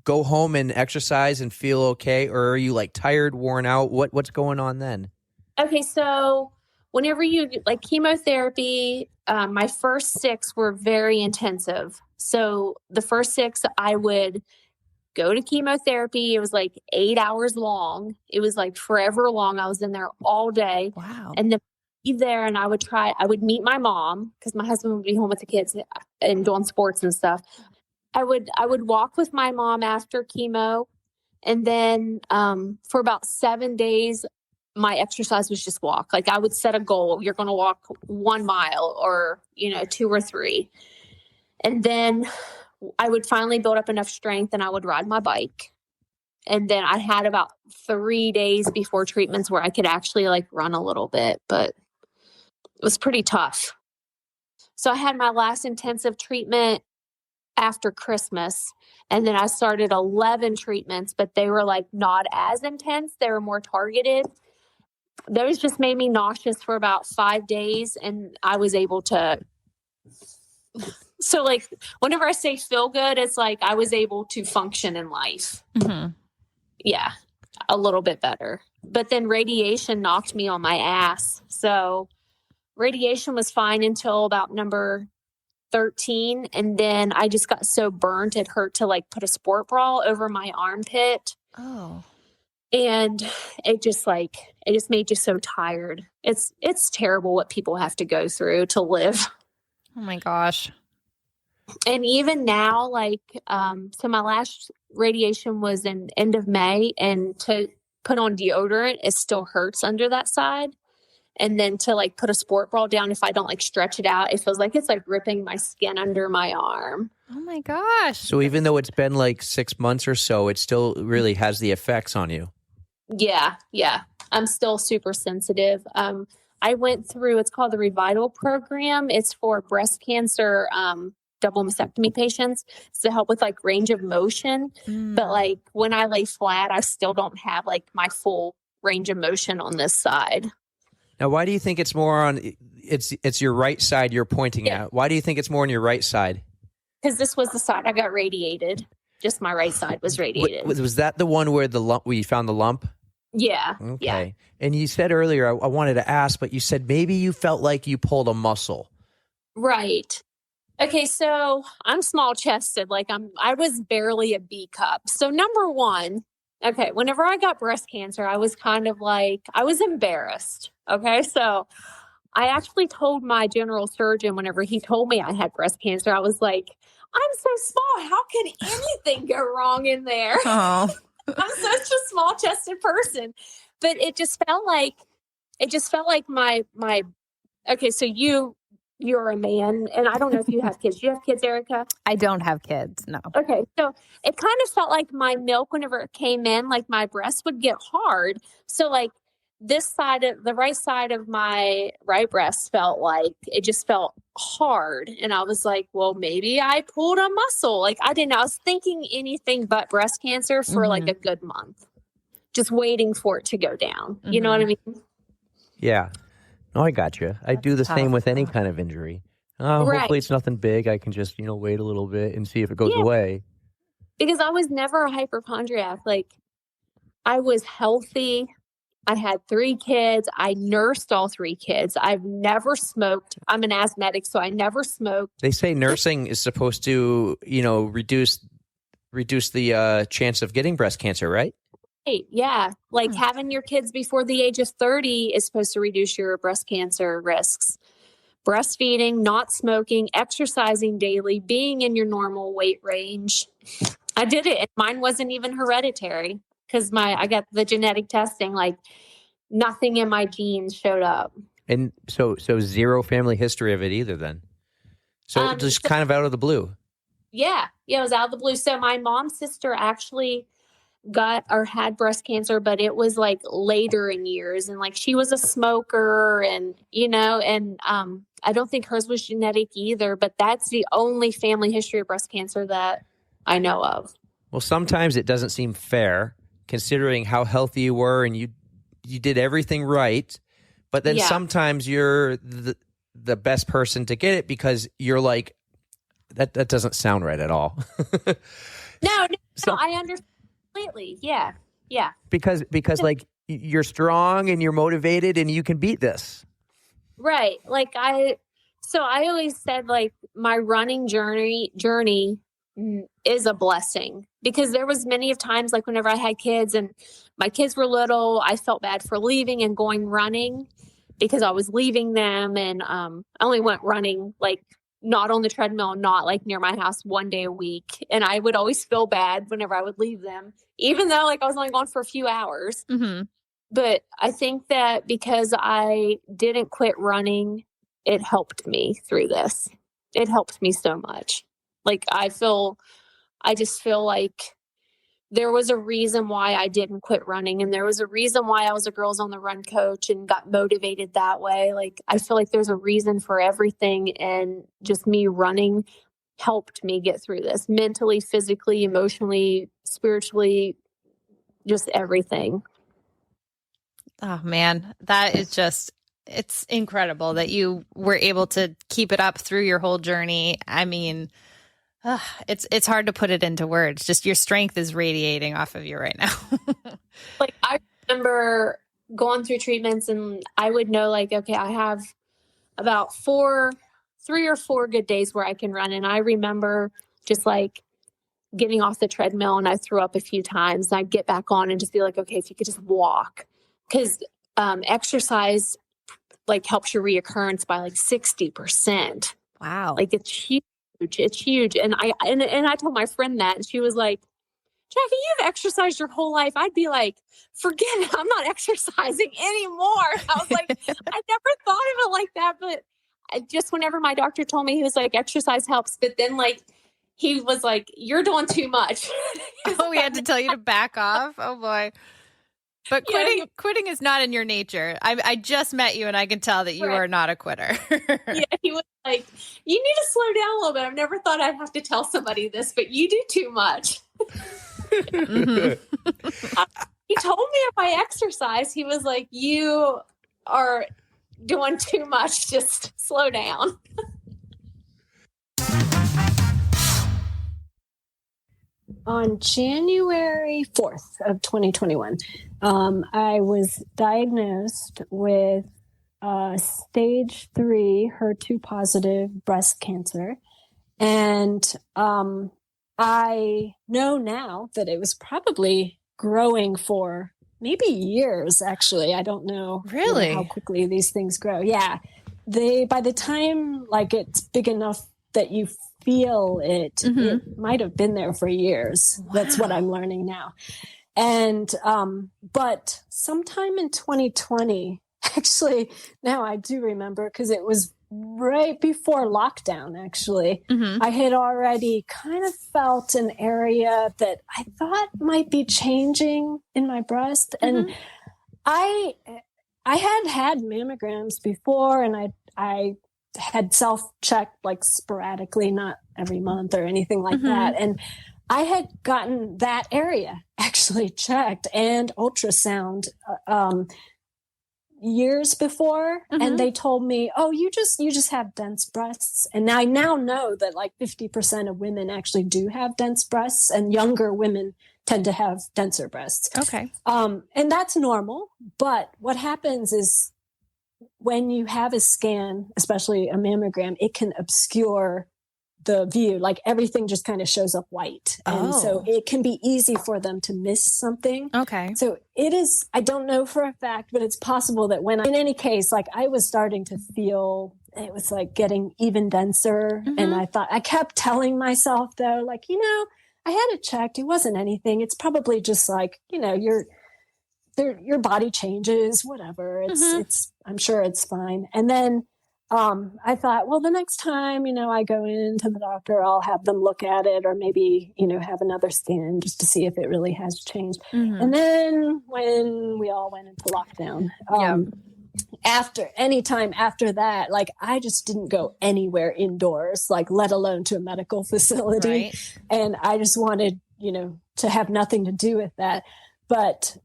go home and exercise and feel okay, or are you like tired, worn out? What's going on then? Okay, so whenever you like chemotherapy, my first 6 were very intensive. So the first 6, I would go to chemotherapy. It was like 8 hours long. It was like forever long. I was in there all day. Wow. And then there, and I would meet my mom because my husband would be home with the kids and doing sports and stuff. I would walk with my mom after chemo. And then for about 7 days, my exercise was just walk. Like I would set a goal. You're going to walk 1 mile or, 2 or 3. And then I would finally build up enough strength and I would ride my bike. And then I had about 3 days before treatments where I could actually like run a little bit, but it was pretty tough. So I had my last intensive treatment after Christmas. And then I started 11 treatments, but they were like not as intense. They were more targeted. Those just made me nauseous for about 5 days. And I was able to, so like whenever I say feel good, it's like I was able to function in life. Yeah, a little bit better. But then radiation knocked me on my ass. So radiation was fine until about number 13. And then I just got so burnt, it hurt to like put a sport bra over my armpit. Oh. And it just made you so tired. It's terrible what people have to go through to live. Oh my gosh. And even now, like, so my last radiation was in end of May, and to put on deodorant, it still hurts under that side. And then to like put a sport bra down, if I don't like stretch it out, it feels like it's like ripping my skin under my arm. Oh my gosh. So even though it's been like 6 months or so, it still really has the effects on you. Yeah. I'm still super sensitive. I went through, it's called the Revital program. It's for breast cancer, double mastectomy patients. It's to help with like range of motion. But like when I lay flat, I still don't have like my full range of motion on this side. Now, why do you think it's more on, it's your right side you're pointing at? Why do you think it's more on your right side? Because this was the side I got radiated. Just my right side was radiated. Was that the one where where you found the lump? Yeah. Okay. Yeah. And you said earlier, I wanted to ask, but you said maybe you felt like you pulled a muscle. Right. Okay, so I'm small chested. Like I was barely a B cup. So number one, okay, whenever I got breast cancer, I was kind of like, I was embarrassed. Okay, so I actually told my general surgeon whenever he told me I had breast cancer, I was like, I'm so small. How can anything go wrong in there? Oh. I'm such a small chested person. But it just felt like my okay, so you're a man, and I don't know if you have kids. Do you have kids, Erica? I don't have kids, no. Okay, so it kind of felt like my milk, whenever it came in, like my breast would get hard. So like the right side of my right breast felt like it just felt hard. And I was like, well, maybe I pulled a muscle. Like I was thinking anything but breast cancer for like a good month, just waiting for it to go down. You know what I mean? Yeah. No, I got you. I do the same with any kind of injury. Right. Hopefully it's nothing big. I can just, wait a little bit and see if it goes Yeah. away. Because I was never a hypochondriac. Like, I was healthy. I had 3 kids. I nursed all 3 kids. I've never smoked. I'm an asthmatic, so I never smoked. They say nursing is supposed to, reduce the chance of getting breast cancer, right? Hey, yeah. Like having your kids before the age of 30 is supposed to reduce your breast cancer risks. Breastfeeding, not smoking, exercising daily, being in your normal weight range. I did it. And mine wasn't even hereditary because I got the genetic testing, like nothing in my genes showed up. And so zero family history of it either then. So just kind of out of the blue. Yeah. Yeah, it was out of the blue. So my mom's sister actually got or had breast cancer, but it was like later in years. And like she was a smoker and, I don't think hers was genetic either, but that's the only family history of breast cancer that I know of. Well, sometimes it doesn't seem fair considering how healthy you were and you did everything right. But then sometimes you're the best person to get it because you're like, that doesn't sound right at all. No, I understand completely. Yeah. Yeah. Because like you're strong and you're motivated and you can beat this. Right. Like I always said like my running journey is a blessing because there was many of times like whenever I had kids and my kids were little, I felt bad for leaving and going running because I was leaving them and I only went running like not on the treadmill, not like near my house 1 day a week. And I would always feel bad whenever I would leave them, even though like I was only gone for a few hours. Mm-hmm. But I think that because I didn't quit running, it helped me through this. It helped me so much. Like I just feel like there was a reason why I didn't quit running. And there was a reason why I was a Girls on the Run coach and got motivated that way. Like I feel like there's a reason for everything. And just me running helped me get through this mentally, physically, emotionally, spiritually, just everything. Oh man, that is just, it's incredible that you were able to keep it up through your whole journey. I mean, it's hard to put it into words. Just your strength is radiating off of you right now. Like I remember going through treatments and I would know like, okay, I have about 3 or 4 good days where I can run. And I remember just like getting off the treadmill and I threw up a few times. And I'd get back on and just be like, okay, if you could just walk. Because exercise like helps your reoccurrence by like 60%. Wow. Like it's huge. It's huge. And I told my friend that and she was like, Jackie, you've exercised your whole life. I'd be like, forget it. I'm not exercising anymore. I was like, I never thought of it like that. But just whenever my doctor told me, he was like, exercise helps. But then like, he was like, you're doing too much. Oh, he had to tell you to back off. Oh boy. But quitting is not in your nature. I just met you and I can tell that you are not a quitter. Yeah, he was like, you need to slow down a little bit. I've never thought I'd have to tell somebody this, but you do too much. Mm-hmm. He told me if I exercise, he was like, you are doing too much. Just slow down. On January 4th of 2021, I was diagnosed with stage 3 HER2 positive breast cancer. And I know now that it was probably growing for maybe years, actually. I don't know really how quickly these things grow. Yeah. By the time like it's big enough that you feel it, it might have been there for years. Wow. That's what I'm learning now. And, but sometime in 2020, actually, now I do remember because it was right before lockdown, actually, I had already kind of felt an area that I thought might be changing in my breast. And I had mammograms before and I had self-checked like sporadically, not every month or anything like that. And I had gotten that area actually checked and ultrasound, years before, and they told me, "Oh, you just have dense breasts." And I now know that like 50% of women actually do have dense breasts, and younger women tend to have denser breasts. Okay. And that's normal. But what happens is when you have a scan, especially a mammogram, it can obscure the view. Like everything just kind of shows up white. And so it can be easy for them to miss something. Okay. So it is, I don't know for a fact, but it's possible that in any case, like I was starting to feel it was like getting even denser. And I kept telling myself though, like, I had it checked. It wasn't anything. It's probably just like, your body changes, whatever. It's, I'm sure it's fine. And then, I thought, well, the next time, I go into the doctor, I'll have them look at it or maybe, have another scan just to see if it really has changed. And then when we all went into lockdown, anytime after that, like I just didn't go anywhere indoors, like let alone to a medical facility. Right. And I just wanted, to have nothing to do with that. But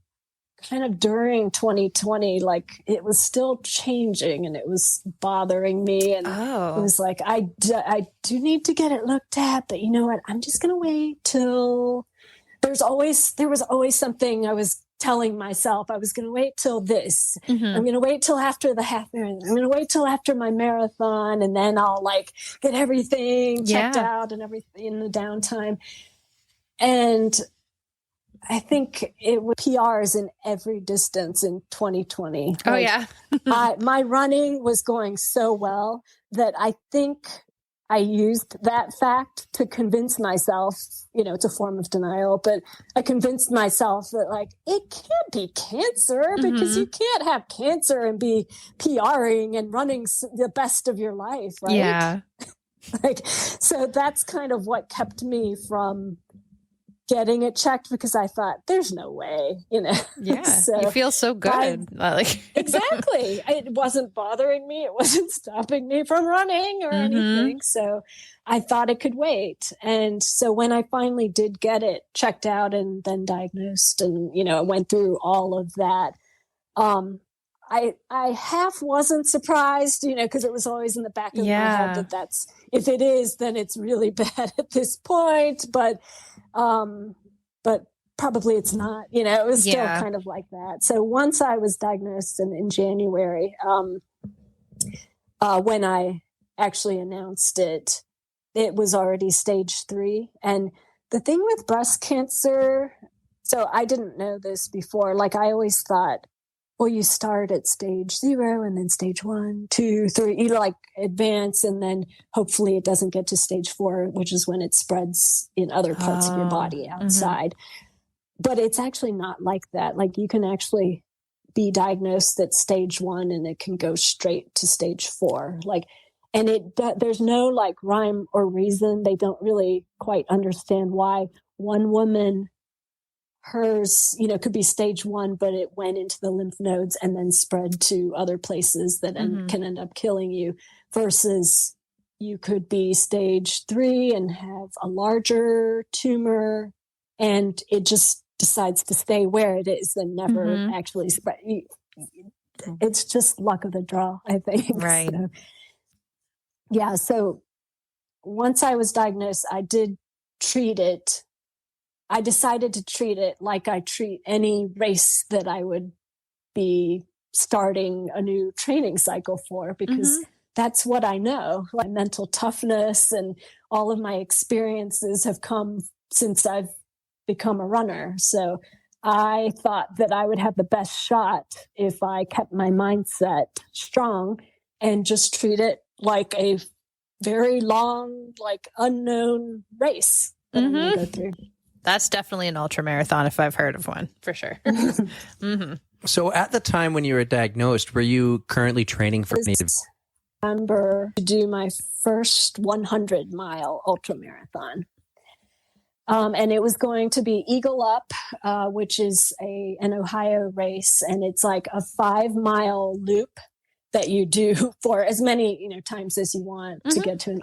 kind of during 2020, like it was still changing and it was bothering me. And it was like, I do need to get it looked at, but you know what? I'm just going to wait till there was always something I was telling myself. I was going to wait till this. I'm going to wait till after the half marathon. I'm going to wait till after my marathon. And then I'll like get everything checked out and everything in the downtime. And I think it was PRs in every distance in 2020. Oh, yeah. My running was going so well that I think I used that fact to convince myself, it's a form of denial, but I convinced myself that like, it can't be cancer because you can't have cancer and be PRing and running the best of your life, right? Yeah. So that's kind of what kept me from getting it checked because I thought there's no way, Yeah. So you feel so good. Exactly. It wasn't bothering me. It wasn't stopping me from running or anything. So I thought it could wait. And so when I finally did get it checked out and then diagnosed and, I went through all of that, I half wasn't surprised, because it was always in the back of my head that's, if it is, then it's really bad at this point. But probably it's not, it was still kind of like that. So once I was diagnosed in January, when I actually announced it, it was already stage 3. And the thing with breast cancer, so I didn't know this before. Like I always thought, well, you start at stage 0 and then stage 1, 2, 3, you like advance. And then hopefully it doesn't get to stage 4, which is when it spreads in other parts of your body outside. But it's actually not like that. Like you can actually be diagnosed at stage 1 and it can go straight to stage 4. And there's no like rhyme or reason. They don't really quite understand why one woman, hers, could be stage 1, but it went into the lymph nodes and then spread to other places that can end up killing you, versus you could be stage 3 and have a larger tumor and it just decides to stay where it is and never actually spread. It's just luck of the draw, I think. Right. So once I was diagnosed, I did treat it. I decided to treat it like I treat any race that I would be starting a new training cycle for, because that's what I know. My mental toughness and all of my experiences have come since I've become a runner. So I thought that I would have the best shot if I kept my mindset strong and just treat it like a very long, like unknown race that I'm going to go through. That's definitely an ultra marathon if I've heard of one, for sure. So at the time when you were diagnosed, were you currently training for Native? I remember to do my first 100-mile ultra marathon. And it was going to be Eagle Up, which is an Ohio race. And it's like a 5-mile loop that you do for as many times as you want to get to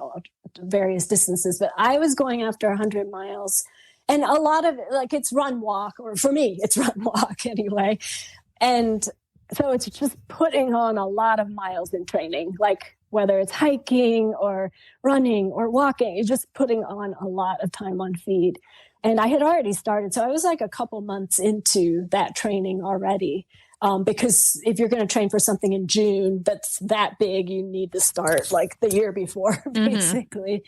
various distances. But I was going after 100 miles. And a lot of it, like it's run walk, or for me, it's run walk anyway. And so it's just putting on a lot of miles in training, like whether it's hiking or running or walking, it's just putting on a lot of time on feed. And I had already started. So I was like a couple months into that training already. Because if you're going to train for something in June that's that big, you need to start like the year before, basically.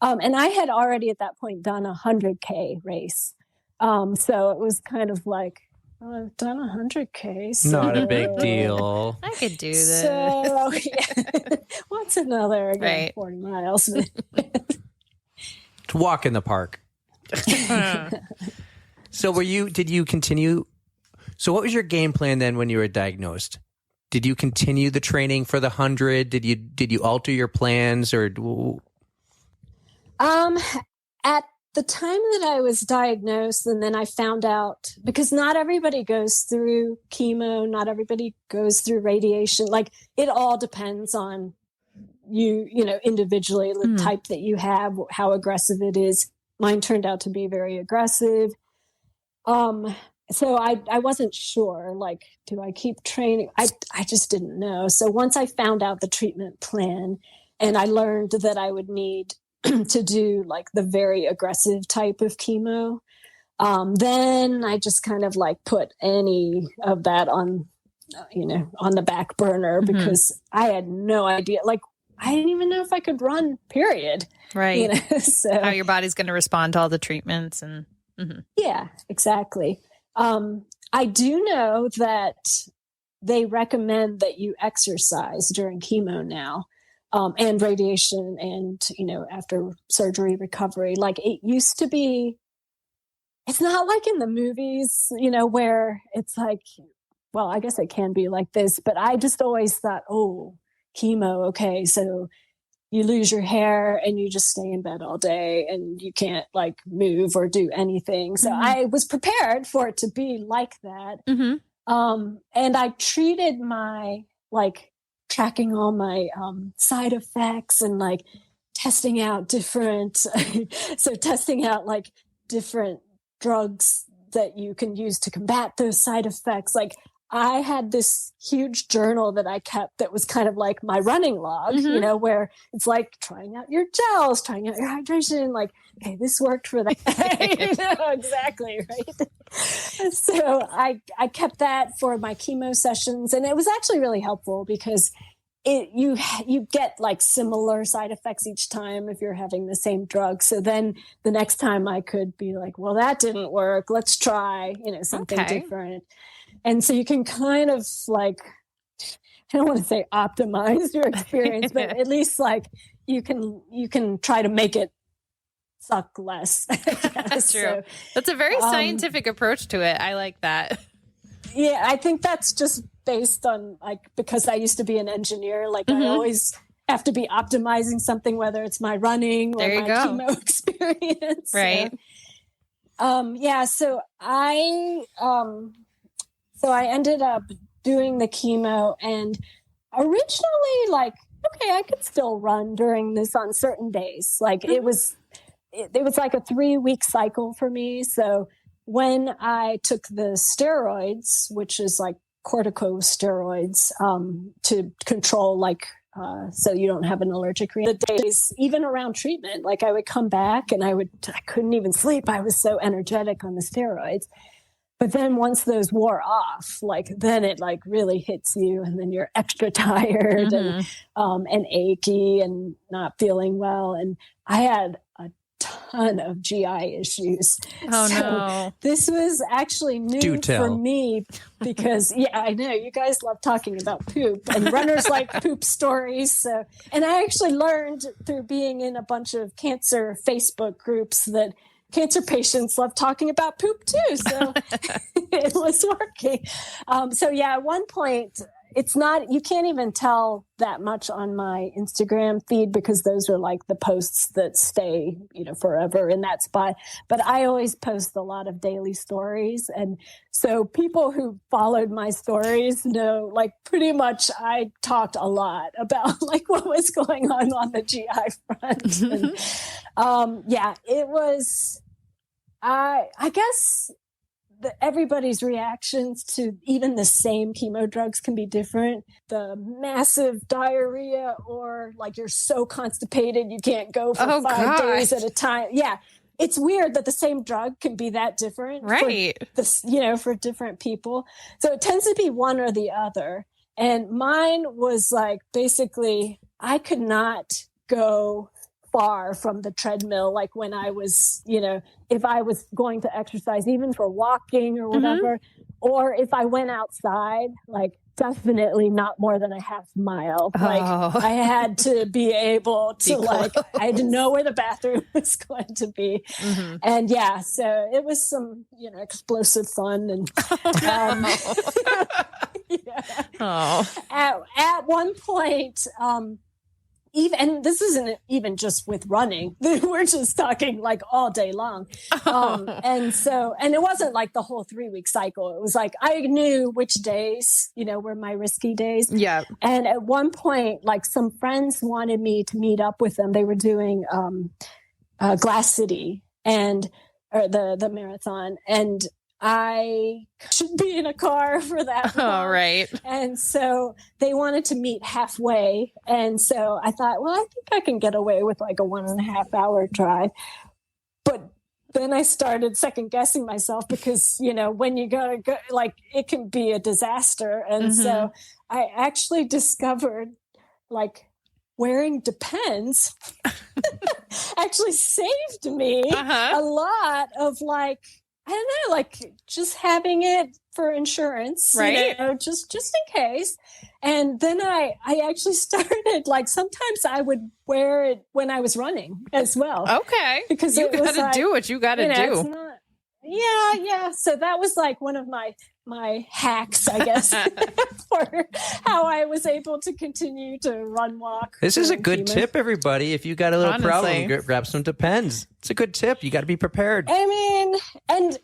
And I had already at that point done a 100K race. So it was kind of like, I've done 100K. So Not a big deal. I could do this. So, yeah. What's another, again, 40 miles? To walk in the park. So did you continue? So what was your game plan then when you were diagnosed? Did you continue the training for the 100? Did you alter your plans or? At the time that I was diagnosed, and then I found out, because not everybody goes through chemo, not everybody goes through radiation. Like it all depends on you know, individually, the type that you have, how aggressive it is. Mine turned out to be very aggressive. So I wasn't sure, like, do I keep training? I just didn't know. So once I found out the treatment plan and I learned that I would need to do like the very aggressive type of chemo, then I just kind of like put any of that on, you know, on the back burner because I had no idea. Like, I didn't even know if I could run, period. Right. You know, so how your body's going to respond to all the treatments and. Yeah, exactly. I do know that they recommend that you exercise during chemo now, and radiation and, you know, after surgery recovery. Like it used to be, it's not like in the movies, you know, where it's like, well, I guess it can be like this, but I just always thought, oh, chemo. Okay. So you lose your hair and you just stay in bed all day and you can't like move or do anything. So I was prepared for it to be like that. And I treated my like tracking all my side effects and like testing out different, so testing out like different drugs that you can use to combat those side effects. Like I had this huge journal that I kept that was kind of like my running log, you know, where it's like trying out your gels, trying out your hydration, like, okay, this worked for that. You know, exactly, right? So I kept that for my chemo sessions, and it was actually really helpful because you get like similar side effects each time if you're having the same drug. So then the next time I could be like, well, that didn't work. Let's try, you know, something different. And so you can kind of like, I don't want to say optimize your experience, but at least like you can try to make it suck less. That's true. So, that's a very scientific approach to it. I like that. Yeah, I think that's just based on like, because I used to be an engineer, like I always have to be optimizing something, whether it's my running or my chemo experience. Right. So I ended up doing the chemo, and originally like, okay, I could still run during this on certain days. Like it was like a 3-week cycle for me. So when I took the steroids, which is like corticosteroids, to control like, so you don't have an allergic reaction, the days, even around treatment, like I would come back and I couldn't even sleep. I was so energetic on the steroids. But then once those wore off, like then it like really hits you, and then you're extra tired and achy and not feeling well. And I had a ton of GI issues. Oh no. This was actually new for me because I know you guys love talking about poop, and runners like poop stories. So, and I actually learned through being in a bunch of cancer Facebook groups that cancer patients love talking about poop too. So it was working. At one point, it's not, you can't even tell that much on my Instagram feed because those are like the posts that stay, you know, forever in that spot. But I always post a lot of daily stories. And so people who followed my stories know, like pretty much I talked a lot about like what was going on the GI front. And, it was, I guess everybody's reactions to even the same chemo drugs can be different. The massive diarrhea, or like you're so constipated you can't go for 5 days at a time. Yeah. It's weird that the same drug can be that different for different people. So it tends to be one or the other. And mine was like, basically, I could not go far from the treadmill. Like when I was, if I was going to exercise, even for walking or whatever, or if I went outside, like definitely not more than a half mile. Like I had to be able to I had to know where the bathroom was going to be. And yeah, so it was some, explosive fun. And at one point, and this isn't even just with running, we're just talking like all day long. And it wasn't like the whole 3-week cycle. It was like, I knew which days, were my risky days. Yeah. And at one point, like some friends wanted me to meet up with them. They were doing, Glass City or the marathon. And I should be in a car for that. All right. And so they wanted to meet halfway. And so I thought, well, I think I can get away with like a 1.5 hour drive. But then I started second guessing myself because, when you gotta go, like it can be a disaster. And so I actually discovered like wearing Depends actually saved me a lot of like, I don't know, like just having it for insurance, right? Just in case. And then I actually started like sometimes I would wear it when I was running as well. Okay, because you got to do what you got to do. Yeah. So that was like one of my hacks, I guess, for how I was able to continue to walk. This is a good tip, everybody. If you got a little problem, grab some Depends. It's a good tip. You got to be prepared. I mean, and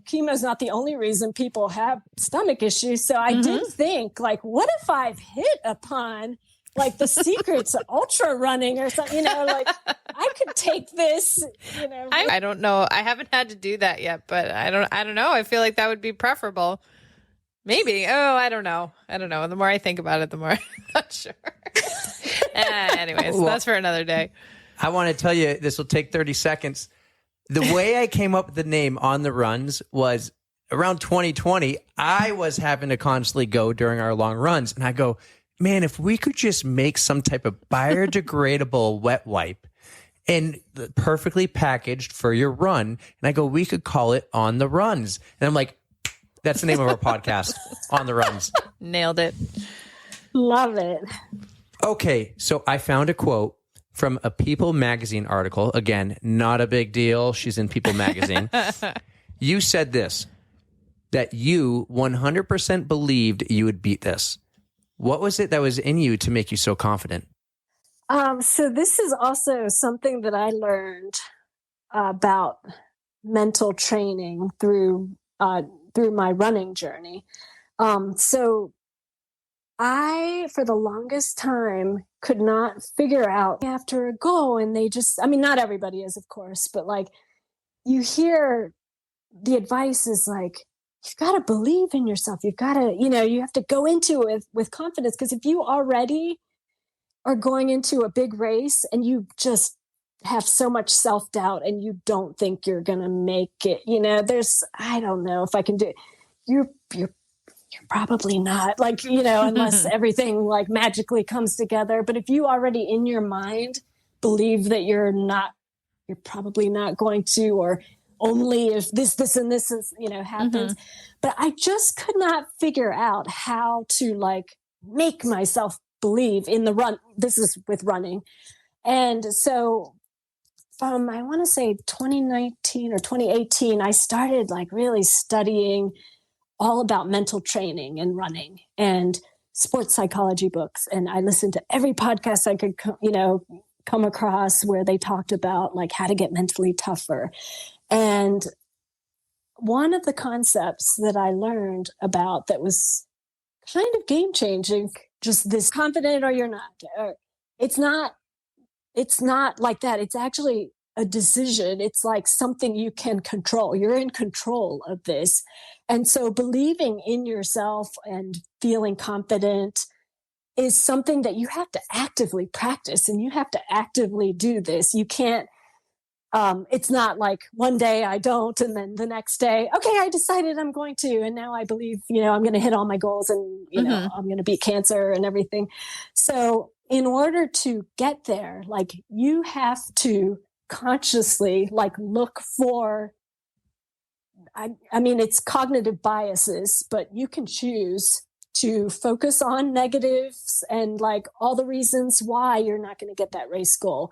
chemo's not the only reason people have stomach issues. So I did think, like, what if I've hit upon like the secrets of ultra running or something, like I could take this, I don't know. I haven't had to do that yet, but I don't know. I feel like that would be preferable. Maybe. Oh, I don't know. The more I think about it, the more I'm not sure. Anyways, that's for another day. I want to tell you, this will take 30 seconds. The way I came up with the name On the Runs was around 2020. I was having to constantly go during our long runs. And I go, man, if we could just make some type of biodegradable wet wipe and perfectly packaged for your run. And I go, we could call it On the Runs. And I'm like, that's the name of our podcast, On the Runs. Nailed it. Love it. Okay, so I found a quote from a People magazine article. Again, not a big deal. She's in People magazine. You said this, that you 100% believed you would beat this. What was it that was in you to make you so confident? So this is also something that I learned about mental training through my running journey. So I, for the longest time, could not figure out after a goal, and not everybody is, of course, but like you hear the advice is like, you've got to believe in yourself. You've got to, you have to go into it with confidence. Because if you already are going into a big race and you just have so much self-doubt and you don't think you're going to make it, I don't know if I can do it. You're probably not, like, unless everything like magically comes together. But if you already in your mind believe that you're probably not going to, or only if this and this is, happens. But I just could not figure out how to like make myself believe in the run. This is with running. And so from, I want to say 2019 or 2018, I started like really studying all about mental training and running and sports psychology books. And I listened to every podcast I could, come across where they talked about like how to get mentally tougher. And one of the concepts that I learned about that was kind of game changing, just this confident or you're not, it's not like that. It's actually a decision. It's like something you can control. You're in control of this. And so believing in yourself and feeling confident is something that you have to actively practice, and you have to actively do this. You can't, it's not like one day I don't, and then the next day, okay, I decided I'm going to, and now I believe, I'm going to hit all my goals, and, I'm going to beat cancer and everything. So in order to get there, like, you have to consciously look for, I mean, it's cognitive biases, but you can choose to focus on negatives and all the reasons why you're not going to get that race goal.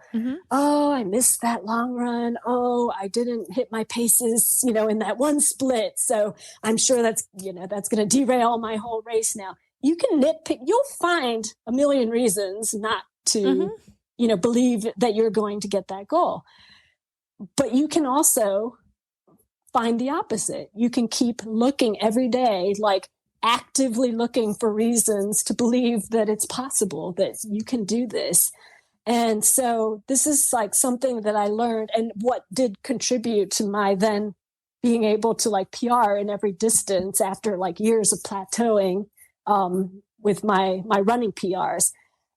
Oh, I missed that long run. Oh, I didn't hit my paces, in that one split. So I'm sure that's going to derail my whole race now. You can nitpick, you'll find a million reasons not to, believe that you're going to get that goal. But you can also find the opposite. You can keep looking every day, actively looking for reasons to believe that it's possible, that you can do this. And so this is something that I learned, and what did contribute to my then being able to PR in every distance after years of plateauing with my running PRs.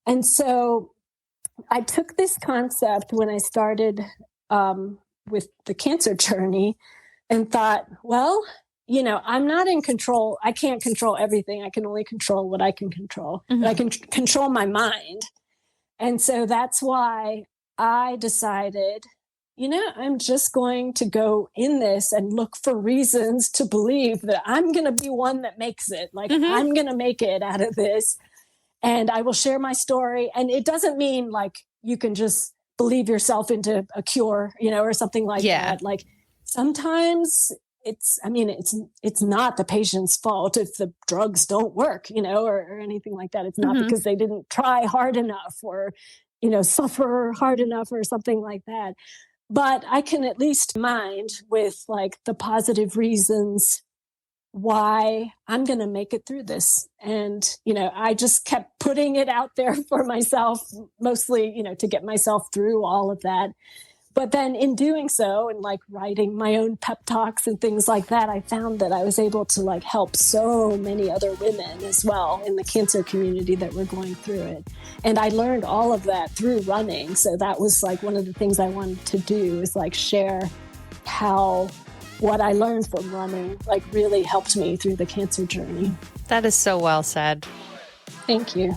And so I took this concept when I started with the cancer journey and thought, well, I'm not in control. I can't control everything. I can only control what I can control. But I can control my mind. And so that's why I decided, I'm just going to go in this and look for reasons to believe that I'm going to be one that makes it. I'm going to make it out of this. And I will share my story. And it doesn't mean you can just believe yourself into a cure, or something like that. Sometimes it's not the patient's fault if the drugs don't work, or anything like that. It's not because they didn't try hard enough or, suffer hard enough or something like that. But I can at least mind with the positive reasons why I'm going to make it through this. And, I just kept putting it out there for myself, mostly, to get myself through all of that. But then in doing so, and writing my own pep talks and things like that, I found that I was able to help so many other women as well in the cancer community that were going through it. And I learned all of that through running. So that was one of the things I wanted to do, is share how what I learned from running really helped me through the cancer journey. That is so well said. Thank you.